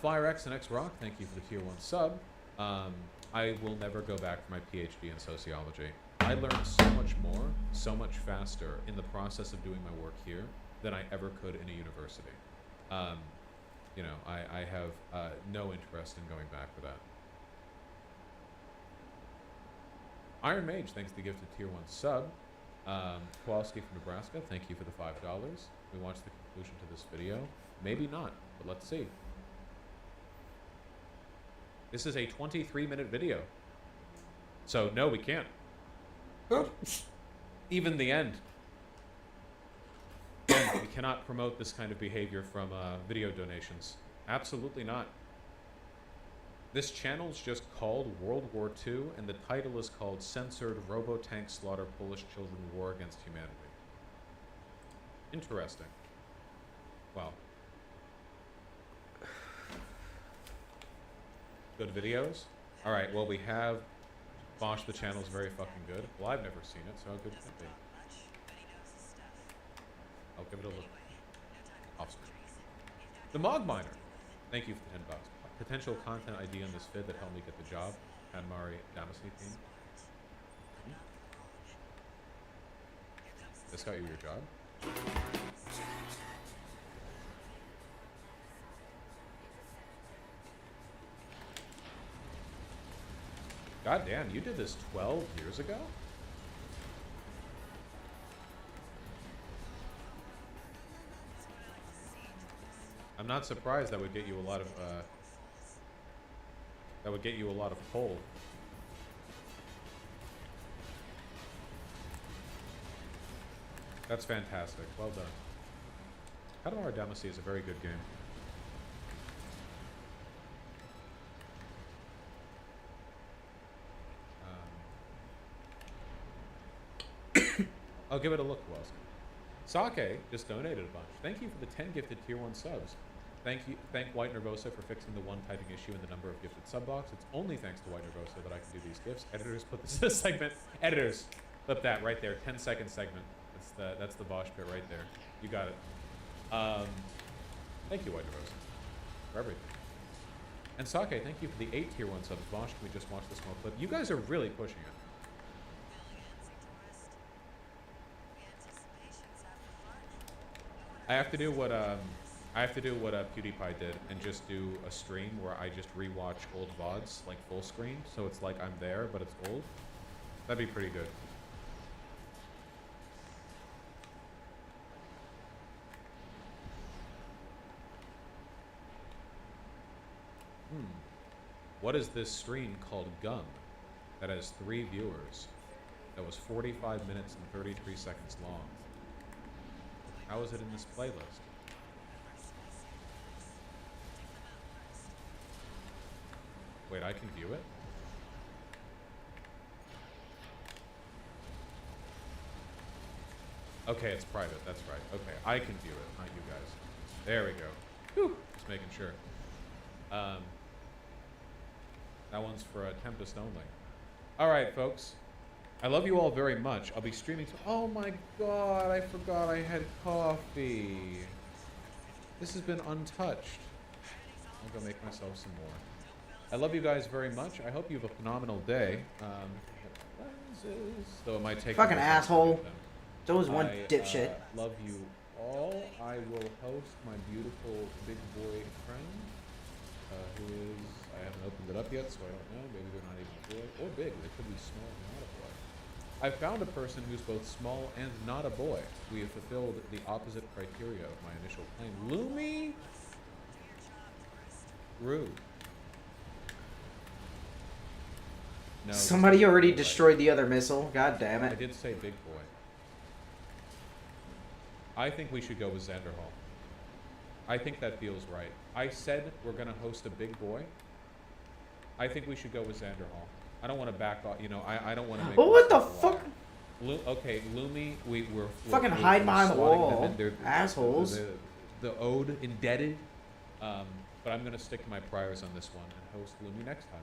FireX and X-Rock, thank you for the tier 1 sub. I will never go back for my PhD in sociology. I learned so much more, so much faster in the process of doing my work here than I ever could in a university. You know, I have no interest in going back for that. Iron Mage, thanks to the gifted tier 1 sub. Kowalski from Nebraska, thank you for the $5. We watched the conclusion to this video. Maybe not, but let's see. This is a 23-minute video. So, no, we can't. Even the end. Again, we cannot promote this kind of behavior from video donations. Absolutely not. This channel is just called World War II, and the title is called Censored Robo-Tank Slaughter Polish Children War Against Humanity. Interesting. Well. Good videos? Alright, well, we have Bosch the channel's very fucking good. Well, I've never seen it, so how good can it be? I'll give it a look. Off screen. The Mog Miner. Thank you for the $10. Potential content ID on this vid that helped me get the job. Anmari Damacy theme. This got you your job? God damn, you did this 12 years ago? I'm not surprised. That would get you a lot of pull. That's fantastic. Well done. Katamari Damacy is a very good game. I'll give it a look, Wells. Sake just donated a bunch. Thank you for the 10 gifted tier 1 subs. Thank White Nervosa for fixing the one typing issue in the number of gifted sub box. It's only thanks to White Nervosa that I can do these gifts. Editors, put this in a segment. Editors, flip that right there. 10-second segment. That's the Bosch bit right there. You got it. Thank you, White Nervosa, for everything. And Sake, thank you for the 8 tier 1 subs. Bosch, can we just watch the small clip? You guys are really pushing it. I have to do what PewDiePie did and just do a stream where I just rewatch old VODs like full screen, so it's like I'm there but it's old. That'd be pretty good. What is this stream called Gum that has 3 viewers? That was 45 minutes and 33 seconds long. How is it in this playlist? Wait, I can view it? Okay, it's private, that's right. Okay, I can view it, not you guys. There we go. Whew, just making sure. That one's for Tempest only. Alright, folks. I love you all very much. I'll be streaming. Oh my god, I forgot I had coffee. This has been untouched. I'll go make myself some more. I love you guys very much. I hope you have a phenomenal day. Lenses, though it might take. Fucking asshole. So was one dipshit. Love you all. I will host my beautiful big boy friend, who is. I haven't opened it up yet, so I don't know. Maybe they're not even a boy or big. They could be small and not a boy. I found a person who's both small and not a boy. We have fulfilled the opposite criteria of my initial claim. Lumi? Rude. No. Somebody already destroyed the other missile. God damn it. I did say big boy. I think we should go with Xander Hall. I think that feels right. I said we're going to host a big boy. I think we should go with Xander Hall. I don't want to back off. You know, I don't want to make. Oh, what the fuck? Okay, Lumi, we're fucking hide behind the slotting wall, them in. They're assholes. The ode indebted. But I'm going to stick to my priors on this one and host Lumi next time.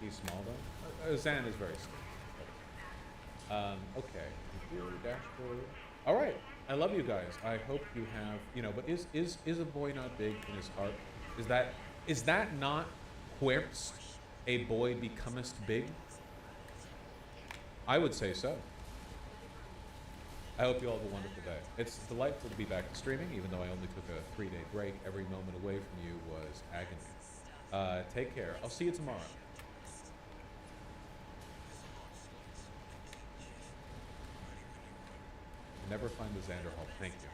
He's small though. Zan is very small. Okay. Computer dashboard. All right. I love you guys. I hope you have, you know, but is a boy not big in his heart? Is that not wherest a boy becomest big? I would say so. I hope you all have a wonderful day. It's delightful to be back to streaming, even though I only took a 3-day break. Every moment away from you was agony. Take care. I'll see you tomorrow. Never find the Xander Hall. Thank you.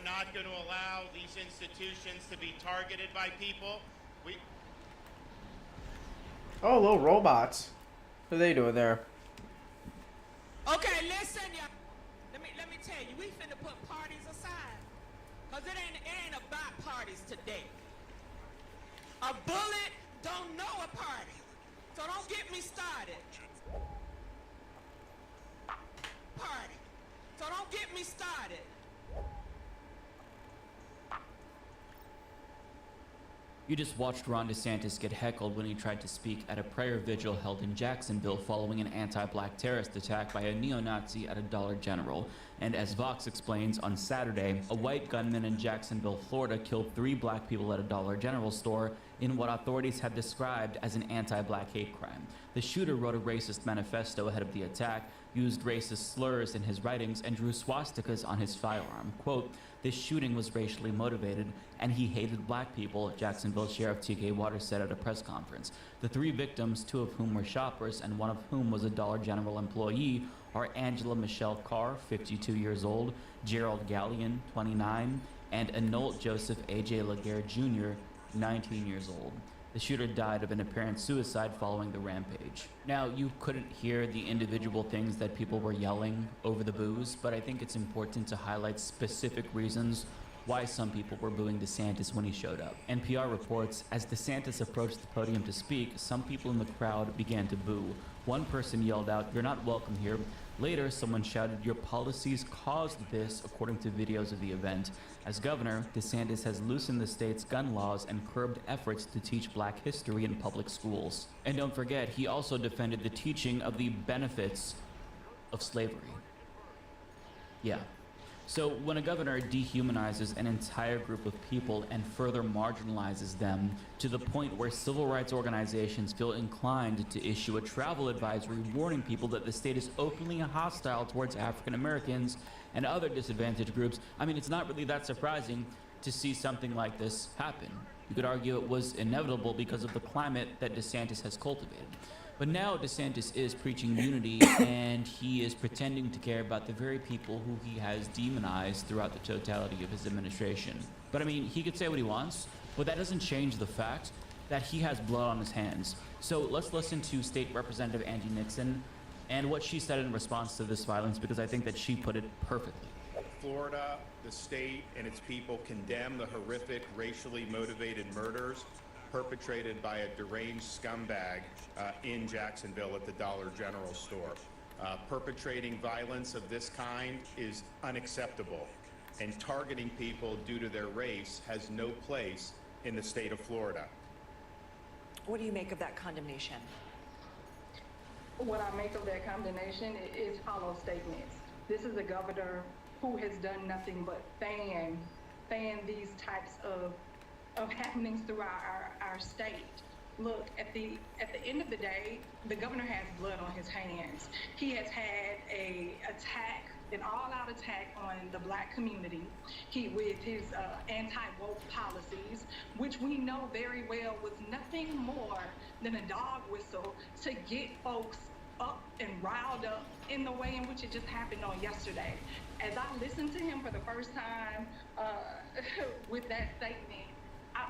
Not going to allow these institutions to be targeted by people. Oh, little robots. What are they doing there? Okay, listen, y'all. Let me tell you, we finna put parties aside. Cause it ain't about parties today. A bullet don't know a party. So don't get me started. Party. So don't get me started. You just watched Ron DeSantis get heckled when he tried to speak at a prayer vigil held in Jacksonville following an anti-black terrorist attack by a neo-Nazi at a Dollar General. And as Vox explains, on Saturday, a white gunman in Jacksonville, Florida killed 3 black people at a Dollar General store in what authorities have described as an anti-black hate crime. The shooter wrote a racist manifesto ahead of the attack, used racist slurs in his writings, and drew swastikas on his firearm. Quote, "This shooting was racially motivated, and he hated black people," Jacksonville Sheriff T.K. Waters said at a press conference. The 3 victims, 2 of whom were shoppers and 1 of whom was a Dollar General employee, are Angela Michelle Carr, 52 years old, Gerald Gallion, 29, and Anolt Joseph A.J. Laguerre Jr., 19 years old. The shooter died of an apparent suicide following the rampage. Now, you couldn't hear the individual things that people were yelling over the boos, but I think it's important to highlight specific reasons why some people were booing DeSantis when he showed up. NPR reports, as DeSantis approached the podium to speak, some people in the crowd began to boo. One person yelled out, "You're not welcome here." Later, someone shouted, "Your policies caused this," according to videos of the event. As governor, DeSantis has loosened the state's gun laws and curbed efforts to teach black history in public schools. And don't forget, he also defended the teaching of the benefits of slavery. Yeah. So when a governor dehumanizes an entire group of people and further marginalizes them to the point where civil rights organizations feel inclined to issue a travel advisory warning people that the state is openly hostile towards African Americans and other disadvantaged groups, I mean, it's not really that surprising to see something like this happen. You could argue it was inevitable because of the climate that DeSantis has cultivated. But now DeSantis is preaching unity, and he is pretending to care about the very people who he has demonized throughout the totality of his administration. But I mean, he could say what he wants, but that doesn't change the fact that he has blood on his hands. So let's listen to State Representative Angie Nixon and what she said in response to this violence, because I think that she put it perfectly. Florida, the state, and its people condemn the horrific racially motivated murders perpetrated by a deranged scumbag in Jacksonville at the Dollar General store. Perpetrating violence of this kind is unacceptable, and targeting people due to their race has no place in the state of Florida. What do you make of that condemnation? What I make of that condemnation is hollow statements. This is a governor who has done nothing but fan these types of happenings throughout our state. Look, at the end of the day, the governor has blood on his hands. He has had an all-out attack on the Black community. With his anti-woke policies, which we know very well was nothing more than a dog whistle to get folks up and riled up in the way in which it just happened on yesterday. As I listened to him for the first time with that statement,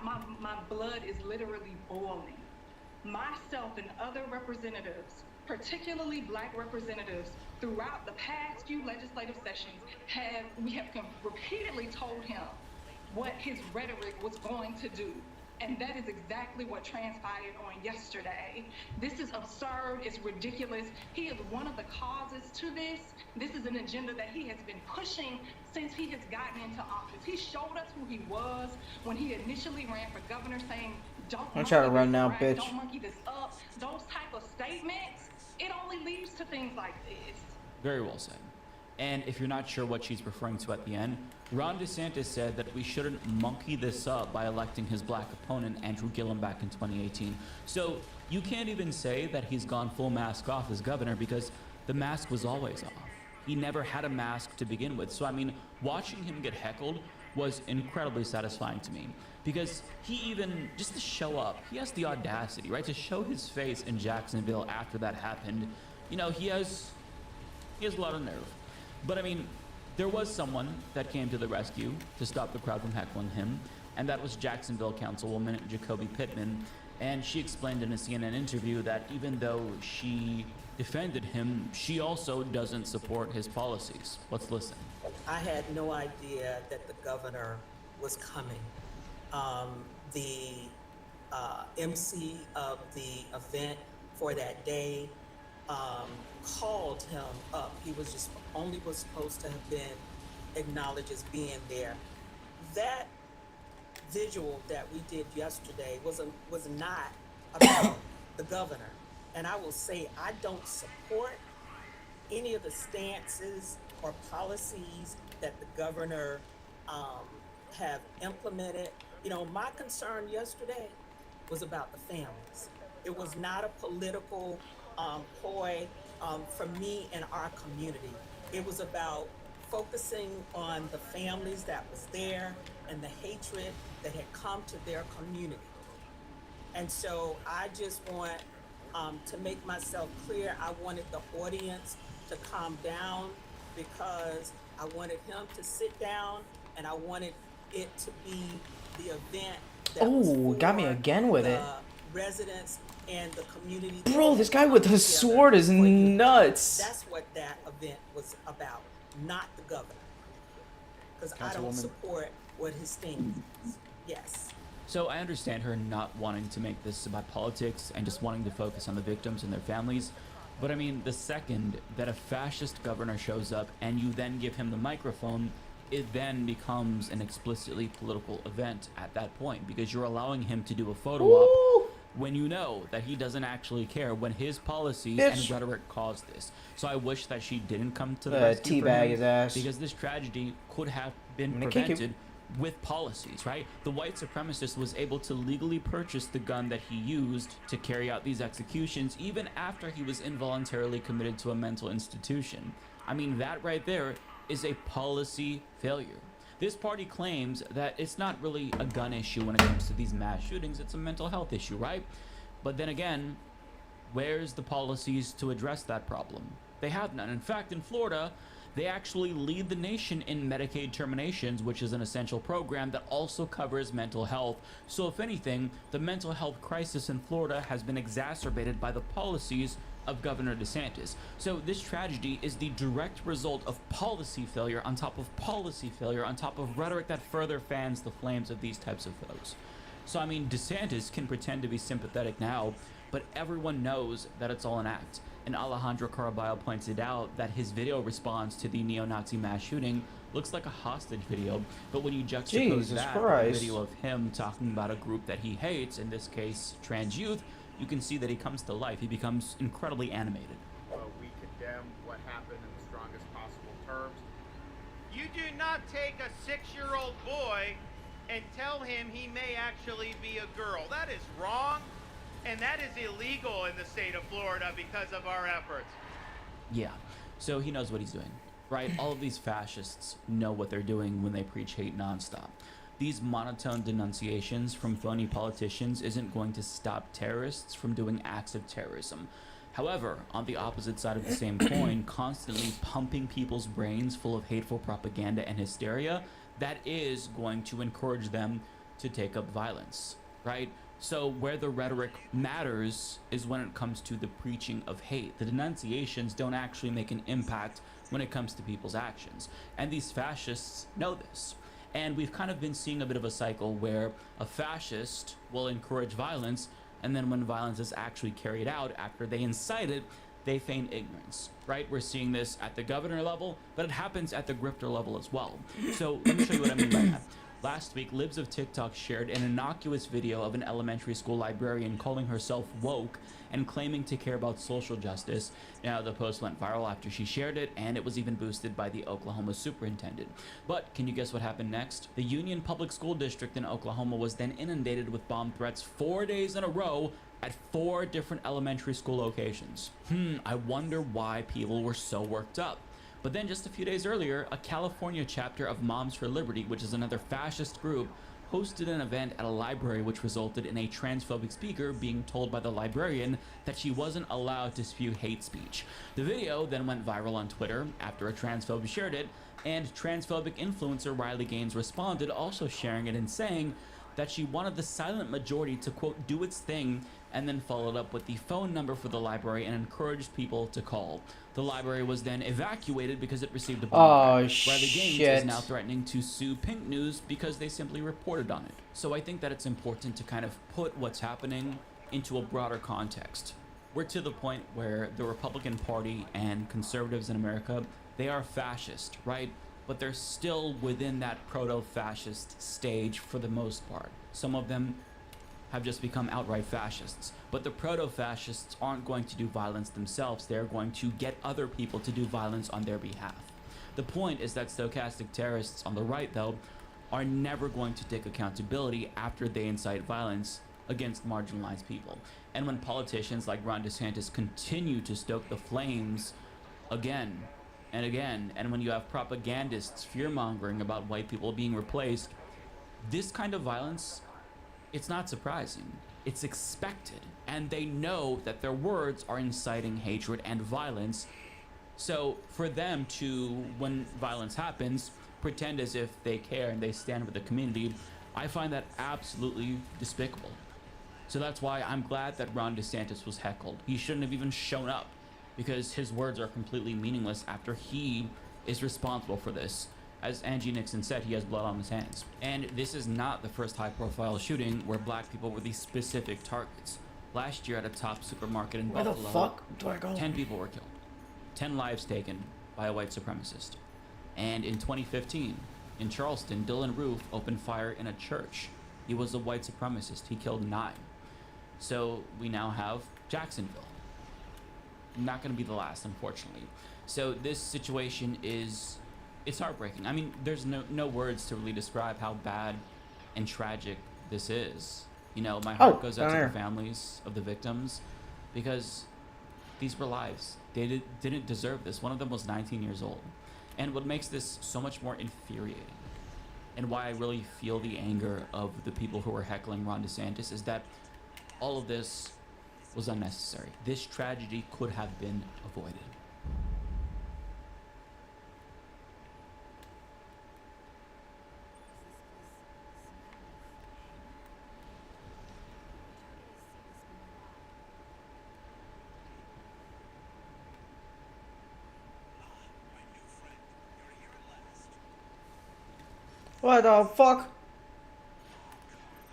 my blood is literally boiling. Myself and other representatives, particularly Black representatives, throughout the past few legislative sessions, we have repeatedly told him what his rhetoric was going to do. And that is exactly what transpired on yesterday. This is absurd, it's ridiculous. He is one of the causes to this. This is an agenda that he has been pushing since he has gotten into office. He showed us who he was when he initially ran for governor, saying, I'm trying to run now, bitch. Don't monkey this up. Those type of statements, it only leads to things like this. Very well said. And if you're not sure what she's referring to at the end, Ron DeSantis said that we shouldn't monkey this up by electing his Black opponent, Andrew Gillum, back in 2018. So you can't even say that he's gone full mask off as governor, because the mask was always off. He never had a mask to begin with. So, I mean, watching him get heckled was incredibly satisfying to me, because he even, just to show up, he has the audacity, right, to show his face in Jacksonville after that happened. You know, he has a lot of nerve. But I mean, there was someone that came to the rescue to stop the crowd from heckling him, and that was Jacksonville Councilwoman Jacoby Pittman. And she explained in a CNN interview that even though she defended him, she also doesn't support his policies. Let's listen. I had no idea that the governor was coming. The MC of the event for that day called him up. He was supposed to have been acknowledged as being there. That visual that we did yesterday was not about the governor. And I will say, I don't support any of the stances or policies that the governor have implemented. You know, my concern yesterday was about the families. It was not a political ploy for me and our community. It was about focusing on the families that was there and the hatred that had come to their community. And so I just want to make myself clear, I wanted the audience to calm down, because I wanted him to sit down, and I wanted it to be the event that was got me again with it. Residents and the community. Bro, this guy with the sword is nuts. That's what that event was about, not the governor. Because I don't support what his thing is. Yes. So I understand her not wanting to make this about politics and just wanting to focus on the victims and their families. But I mean, the second that a fascist governor shows up and you then give him the microphone, it then becomes an explicitly political event at that point, because you're allowing him to do a photo op when you know that he doesn't actually care, when his policies and rhetoric caused this. So I wish that she didn't come to the rescue for him, his ass, because this tragedy could have been prevented with policies, right? The white supremacist was able to legally purchase the gun that he used to carry out these executions, even after he was involuntarily committed to a mental institution. I mean, that right there is a policy failure. This party claims that it's not really a gun issue when it comes to these mass shootings, it's a mental health issue, right? But then again, where's the policies to address that problem? They have none. In fact, in Florida, they actually lead the nation in Medicaid terminations, which is an essential program that also covers mental health. So if anything, the mental health crisis in Florida has been exacerbated by the policies of Governor DeSantis. So this tragedy is the direct result of policy failure on top of policy failure on top of rhetoric that further fans the flames of these types of foes. So I mean, DeSantis can pretend to be sympathetic now, but everyone knows that it's all an act. And Alejandro Caraballo pointed out that his video response to the neo-Nazi mass shooting Looks like a hostage video, but when you juxtapose Jesus that with a Christ. video of him talking about a group that he hates, in this case, trans youth, you can see that he comes to life. He becomes incredibly animated. We condemn what happened in the strongest possible terms. You do not take a 6-year-old boy and tell him he may actually be a girl. That is wrong, and that is illegal in the state of Florida because of our efforts. Yeah, so he knows what he's doing, right? All of these fascists know what they're doing when they preach hate nonstop. These monotone denunciations from phony politicians isn't going to stop terrorists from doing acts of terrorism. However, on the opposite side of the same coin, constantly pumping people's brains full of hateful propaganda and hysteria, that is going to encourage them to take up violence, right? So where the rhetoric matters is when it comes to the preaching of hate. The denunciations don't actually make an impact when it comes to people's actions. And these fascists know this. And we've kind of been seeing a bit of a cycle where a fascist will encourage violence, and then when violence is actually carried out after they incite it, they feign ignorance, right? We're seeing this at the governor level, but it happens at the grifter level as well. So let me show you what I mean by that. Last week, Libs of TikTok shared an innocuous video of an elementary school librarian calling herself woke and claiming to care about social justice. Now, the post went viral after she shared it, and it was even boosted by the Oklahoma superintendent. But can you guess what happened next? The Union Public School District in Oklahoma was then inundated with bomb threats 4 days in a row at 4 different elementary school locations. I wonder why people were so worked up. But then just a few days earlier, a California chapter of Moms for Liberty, which is another fascist group, hosted an event at a library which resulted in a transphobic speaker being told by the librarian that she wasn't allowed to spew hate speech. The video then went viral on Twitter after a transphobe shared it, and transphobic influencer Riley Gaines responded, also sharing it and saying that she wanted the silent majority to, quote, do its thing, and then followed up with the phone number for the library and encouraged people to call. The library was then evacuated because it received a bomb threat. Riley Gaines is now threatening to sue Pink News because they simply reported on it. So I think that it's important to kind of put what's happening into a broader context. We're to the point where the Republican Party and conservatives in America, they are fascist, right? But they're still within that proto-fascist stage for the most part. Some of them have just become outright fascists. But the proto-fascists aren't going to do violence themselves. They're going to get other people to do violence on their behalf. The point is that stochastic terrorists on the right, though, are never going to take accountability after they incite violence against marginalized people. And when politicians like Ron DeSantis continue to stoke the flames again and again, and when you have propagandists fear-mongering about white people being replaced, this kind of violence, it's not surprising. It's expected, and they know that their words are inciting hatred and violence. So for them to, when violence happens, pretend as if they care and they stand with the community, I find that absolutely despicable. So that's why I'm glad that Ron DeSantis was heckled. He shouldn't have even shown up, because his words are completely meaningless after he is responsible for this. As Angie Nixon said, he has blood on his hands. And this is not the first high-profile shooting where black people were the specific targets. Last year at a top supermarket in Buffalo, Where the fuck do I go? 10 people were killed. 10 lives taken by a white supremacist. And in 2015, in Charleston, Dylan Roof opened fire in a church. He was a white supremacist. He killed 9. So we now have Jacksonville. Not going to be the last, unfortunately. So this situation is... it's heartbreaking. I mean, there's no words to really describe how bad and tragic this is. You know, my heart goes out to the families of the victims, because these were lives. They didn't deserve this. One of them was 19 years old. And what makes this so much more infuriating, and why I really feel the anger of the people who are heckling Ron DeSantis, is that all of this was unnecessary. This tragedy could have been avoided. What the fuck?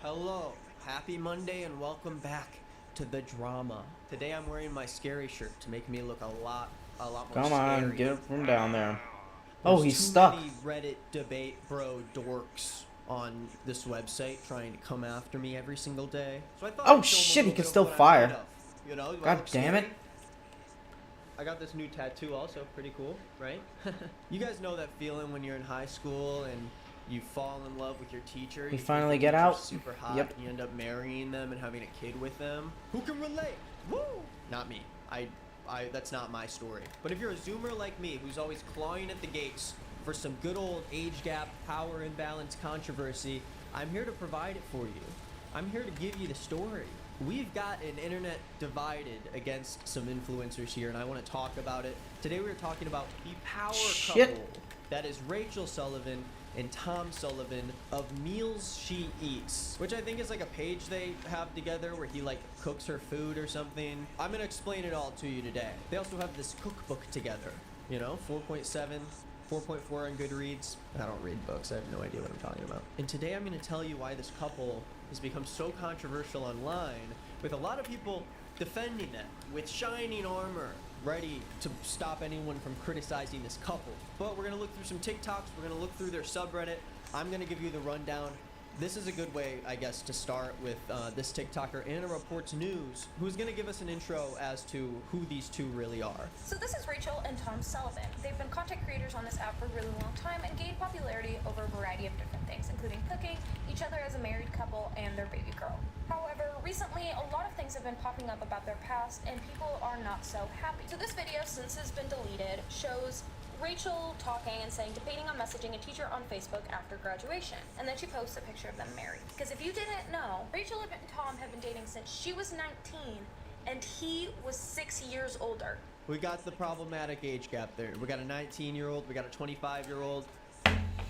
Hello, happy Monday and welcome back to the drama. Today I'm wearing my scary shirt to make me look a lot more Come scary. on, get it from down there. Oh, There's he's too stuck. many Reddit debate bro dorks on this website trying to come after me every single day. So I thought Oh I'd show 'em a shit, he little can bit of still what I'm fire. made of, you know, do I God look damn it. scary? I got this new tattoo also, pretty cool, right? You guys know that feeling when you're in high school and you fall in love with your teacher. We you think finally the get teacher's out. Super hot. Yep. And you end up marrying them and having a kid with them. Who can relate? Woo! Not me. That's not my story. But if you're a Zoomer like me, who's always clawing at the gates for some good old age gap, power imbalance controversy, I'm here to provide it for you. I'm here to give you the story. We've got an internet divided against some influencers here, and I want to talk about it. Today we're talking about the power couple. That is Rachel Sullivan and Tom Sullivan of Meals She Eats, which I think is like a page they have together where he like cooks her food or something. I'm gonna explain it all to you today. They also have this cookbook together, you know, 4.7, 4.4 on Goodreads. I don't read books, I have no idea what I'm talking about. And today I'm gonna tell you why this couple has become so controversial online, with a lot of people defending them with shining armor, ready to stop anyone from criticizing this couple. But we're gonna look through some TikToks, we're gonna look through their subreddit. I'm gonna give you the rundown. This is a good way, I guess, to start with this TikToker, Anna Reports News, who's gonna give us an intro as to who these two really are. So this is Rachel and Tom Sullivan. They've been content creators on this app for a really long time and gained popularity over a variety of different things, including cooking, each other as a married couple, and their baby girl. However, recently a lot of things have been popping up about their past and people are not so happy. So this video, since it's been deleted, shows Rachel talking and saying, debating on messaging a teacher on Facebook after graduation. And then she posts a picture of them married. Because if you didn't know, Rachel and Tom have been dating since she was 19 and he was 6 years older. We got the problematic age gap there. We got a 19-year-old, we got a 25-year-old.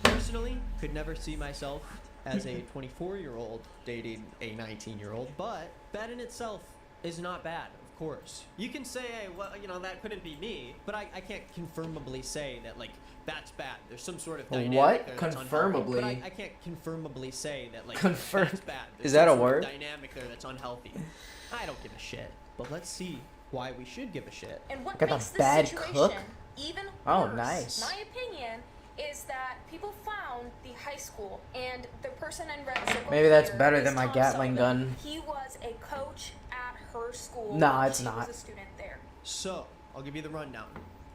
Personally, could never see myself as a 24-year-old dating a 19-year-old, but that in itself is not bad. Of course. You can say, hey, well, you know, that couldn't be me, but I can't confirmably say that, like, that's bad. There's some sort of dynamic What? there that's Confirmably? unhealthy. But I can't confirmably say that, like, Confirm- that's bad. There's Is that some a sort of word? dynamic there that's unhealthy. I don't give a shit. But let's see why we should give a shit. And what Got a makes this bad situation cook? even Oh, worse, nice. my opinion, is that people found the high school and the person in red circle. Maybe that's here better is than my Tom Gatling Sullivan. gun. He was a coach at her school. Nah, when it's she not. was a student there. So, I'll give you the rundown.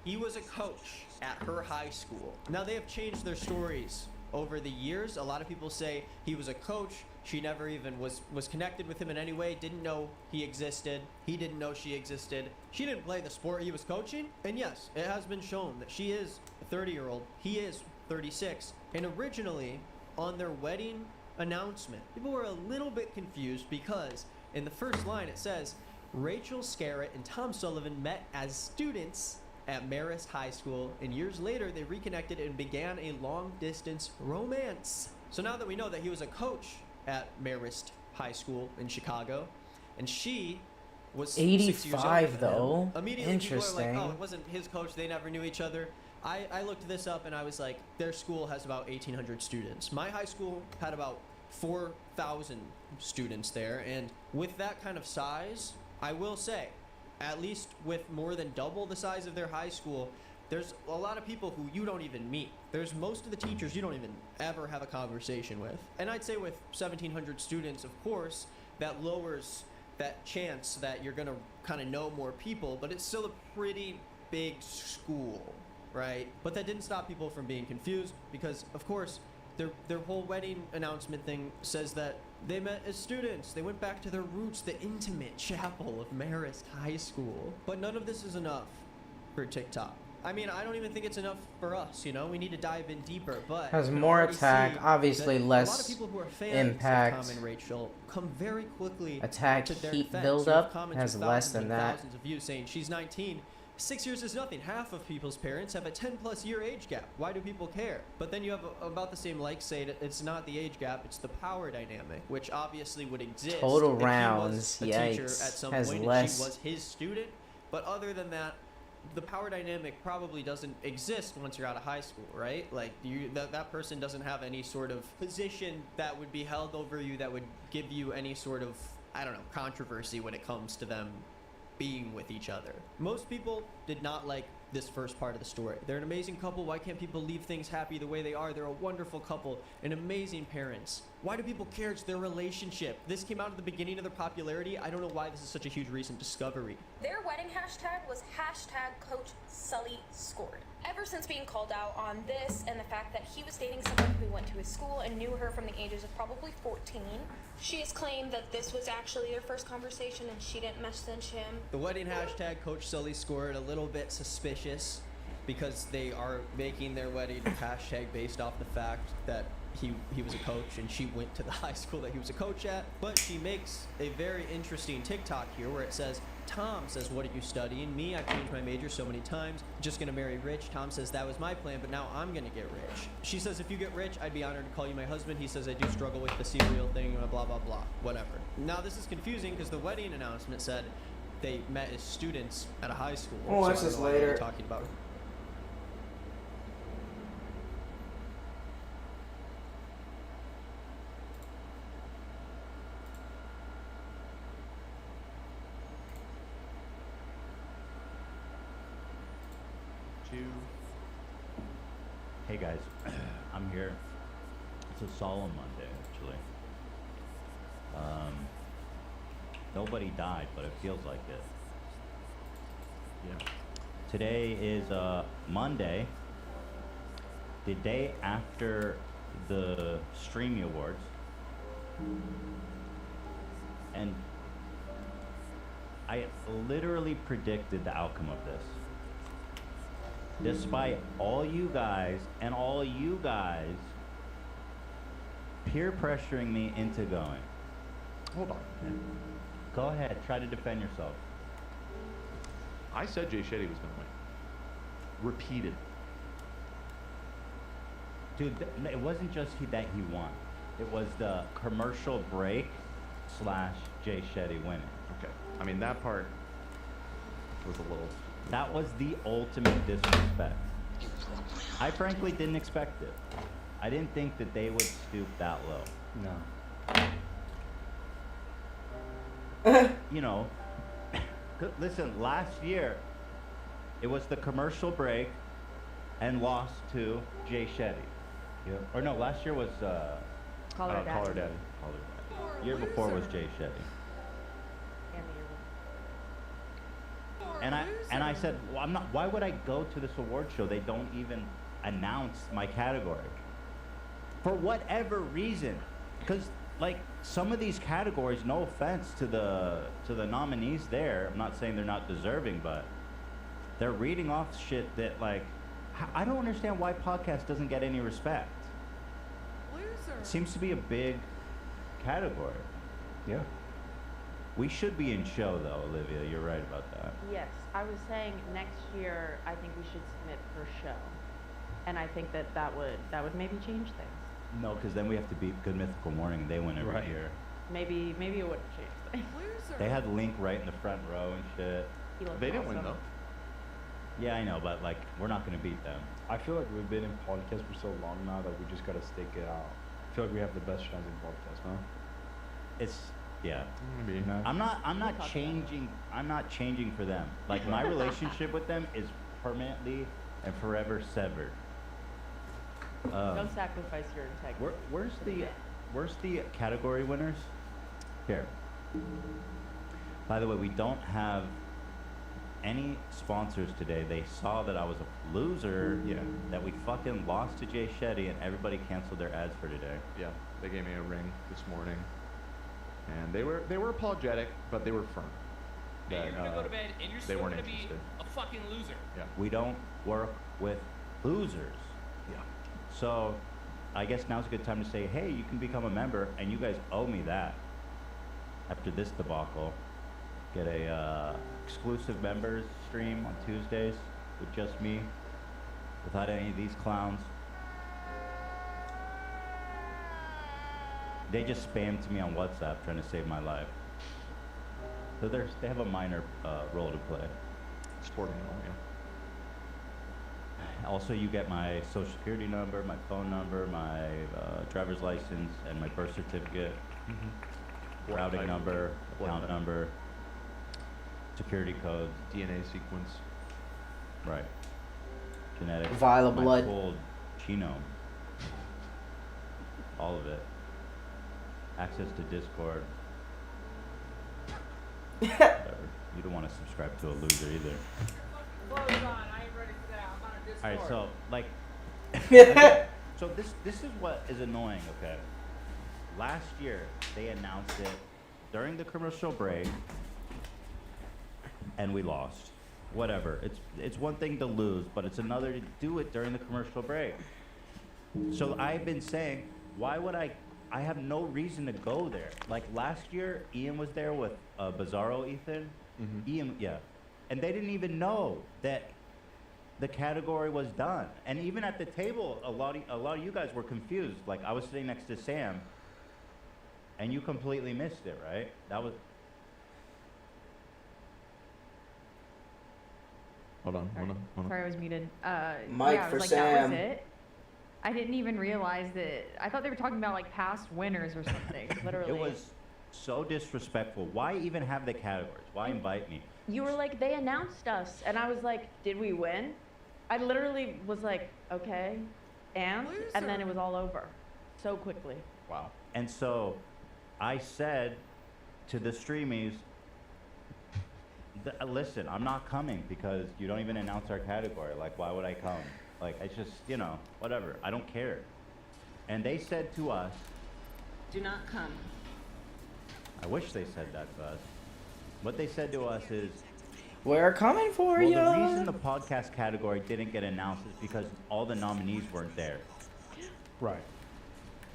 He was a coach at her high school. Now, they have changed their stories over the years. A lot of people say he was a coach. She never even was connected with him in any way, didn't know he existed. He didn't know she existed. She didn't play the sport he was coaching. And yes, it has been shown that she is a 30-year-old. He is 36. And originally, on their wedding announcement, people were a little bit confused because in the first line it says, Rachel Scarrett and Tom Sullivan met as students at Marist High School, and years later they reconnected and began a long-distance romance. So now that we know that he was a coach at Marist High School in Chicago, and she was 6 years younger 85 than him, though. immediately people are Interesting. like, oh, it wasn't his coach, they never knew each other. I looked this up and I was like, their school has about 1,800 students. My high school had about 4,000 students there, and with that kind of size, I will say, at least with more than double the size of their high school, there's a lot of people who you don't even meet. There's most of the teachers you don't even ever have a conversation with. And I'd say with 1,700 students, of course, that lowers that chance that you're gonna kind of know more people, but it's still a pretty big school, right? But that didn't stop people from being confused because, of course, their whole wedding announcement thing says that they met as students. They went back to their roots, the intimate chapel of Marist High School. But none of this is enough for TikTok. I mean, I don't even think it's enough for us, you know? We need to dive in deeper, but... Has you can more already attack, see obviously that less a lot of people who are fans impact. of Tom and Rachel come very quickly Attack, to their heat defense. buildup We've commented has less thousands than and that. thousands of views saying she's 19. 6 years is nothing. Half of people's parents have a 10-plus year age gap. Why do people care? But then you have about the same likes say that it's not the age gap, it's the power dynamic, which obviously would exist Total if he rounds, was a teacher at yikes, some has point and less. she was his student. But other than that, the power dynamic probably doesn't exist once you're out of high school, right? Like that person doesn't have any sort of position that would be held over you that would give you any sort of, I don't know, controversy when it comes to them being with each other. Most people did not like this first part of the story. They're an amazing couple. Why can't people leave things happy the way they are? They're a wonderful couple and amazing parents. Why do people care? It's their relationship. This came out at the beginning of their popularity. I don't know why this is such a huge recent discovery. Their wedding hashtag was hashtag Coach Sully Scored. Ever since being called out on this and the fact that he was dating someone who went to his school and knew her from the ages of probably 14, she has claimed that this was actually their first conversation and she didn't message him. The wedding hashtag Coach Sully Scored, a little bit suspicious because they are making their wedding hashtag based off the fact that he was a coach and she went to the high school that he was a coach at. But she makes a very interesting TikTok here where it says, Tom says, what are you studying? Me, I've changed my major so many times. Just gonna marry rich. Tom says, that was my plan, but now I'm gonna get rich. She says, if you get rich, I'd be honored to call you my husband. He says, I do struggle with the cereal thing, blah, blah, blah, whatever. Now this is confusing because the wedding announcement said they met as students at a high school. Oh, that's I don't just know what they're later. talking about. Hey guys, I'm here. It's a solemn Monday, actually. Nobody died, but it feels like it. Yeah. Today is Monday, the day after the Streamy Awards, and I literally predicted the outcome of this. Despite all you guys and all you guys peer pressuring me into going. Hold on. Go ahead, try to defend yourself. I said Jay Shetty was going to win. Repeated. Dude, it wasn't just that he won. It was the commercial break / Jay Shetty winning. Okay. I mean, that part was a little... That was the ultimate disrespect. I frankly didn't expect it. I didn't think that they would stoop that low. No. You know, listen, last year, it was the commercial break and lost to Jay Shetty. Yeah. Or no, last year was Call Her Daddy. Call Her Daddy. Year before was Jay Shetty. And I said, well, I'm not. Why would I go to this award show? They don't even announce my category. For whatever reason, because like some of these categories, no offense to the nominees there, I'm not saying they're not deserving, but they're reading off shit that like I don't understand why podcast doesn't get any respect. Loser. It seems to be a big category. Yeah. We should be in show though, Olivia. You're right about that. Yes, I was saying next year I think we should submit for show, and I think that would maybe change things. No, because then we have to beat Good Mythical Morning. They win every year. Maybe it would change things. Loser. They had Link right in the front row and shit. He looked They didn't win awesome. though. Yeah, I know, but like we're not gonna beat them. I feel like we've been in podcast for so long now that we just gotta stick it out. I feel like we have the best chance in podcast, huh? It's yeah. Maybe. No. I'm not changing. I'm not changing for them. Like my relationship with them is permanently and forever severed. Don't sacrifice your integrity. Where's the category winners? Here. By the way, we don't have any sponsors today. They saw that I was a loser. Yeah. That we fucking lost to Jay Shetty and everybody canceled their ads for today. Yeah, they gave me a ring this morning, and they were apologetic, but they were firm. Hey, that, you're gonna go to bed and you're they still weren't gonna be interested. a fucking loser. Yeah. We don't work with losers. Yeah. So I guess now's a good time to say, hey, you can become a member, and you guys owe me that. After this debacle, get a exclusive members stream on Tuesdays with just me, without any of these clowns. They just spammed to me on WhatsApp trying to save my life. So they have a minor role to play. Sporting role, yeah. Also, you get my social security number, my phone number, my driver's license, and my birth certificate, routing number, account number, security code, DNA sequence. Right. Genetic. Vial of my blood. full genome. All of it. Access to Discord. Whatever. You don't want to subscribe to a loser either. All right, so like, so this is what is annoying. Okay, last year they announced it during the commercial break, and we lost. Whatever. It's one thing to lose, but it's another to do it during the commercial break. So I've been saying, why would I have no reason to go there. Like last year, Ian was there with Bizarro Ethan. Ian, yeah. And they didn't even know that the category was done. And even at the table, a lot of you guys were confused. Like I was sitting next to Sam, and you completely missed it, right? That was. Hold on. Sorry, I was muted. Mike yeah, I for was like, Sam. that was it. I didn't even realize that. I thought they were talking about like past winners or something. Literally. It was so disrespectful. Why even have the categories? Why invite me? You were like, they announced us, and I was like, did we win? I literally was like, okay, and then it was all over, so quickly. Wow. And so, I said to the streamies, listen, I'm not coming because you don't even announce our category. Like, why would I come? Like, it's just, you know, whatever. I don't care. And they said to us, Do not come. I wish they said that to us. What they said to us is, we're coming for well, you. the reason the podcast category didn't get announced is because all the nominees weren't there. Right.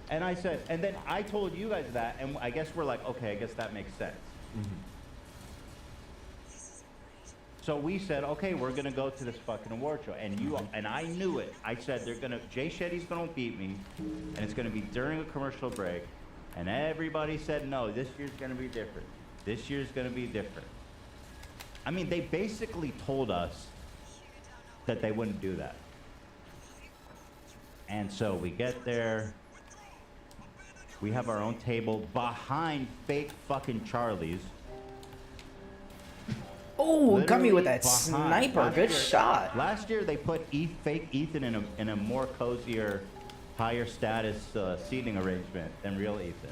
And I said, and then I told you guys that, and I guess we're like, okay, I guess that makes sense. So we said, okay, we're gonna go to this fucking award show, and I knew it. I said Jay Shetty's gonna beat me, and it's gonna be during a commercial break, and everybody said no. This year's gonna be different. This year's gonna be different. I mean, they basically told us that they wouldn't do that. And so we get there. We have our own table behind fake fucking Charlie's. Oh, got me with that Behind. sniper. Last Good year- shot. Last year they put fake Ethan in a more cozier, higher status seating arrangement than real Ethan.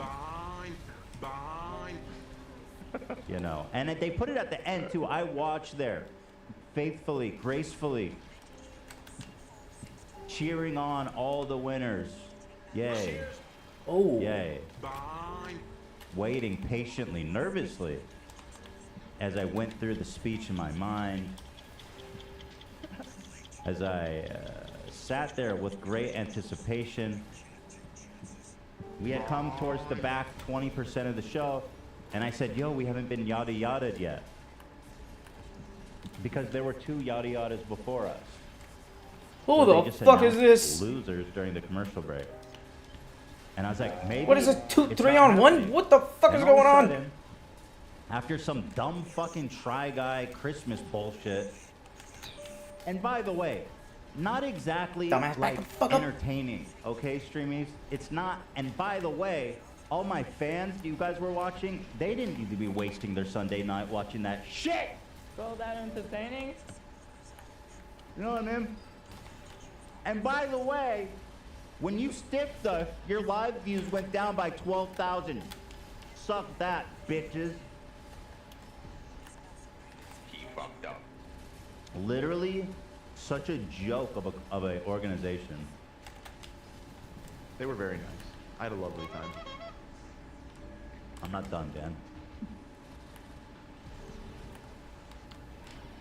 You know, and they put it at the end too. I watched there, faithfully, gracefully, cheering on all the winners. Yay. Oh. Yay. Waiting patiently, nervously, as I went through the speech in my mind, as I sat there with great anticipation. We had come towards the back 20% of the show, and I said, yo, we haven't been yada yada'd yet. Because there were 2 yada yadas before us. Who So the they just fuck is announced this? Losers during the commercial break. And I was like, maybe. What is this? it's 3 not on 1? happening. What the fuck And is all of a going on? sudden, after some dumb fucking Try Guy Christmas bullshit. And by the way, not exactly Dumbass, like back the fuck up. entertaining, okay, streamies? It's not. And by the way, all my fans you guys were watching, they didn't need to be wasting their Sunday night watching that shit. So that entertaining? You know what I mean? And by the way, when you stiffed us, your live views went down by 12,000. Suck that, bitches. He fucked up. Literally, such a joke of a organization. They were very nice. I had a lovely time. I'm not done, Dan.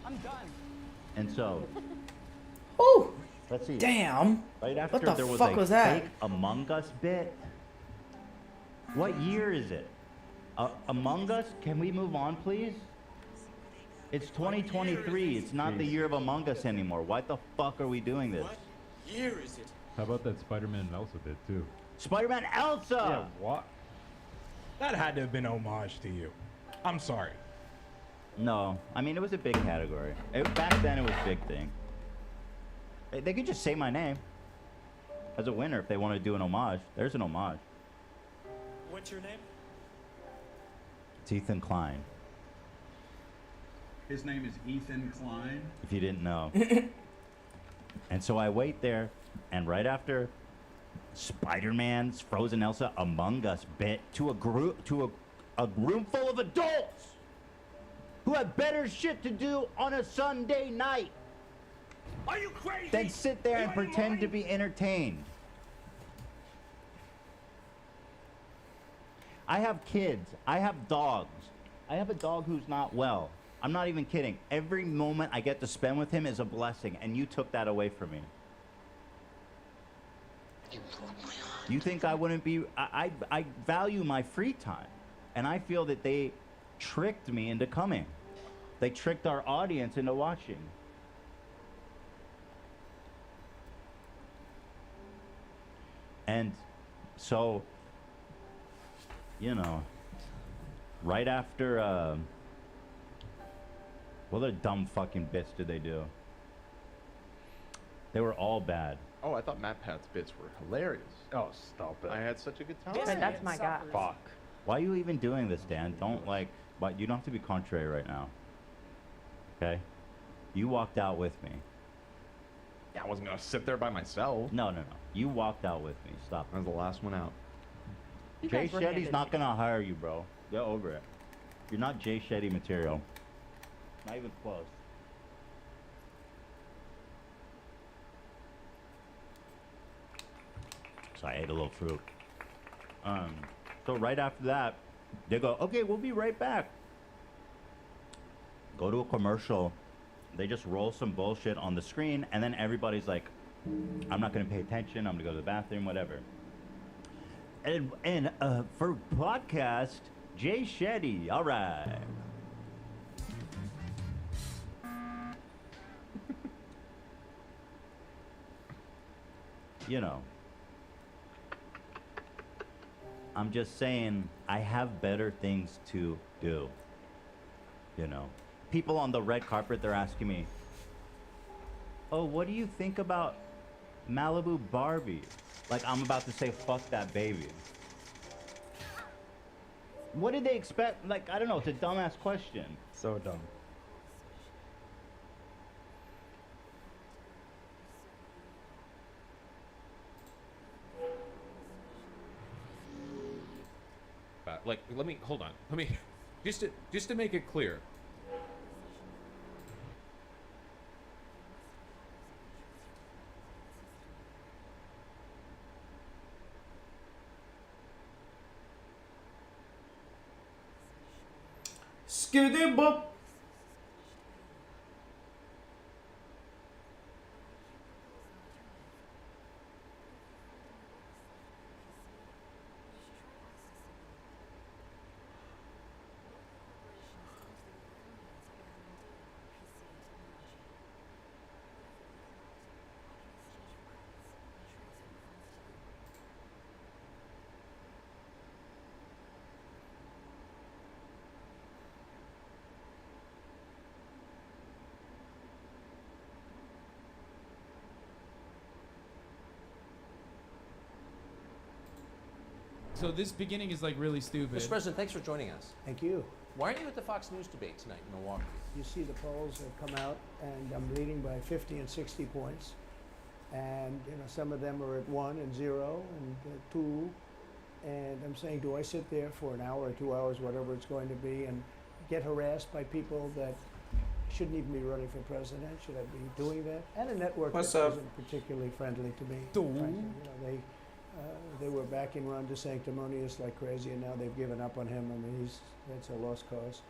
I'm done. And so, Oh. let's see. Damn. Right after What the there was fuck a was that? fake Among Us bit. What year is it? Among Us? Can we move on, please? It's 2023. It's not the year of Among Us anymore. Why the fuck are we doing this? Year is it? How about that Spider-Man Elsa bit too? Spider-Man Elsa! Yeah, what? That had to have been homage to you. I'm sorry. No, I mean, it was a big category. Back then, it was a big thing. They could just say my name as a winner if they want to do an homage. There's an homage. What's your name? It's Ethan Klein. His name is Ethan Klein. If you didn't know. And so I wait there, and right after Spider-Man's Frozen Elsa Among Us bit to a room full of adults who have better shit to do on a Sunday night. Are you crazy? Than sit there and pretend to be entertained. I have kids. I have dogs. I have a dog who's not well. I'm not even kidding. Every moment I get to spend with him is a blessing, and you took that away from me. You think I wouldn't be... I value my free time, and I feel that they tricked me into coming. They tricked our audience into watching. And so, you know, right after, what other dumb fucking bits did they do? They were all bad. Oh, I thought Matt Pat's bits were hilarious. Oh, stop it. I had such a good time. Yeah, that's my guy. Fuck. Why are you even doing this, Dan? Don't but you don't have to be contrary right now. Okay? You walked out with me. Yeah, I wasn't gonna sit there by myself. No. You walked out with me. Stop. I was the last one out. Jay Shetty's not gonna hire you, bro. Get over it. You're not Jay Shetty material. Not even close. So I ate a little fruit. So right after that, they go, okay, we'll be right back. Go to a commercial. They just roll some bullshit on the screen, and then everybody's like, I'm not gonna pay attention, I'm gonna go to the bathroom, whatever. And for podcast, Jay Shetty, all right. You know, I'm just saying I have better things to do. You know, people on the red carpet, they're asking me, oh, what do you think about Malibu Barbie? Like I'm about to say, fuck that baby. What did they expect? Like, I don't know, it's a dumbass question. So dumb. Like, let me hold on. Let me just to make it clear. Skiddy bop. So this beginning is like really stupid. Mr. President, thanks for joining us. Thank you. Why aren't you at the Fox News debate tonight in Milwaukee? You see the polls have come out, and I'm leading by 50 and 60 points. And some of them are at 1 and 0 and 2. And I'm saying, do I sit there for an hour or 2 hours, whatever it's going to be, and get harassed by people that shouldn't even be running for president? Should I be doing that? And a network that isn't particularly friendly to me. Frankly. They were backing Ron DeSanctimonious like crazy, and now they've given up on him. I mean, that's a lost cause.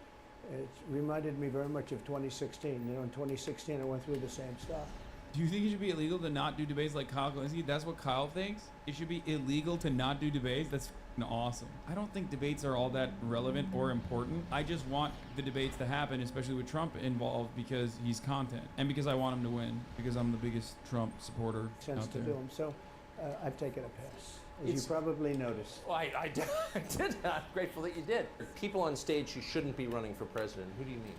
It reminded me very much of 2016. In 2016, I went through the same stuff. Do you think it should be illegal to not do debates like Kyle Galinsky? That's what Kyle thinks? It should be illegal to not do debates? That's awesome. I don't think debates are all that relevant or important. I just want the debates to happen, especially with Trump involved, because he's content. And because I want him to win, because I'm the biggest Trump supporter Sense out to there. do them. So I've taken a pass, as you probably noticed. Well, I did. I'm grateful that you did. People on stage who shouldn't be running for president, who do you mean?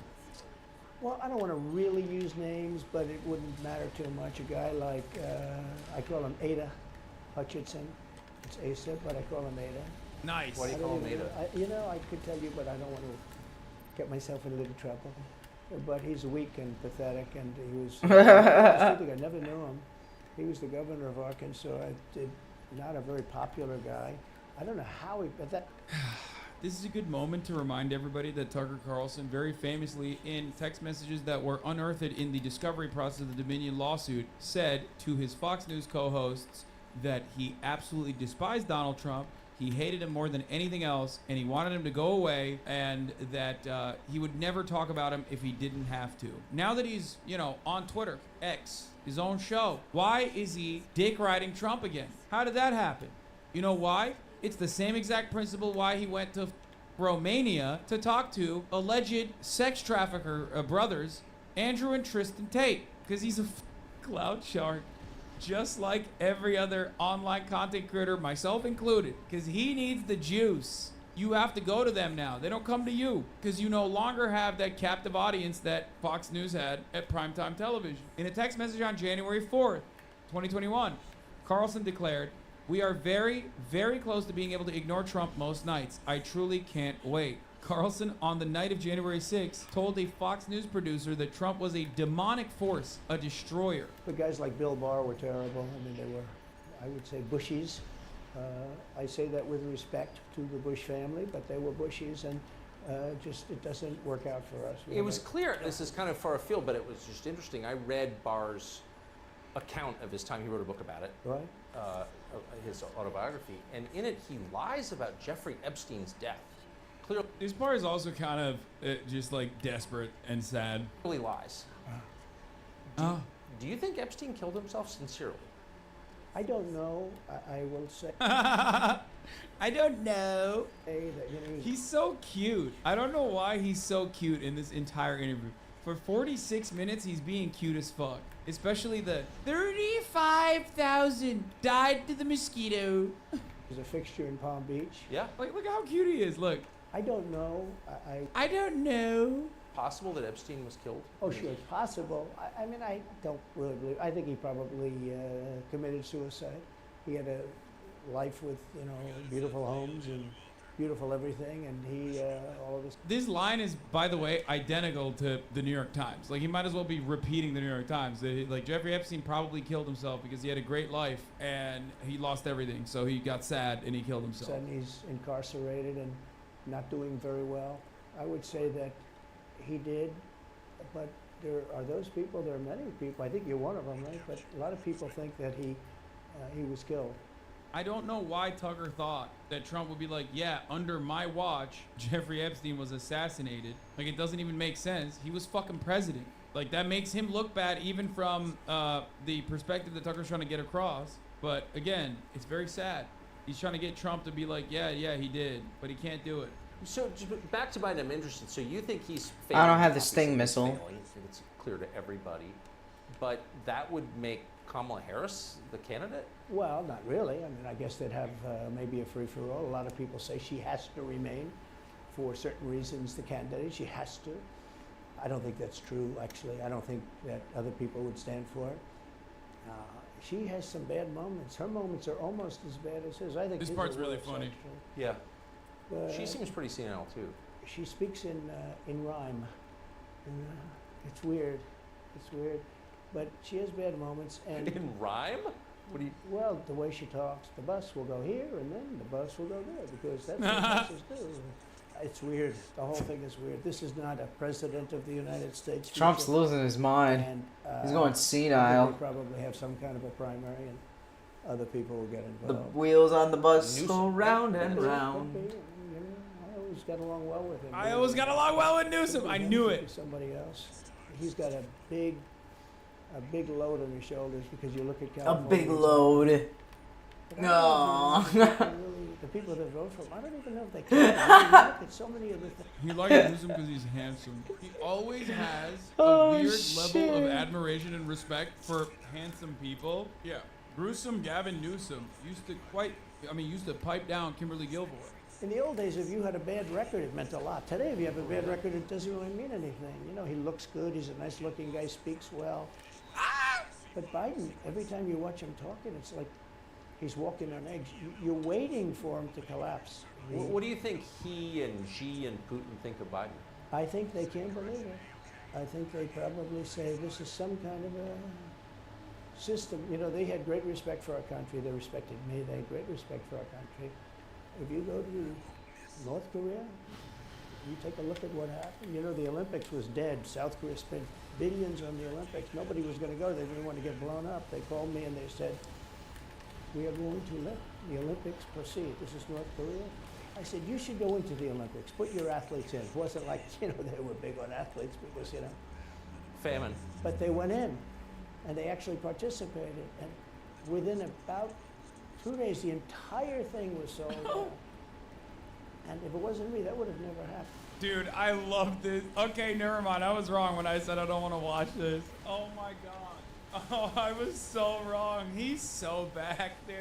Well, I don't want to really use names, but it wouldn't matter too much. A guy like, I call him Ada Hutchinson. It's Asa, but I call him Ada. Nice. Why do you call him Ada? I could tell you, but I don't want to get myself in a little trouble. but he's weak and pathetic, and he was. I never knew him. He was the governor of Arkansas. Not a very popular guy. I don't know how he, but that. This is a good moment to remind everybody that Tucker Carlson very famously, in text messages that were unearthed in the discovery process of the Dominion lawsuit, said to his Fox News co-hosts that he absolutely despised Donald Trump, he hated him more than anything else, and he wanted him to go away, and that he would never talk about him if he didn't have to. Now that he's, on Twitter, X, his own show, why is he dick riding Trump again? How did that happen? You know why? It's the same exact principle why he went to Romania to talk to alleged sex trafficker brothers, Andrew and Tristan Tate, because he's a cloud shark, just like every other online content creator, myself included, because he needs the juice. You have to go to them now. They don't come to you because you no longer have that captive audience that Fox News had at primetime television. In a text message on January 4th, 2021, Carlson declared, "We are very, very close to being able to ignore Trump most nights. I truly can't wait." Carlson, on the night of January 6th, told a Fox News producer that Trump was a demonic force, a destroyer. But guys like Bill Barr were terrible. I mean, they were, I would say, Bushies. I say that with respect to the Bush family, but they were Bushies, and it doesn't work out for us. It was clear, this is kind of far afield, but it was just interesting. I read Barr's account of his time. He wrote a book about it. Right. His autobiography, and in it he lies about Jeffrey Epstein's death. Clearly, this part is also kind of just like desperate and sad. Really lies. Do you think Epstein killed himself sincerely? I don't know. I will say. I don't know. That, He's so cute. I don't know why he's so cute in this entire interview. For 46 minutes, he's being cute as fuck. Especially the 35,000 died to the mosquito. He's a fixture in Palm Beach. Yeah. Like, look how cute he is. Look. I don't know. I don't know. Possible that Epstein was killed? Oh, sure, it's possible. I mean, I don't really believe. I think he probably committed suicide. He had a life with, beautiful homes and beautiful everything, and he all of this. This line is, by the way, identical to the New York Times. Like, he might as well be repeating the New York Times. Like, Jeffrey Epstein probably killed himself because he had a great life and he lost everything. So he got sad and he killed himself. And he's incarcerated and not doing very well. I would say that he did, but there are those people. There are many people. I think you're one of them, right? But a lot of people think that he was killed. I don't know why Tucker thought that Trump would be like, yeah, under my watch, Jeffrey Epstein was assassinated. Like, it doesn't even make sense. He was fucking president. Like, that makes him look bad even from the perspective that Tucker's trying to get across. But again, it's very sad. He's trying to get Trump to be like, yeah, he did, but he can't do it. So back to Biden, I'm interested. So you think he's failing? I don't have the Obviously, Sting missile. I think it's clear to everybody. But that would make Kamala Harris the candidate? Well, not really. I mean, I guess they'd have maybe a free-for-all. A lot of people say she has to remain for certain reasons the candidate. She has to. I don't think that's true, actually. I don't think that other people would stand for it. She has some bad moments. Her moments are almost as bad as his. I think this his part's are really worse, funny. actually. Yeah. She seems pretty senile, too. She speaks in rhyme. It's weird. It's weird. But she has bad moments. And in rhyme? What do you? Well, the way she talks. The bus will go here, and then the bus will go there, because that's what buses do. It's weird. The whole thing is weird. This is not a president of the United States. Trump's losing his mind. And, he's going senile. They probably have some kind of a primary, and other people will get The involved. wheels on the bus go round and Could round. be. I always got along well with him. I always got along well with Newsom. I knew it. Somebody else. He's got a big load on his shoulders, because you look at A California. big load. No. The people that vote for him, I don't even know if they care. I mean, look at so many of the things. He likes Newsom because he's handsome. He always has a weird level of admiration and respect for handsome people. Yeah. Gruesome Gavin Newsom used to pipe down Kimberly Guilfoyle. In the old days, if you had a bad record, it meant a lot. Today, if you have a bad record, it doesn't really mean anything. You know, he looks good, he's a nice-looking guy, speaks well. But Biden, every time you watch him talking, it's like he's walking on eggs. You're waiting for him to collapse. What do you think he and Xi and Putin think of Biden? I think they can't believe it. I think they probably say this is some kind of a system. You know, they had great respect for our country. They respected me. They had great respect for our country. If you go to North Korea, you take a look at what happened. You know, the Olympics was dead. South Korea spent billions on the Olympics. Nobody was going to go. They didn't want to get blown up. They called me and they said, we are going to let the Olympics proceed. This is North Korea. I said, you should go into the Olympics. Put your athletes in. It wasn't like, you know, they were big on athletes because, you know. Famine. But they went in and they actually participated. And within about 2 days, the entire thing was sold out. And if it wasn't me, that would have never happened. Dude, I love this. Okay, never mind. I was wrong when I said I don't want to watch this. Oh my god. Oh, I was so wrong. He's so back, dude.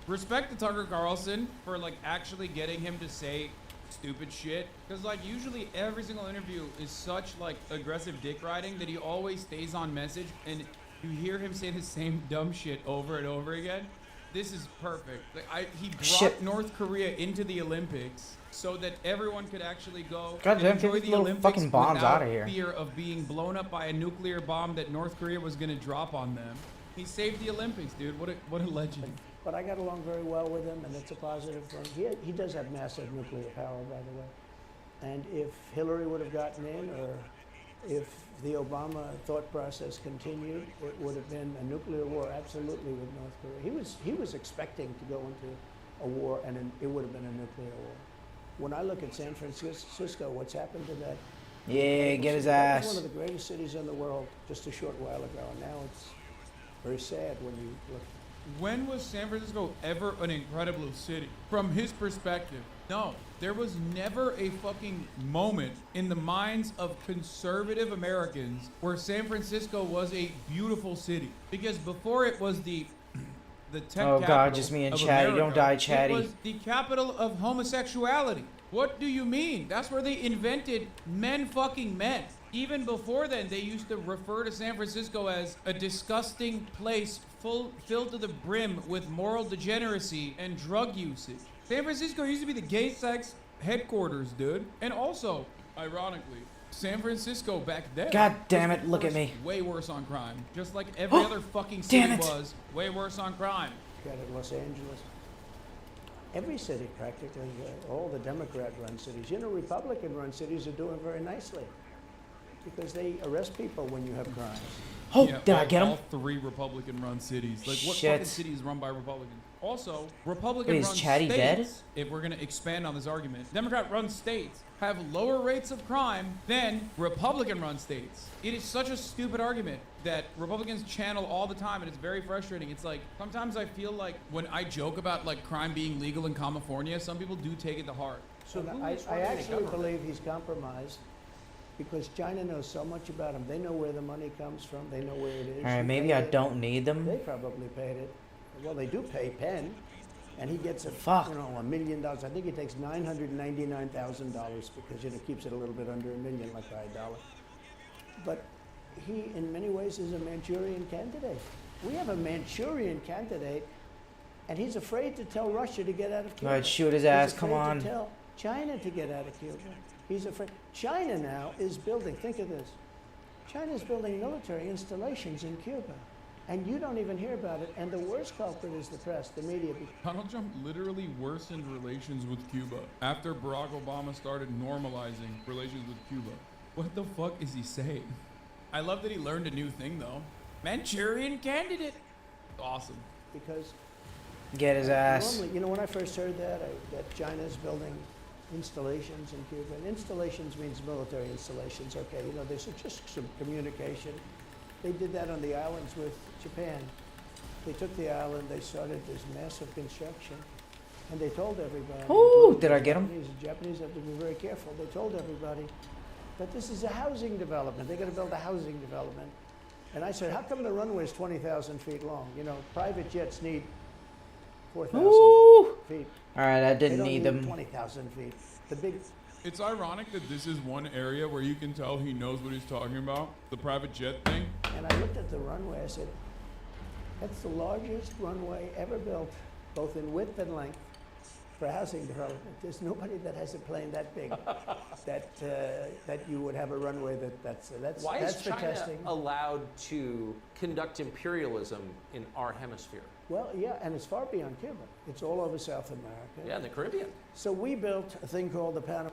Respect to Tucker Carlson for like actually getting him to say stupid shit. Because like usually every single interview is such like aggressive dick riding that he always stays on message and you hear him say the same dumb shit over and over again. This is perfect. Like, he brought North Korea into the Olympics so that everyone could actually go God and damn, enjoy get the these little Olympics fucking bombs without outta here. fear of being blown up by a nuclear bomb that North Korea was going to drop on them. He saved the Olympics, dude. What a legend. But I got along very well with him, and it's a positive thing. He does have massive nuclear power, by the way. And if Hillary would have gotten in, or if the Obama thought process continued, it would have been a nuclear war, absolutely, with North Korea. He was expecting to go into a war, and it would have been a nuclear war. When I look at San Francisco, what's happened to that? Yeah, get his That ass. was one of the greatest cities in the world just a short while ago, and now it's very sad when you look. When was San Francisco ever an incredible city? From his perspective, no. There was never a fucking moment in the minds of conservative Americans where San Francisco was a beautiful city. Because before it was the tech Oh, capital God, just me and of Chatty. America, Don't die, Chatty. It was the capital of homosexuality. What do you mean? That's where they invented men fucking men. Even before then, they used to refer to San Francisco as a disgusting place filled to the brim with moral degeneracy and drug usage. San Francisco used to be the gay sex headquarters, dude. And also, ironically, San Francisco back then. God damn it, look at me. Way worse on crime. Just like every other fucking city Damn it. was, way worse on crime. Got it, Los Angeles. Every city, practically, all the Democrat-run cities. You know, Republican-run cities are doing very nicely because they arrest people when you have crimes. Oh, Yeah, did I get him? all 3 Republican-run cities. Like, what Shit. fucking city is run by Republicans? Also, Wait, Republican-run is Chatty states, dead? if we're going to expand on this argument, Democrat-run states have lower rates of crime than Republican-run states. It is such a stupid argument that Republicans channel all the time, and it's very frustrating. It's like, sometimes I feel like when I joke about, like, crime being legal in California, some people do take it to heart. So And who I is running the actually government? believe he's compromised because China knows so much about him. They know where the money comes from. They know where it is. Alright, He maybe paid I it. don't need them. They probably paid it. Well, they do pay Penn, and he gets Fuck. $1 million. I think he takes $999,000 because it keeps it a little bit under $1 million, like by $1. But he, in many ways, is a Manchurian candidate. We have a Manchurian candidate, and he's afraid to tell Russia to get out of Cuba. Alright, shoot his He's ass, come afraid on. to tell China to get out of Cuba. He's afraid. China now is building, think of this, China is building military installations in Cuba. And you don't even hear about it. And the worst culprit is the press, the media. Donald Trump literally worsened relations with Cuba after Barack Obama started normalizing relations with Cuba. What the fuck is he saying? I love that he learned a new thing, though. Manchurian candidate. Awesome. Because Get his ass. normally, you know, when I first heard that China's building installations in Cuba, and installations means military installations, okay, you know, there's just some communication. They did that on the islands with Japan. They took the island, they started this massive construction, and they told everybody. Ooh, did I get him? The Japanese have to be very careful. They told everybody that this is a housing development. They're going to build a housing development. And I said, how come the runway is 20,000 feet long? You know, private jets need 4,000 feet. Alright, I They didn't don't need them. 20,000 feet. The big. It's ironic that this is one area where you can tell he knows what he's talking about. The private jet thing. And I looked at the runway. I said, that's the largest runway ever built, both in width and length. for housing development. There's nobody that has a plane that big that you would have a runway that's Why that's is for China testing. allowed to conduct imperialism in our hemisphere? Well, yeah, and it's far beyond Cuba. It's all over South America. Yeah, in the Caribbean. So we built a thing called the Panama.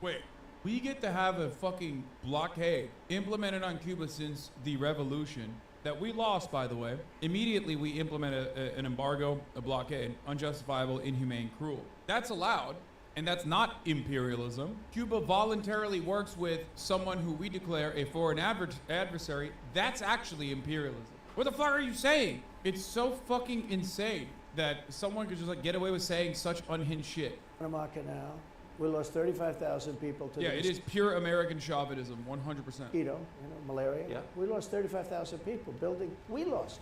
Wait, we get to have a fucking blockade implemented on Cuba since the revolution that we lost, by the way. Immediately, we implement an embargo, a blockade, unjustifiable, inhumane, cruel. That's allowed, and that's not imperialism. Cuba voluntarily works with someone who we declare a foreign adversary. That's actually imperialism. What the fuck are you saying? It's so fucking insane that someone could just like get away with saying such unhinged shit. Panama Canal. We lost 35,000 people to Yeah, the it is pure American chauvinism, 100%. mosquito, malaria. Yeah. We lost 35,000 people building. We lost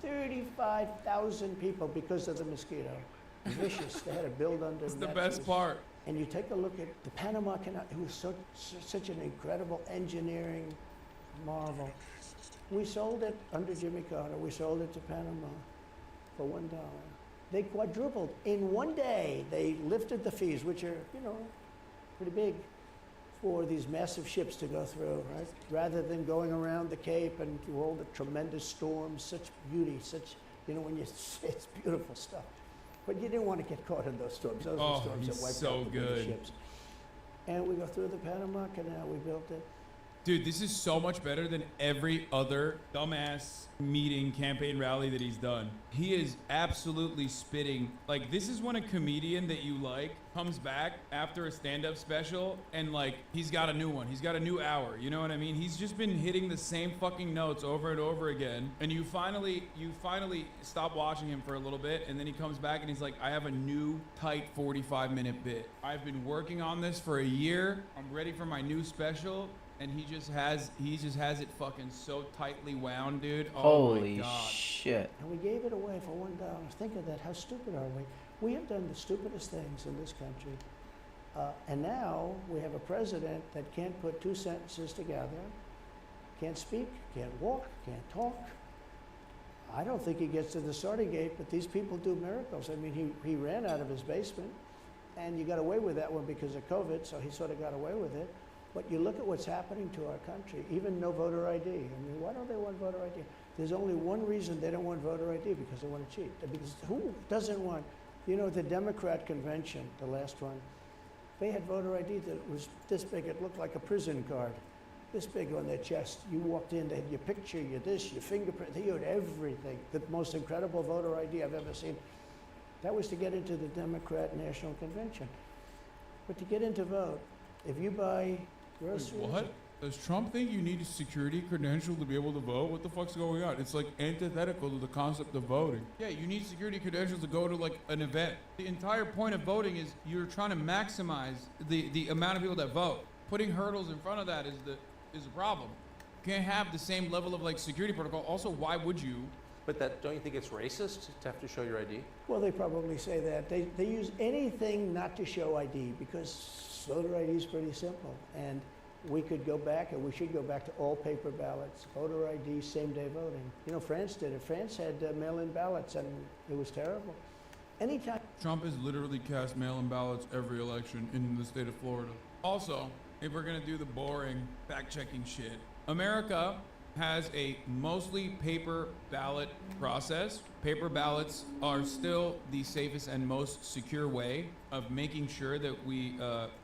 35,000 people because of the mosquito. Vicious. They had to build under. It's the that. best part. And you take a look at the Panama Canal. It was such an incredible engineering marvel. We sold it under Jimmy Carter. We sold it to Panama for $1. They quadrupled in one day. They lifted the fees, which are, pretty big, for these massive ships to go through, right? Rather than going around the Cape and through all the tremendous storms, such beauty, when it's beautiful stuff. But you didn't want to get caught in those storms. Those are storms that wiped out the big ships. And we go through the Panama Canal. We built it. Dude, this is so much better than every other dumbass meeting, campaign rally that he's done. He is absolutely spitting. Like, this is when a comedian that you like comes back after a stand-up special and, like, he's got a new one. He's got a new hour. You know what I mean? He's just been hitting the same fucking notes over and over again. And you finally stop watching him for a little bit, and then he comes back and he's like, I have a new, tight 45-minute bit. I've been working on this for a year. I'm ready for my new special. And he just has it fucking so tightly wound, dude. Oh Holy my God. shit. And we gave it away for $1. Think of that. How stupid are we? We have done the stupidest things in this country. And now we have a president that can't put two sentences together, can't speak, can't walk, can't talk. I don't think he gets to the starting gate, but these people do miracles. I mean, he ran out of his basement, and you got away with that one because of COVID, so he sort of got away with it. But you look at what's happening to our country, even no voter ID. I mean, why don't they want voter ID? There's only one reason they don't want voter ID, because they want to cheat. Because who doesn't want, the Democrat convention, the last one, they had voter ID that was this big. It looked like a prison card, this big on their chest. You walked in, they had your picture, your this, your fingerprint, they had everything. The most incredible voter ID I've ever seen. That was to get into the Democrat National Convention. But to get into vote, if you buy groceries. Wait, what? Does Trump think you need a security credential to be able to vote? What the fuck's going on? It's like antithetical to the concept of voting. Yeah, you need security credentials to go to like an event. The entire point of voting is you're trying to maximize the amount of people that vote. Putting hurdles in front of that is a problem. You can't have the same level of like security protocol. Also, why would you? But don't you think it's racist to have to show your ID? Well, they probably say that. They use anything not to show ID because voter ID is pretty simple. And we could go back, and we should go back to all paper ballots, voter ID, same-day voting. France did it. France had mail-in ballots, and it was terrible. Anytime. Trump has literally cast mail-in ballots every election in the state of Florida. Also, if we're gonna do the boring fact-checking shit, America has a mostly paper ballot process. Paper ballots are still the safest and most secure way of making sure that we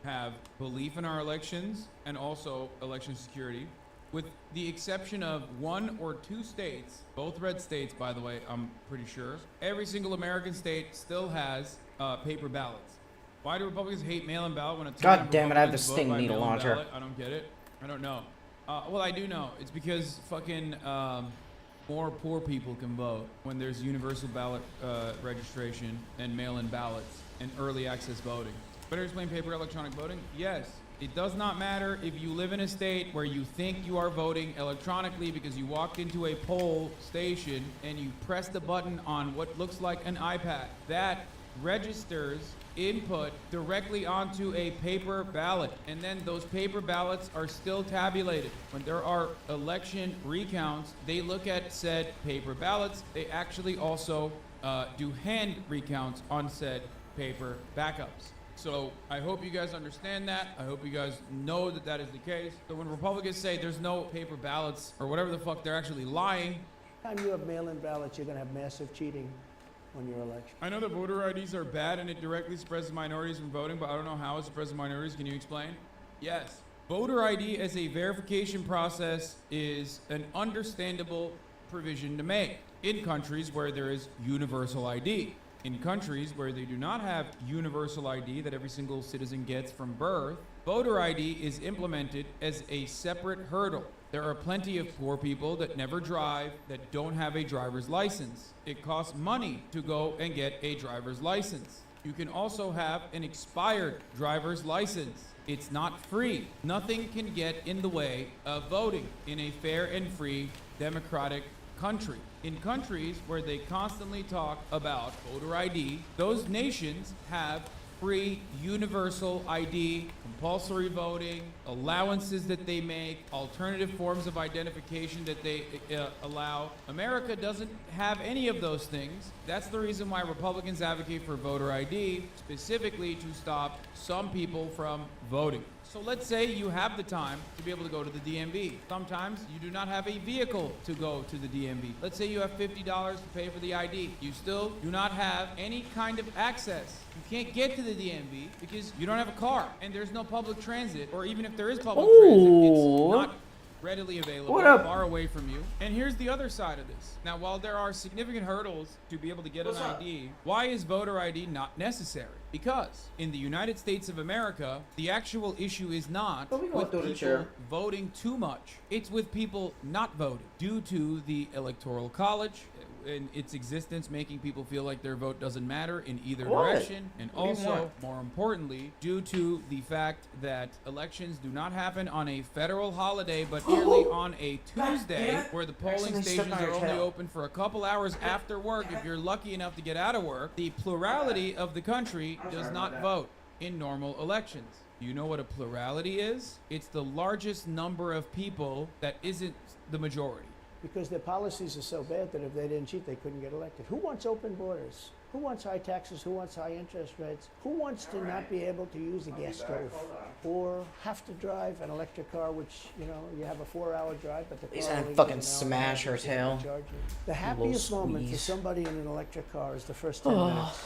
have belief in our elections and also election security. With the exception of 1 or 2 states, both red states, by the way, I'm pretty sure, every single American state still has paper ballots. Why do Republicans hate mail-in ballot when a God damn it, I have the Republicans vote Sting by needle mail-in launcher. ballot? I don't get it. I don't know. Well, I do know. It's because fucking more poor people can vote when there's universal ballot registration and mail-in ballots and early access voting. Better explain paper electronic voting? Yes. It does not matter if you live in a state where you think you are voting electronically because you walked into a poll station and you pressed the button on what looks like an iPad. That registers input directly onto a paper ballot, and then those paper ballots are still tabulated. When there are election recounts, they look at said paper ballots. They actually also do hand recounts on said paper backups. So I hope you guys understand that. I hope you guys know that that is the case. So when Republicans say there's no paper ballots or whatever the fuck, they're actually lying. Time you have mail-in ballots, you're going to have massive cheating on your election. I know that voter IDs are bad and it directly suppresses minorities from voting, but I don't know how it suppresses minorities. Can you explain? Yes. Voter ID as a verification process is an understandable provision to make in countries where there is universal ID. In countries where they do not have universal ID that every single citizen gets from birth, voter ID is implemented as a separate hurdle. There are plenty of poor people that never drive, that don't have a driver's license. It costs money to go and get a driver's license. You can also have an expired driver's license. It's not free. Nothing can get in the way of voting in a fair and free democratic country. In countries where they constantly talk about voter ID, those nations have free universal ID, compulsory voting, allowances that they make, alternative forms of identification that they allow. America doesn't have any of those things. That's the reason why Republicans advocate for voter ID, specifically to stop some people from voting. So let's say you have the time to be able to go to the DMV. Sometimes you do not have a vehicle to go to the DMV. Let's say you have $50 to pay for the ID. You still do not have any kind of access. You can't get to the DMV because you don't have a car and there's no public transit, or even if there is public transit, it's not readily available, What up? far away from you. And here's the other side of this. Now, while there are significant hurdles to be able to get an ID, why is voter ID not necessary? Because in the United States of America, the actual issue is not with people voting too much. It's with people not voting due to the Electoral College and its existence making people feel like their vote doesn't matter in either direction. And What do you also, want? more importantly, due to the fact that elections do not happen on a federal holiday, but merely on a Tuesday, where the polling Accidentally stuck stations on are your only tail. open for a couple hours after work if you're lucky enough to get out of work. The plurality of the country does not vote in normal elections. You know what a plurality is? It's the largest number of people that isn't the majority. Because their policies are so bad that if they didn't cheat, they couldn't get elected. Who wants open borders? Who wants high taxes? Who wants high interest rates? Who wants to not be able to use a gas stove or have to drive an electric car, which, you know, you have a 4-hour drive, but the He's car gonna only fucking gets an hour and a half smash her because they tail. charge you. The Little happiest moment for squeeze. somebody in an electric car is the first 10 Oh. minutes.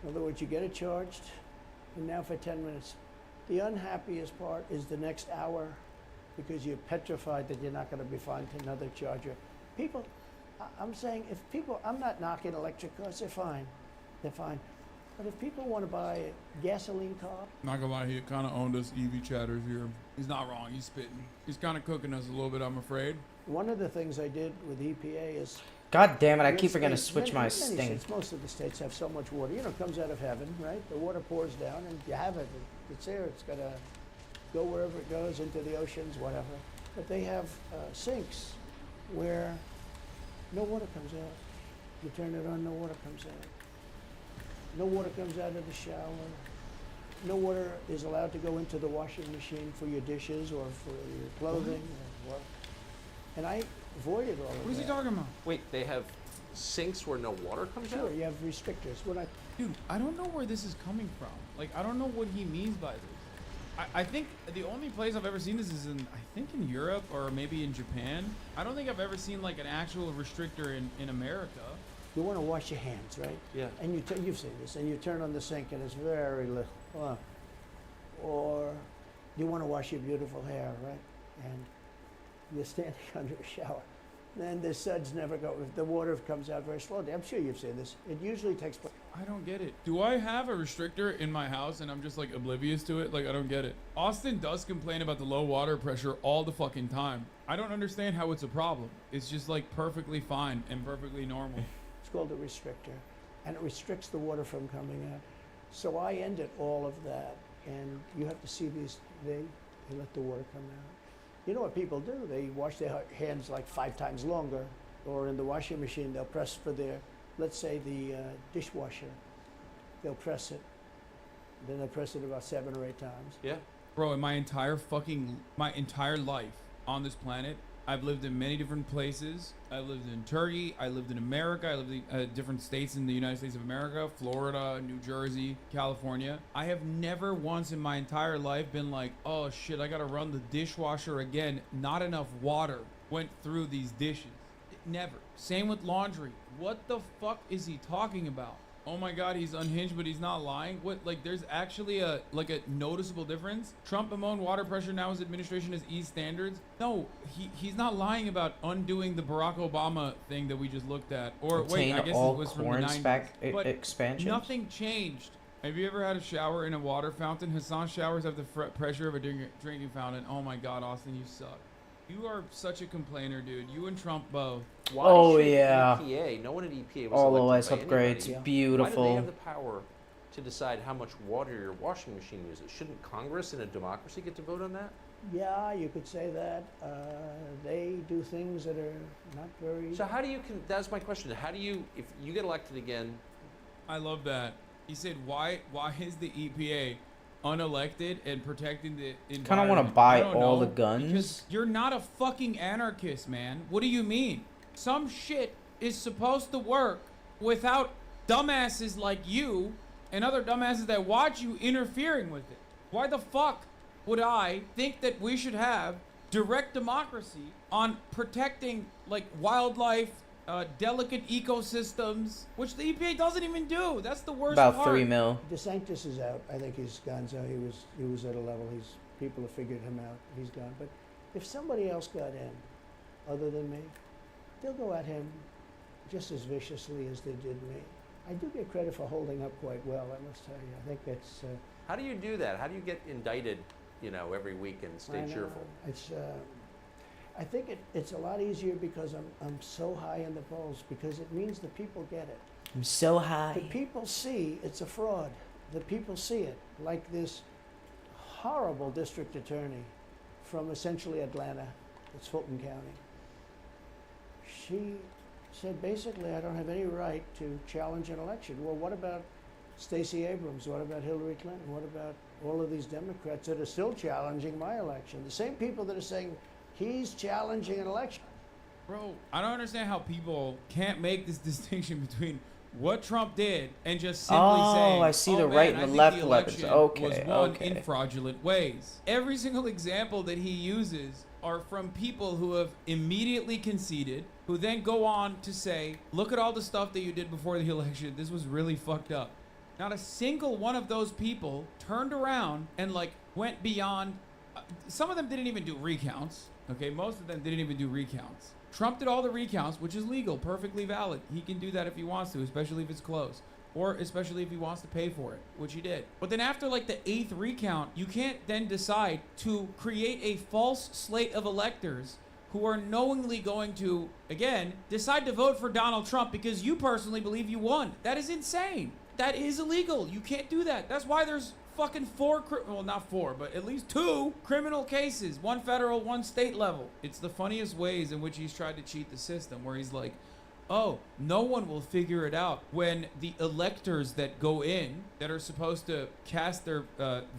In other words, you get it charged, and now for 10 minutes. The unhappiest part is the next hour, because you're petrified that you're not going to be finding another charger. People, I'm saying, if people, I'm not knocking electric cars, they're fine. They're fine. But if people want to buy a gasoline car, Not gonna lie, he kind of owned us EV chatters here. He's not wrong, he's spitting. He's kind of cooking us a little bit, I'm afraid. one of the things I did with EPA is. God damn it, I your keep forgetting to states- switch my many sting. states, most of the states have so much water. You know, it comes out of heaven, right? The water pours down and you have it. It's there. It's got to go wherever it goes, into the oceans, whatever. But they have sinks where no water comes out. You turn it on, no water comes out. No water comes out of the shower. No water is allowed to go into the washing machine for your dishes or for your clothing or what. And I avoided all of that. What is he talking about? Wait, they have sinks where no water comes Sure, out? you have restrictors. When I Dude, I don't know where this is coming from. Like, I don't know what he means by this. I think the only place I've ever seen this is in Europe or maybe in Japan. I don't think I've ever seen like an actual restrictor in America. You want to wash your hands, right? Yeah. And you've seen this, and you turn on the sink and it's very little. Or you want to wash your beautiful hair, right? And you're standing under a shower. Then the suds never go, the water comes out very slowly. I'm sure you've seen this. It usually takes place. I don't get it. Do I have a restrictor in my house and I'm just like oblivious to it? Like, I don't get it. Austin does complain about the low water pressure all the fucking time. I don't understand how it's a problem. It's just like perfectly fine and perfectly normal. It's called a restrictor, and it restricts the water from coming out. So I ended all of that, and you have to see these, they let the water come out. You know what people do? They wash their hands like 5 times longer, or in the washing machine, they'll press for their, let's say the dishwasher, they'll press it, then they'll press it about 7 or 8 times. Yeah. Bro, in my entire life on this planet, I've lived in many different places. I lived in Turkey. I lived in America. I lived in different states in the United States of America, Florida, New Jersey, California. I have never once in my entire life been like, oh shit, I gotta run the dishwasher again. Not enough water went through these dishes. Never. Same with laundry. What the fuck is he talking about? Oh my god, he's unhinged, but he's not lying. What, like, there's actually a noticeable difference? Trump bemoaned water pressure now his administration has eased standards. No, he's not lying about undoing the Barack Obama thing that we just looked at. Or Obtain wait, I guess all it was from core the 90s. But expansions. Nothing changed. Have you ever had a shower in a water fountain? Hassan showers have the pressure of a drinking fountain. Oh my god, Austin, you suck. You are such a complainer, dude. You and Trump both. Why Oh, should yeah. EPA, no one at EPA was All elected OS by upgrades, anybody. beautiful. Why do they have the power to decide how much water your washing machine uses? Shouldn't Congress in a democracy get to vote on that? Yeah, you could say that. They do things that are not very. So how do you, that's my question, how do you, if you get elected again? I love that. He said, why is the EPA unelected and protecting the environment? Kind of want to buy I don't all know, the guns. because you're not a fucking anarchist, man. What do you mean? Some shit is supposed to work without dumbasses like you and other dumbasses that watch you interfering with it. Why the fuck would I think that we should have direct democracy on protecting like wildlife, delicate ecosystems, which the EPA doesn't even do? That's the worst About part. $3 million. DeSantis is out. I think he's gone. So he was at a level. People have figured him out. He's gone. But if somebody else got in, other than me, they'll go at him just as viciously as they did me. I do get credit for holding up quite well, I must tell you. I think that's. How do you do that? How do you get indicted, every week and stay cheerful? It's. I think it's a lot easier because I'm so high in the polls, because it means the people get it. I'm so high. The people see it's a fraud. The people see it. Like this horrible district attorney from essentially Atlanta, it's Fulton County. She said basically, I don't have any right to challenge an election. Well, what about Stacey Abrams? What about Hillary Clinton? What about all of these Democrats that are still challenging my election? The same people that are saying he's challenging an election. Bro, I don't understand how people can't make this distinction between what Trump did and just simply saying, I see the man, right and I the think left the weapons. election Okay, was won okay. in fraudulent ways. Every single example that he uses are from people who have immediately conceded, who then go on to say, look at all the stuff that you did before the election. This was really fucked up. Not a single one of those people turned around and went beyond. Some of them didn't even do recounts. Okay, most of them didn't even do recounts. Trump did all the recounts, which is legal, perfectly valid. He can do that if he wants to, especially if it's close. Or especially if he wants to pay for it, which he did. But then after the 8th recount, you can't then decide to create a false slate of electors who are knowingly going to, again, decide to vote for Donald Trump because you personally believe you won. That is insane. That is illegal. You can't do that. That's why there's fucking not 4, but at least 2 criminal cases, 1 federal, 1 state level. It's the funniest ways in which he's tried to cheat the system, where he's like, oh, no one will figure it out when the electors that go in, that are supposed to cast their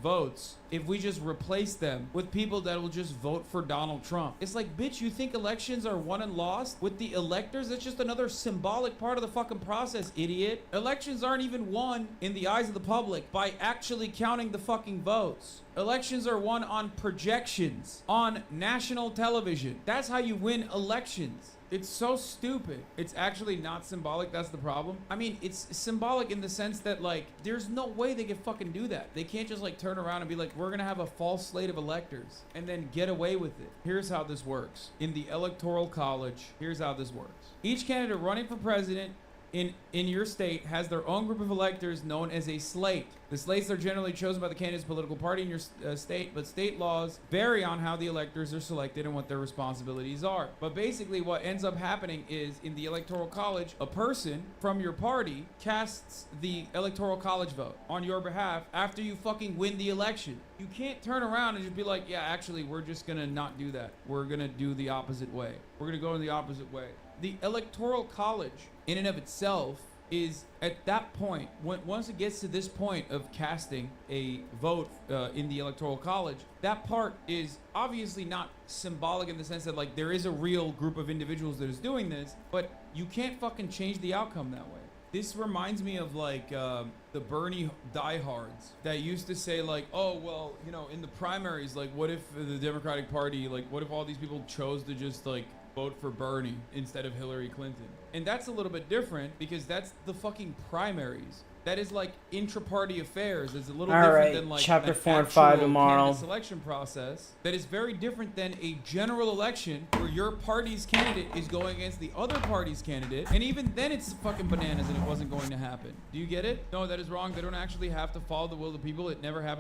votes, if we just replace them with people that will just vote for Donald Trump. It's like, bitch, you think elections are won and lost with the electors? That's just another symbolic part of the fucking process, idiot. Elections aren't even won in the eyes of the public by actually counting the fucking votes. Elections are won on projections, on national television. That's how you win elections. It's so stupid. It's actually not symbolic. That's the problem. I mean, it's symbolic in the sense that, there's no way they can fucking do that. They can't just, turn around and be like, we're going to have a false slate of electors and then get away with it. Here's how this works. In the Electoral College, here's how this works. Each candidate running for president in your state has their own group of electors known as a slate. The slates are generally chosen by the candidate's political party in your state, but state laws vary on how the electors are selected and what their responsibilities are. But basically what ends up happening is, in the Electoral College, a person from your party casts the Electoral College vote on your behalf after you fucking win the election. You can't turn around and just be like, yeah, actually, we're just gonna not do that. We're gonna do the opposite way. We're gonna go in the opposite way. The Electoral College, in and of itself, is at that point, once it gets to this point of casting a vote in the Electoral College, that part is obviously not symbolic in the sense that like there is a real group of individuals that is doing this, but you can't fucking change the outcome that way. This reminds me of like the Bernie diehards that used to say like, oh, well, you know, in the primaries, like what if the Democratic Party, like what if all these people chose to just like vote for Bernie instead of Hillary Clinton? And that's a little bit different because that's the fucking primaries. That is like intra-party affairs. It's a little All different right, than like chapter an 4 and 5 actual tomorrow. candidate selection process. That is very different than a general election where your party's candidate is going against the other party's candidate, and even then it's fucking bananas and it wasn't going to happen. Do you get it? No, that is wrong. They don't actually have to follow the will of the people. It never happened.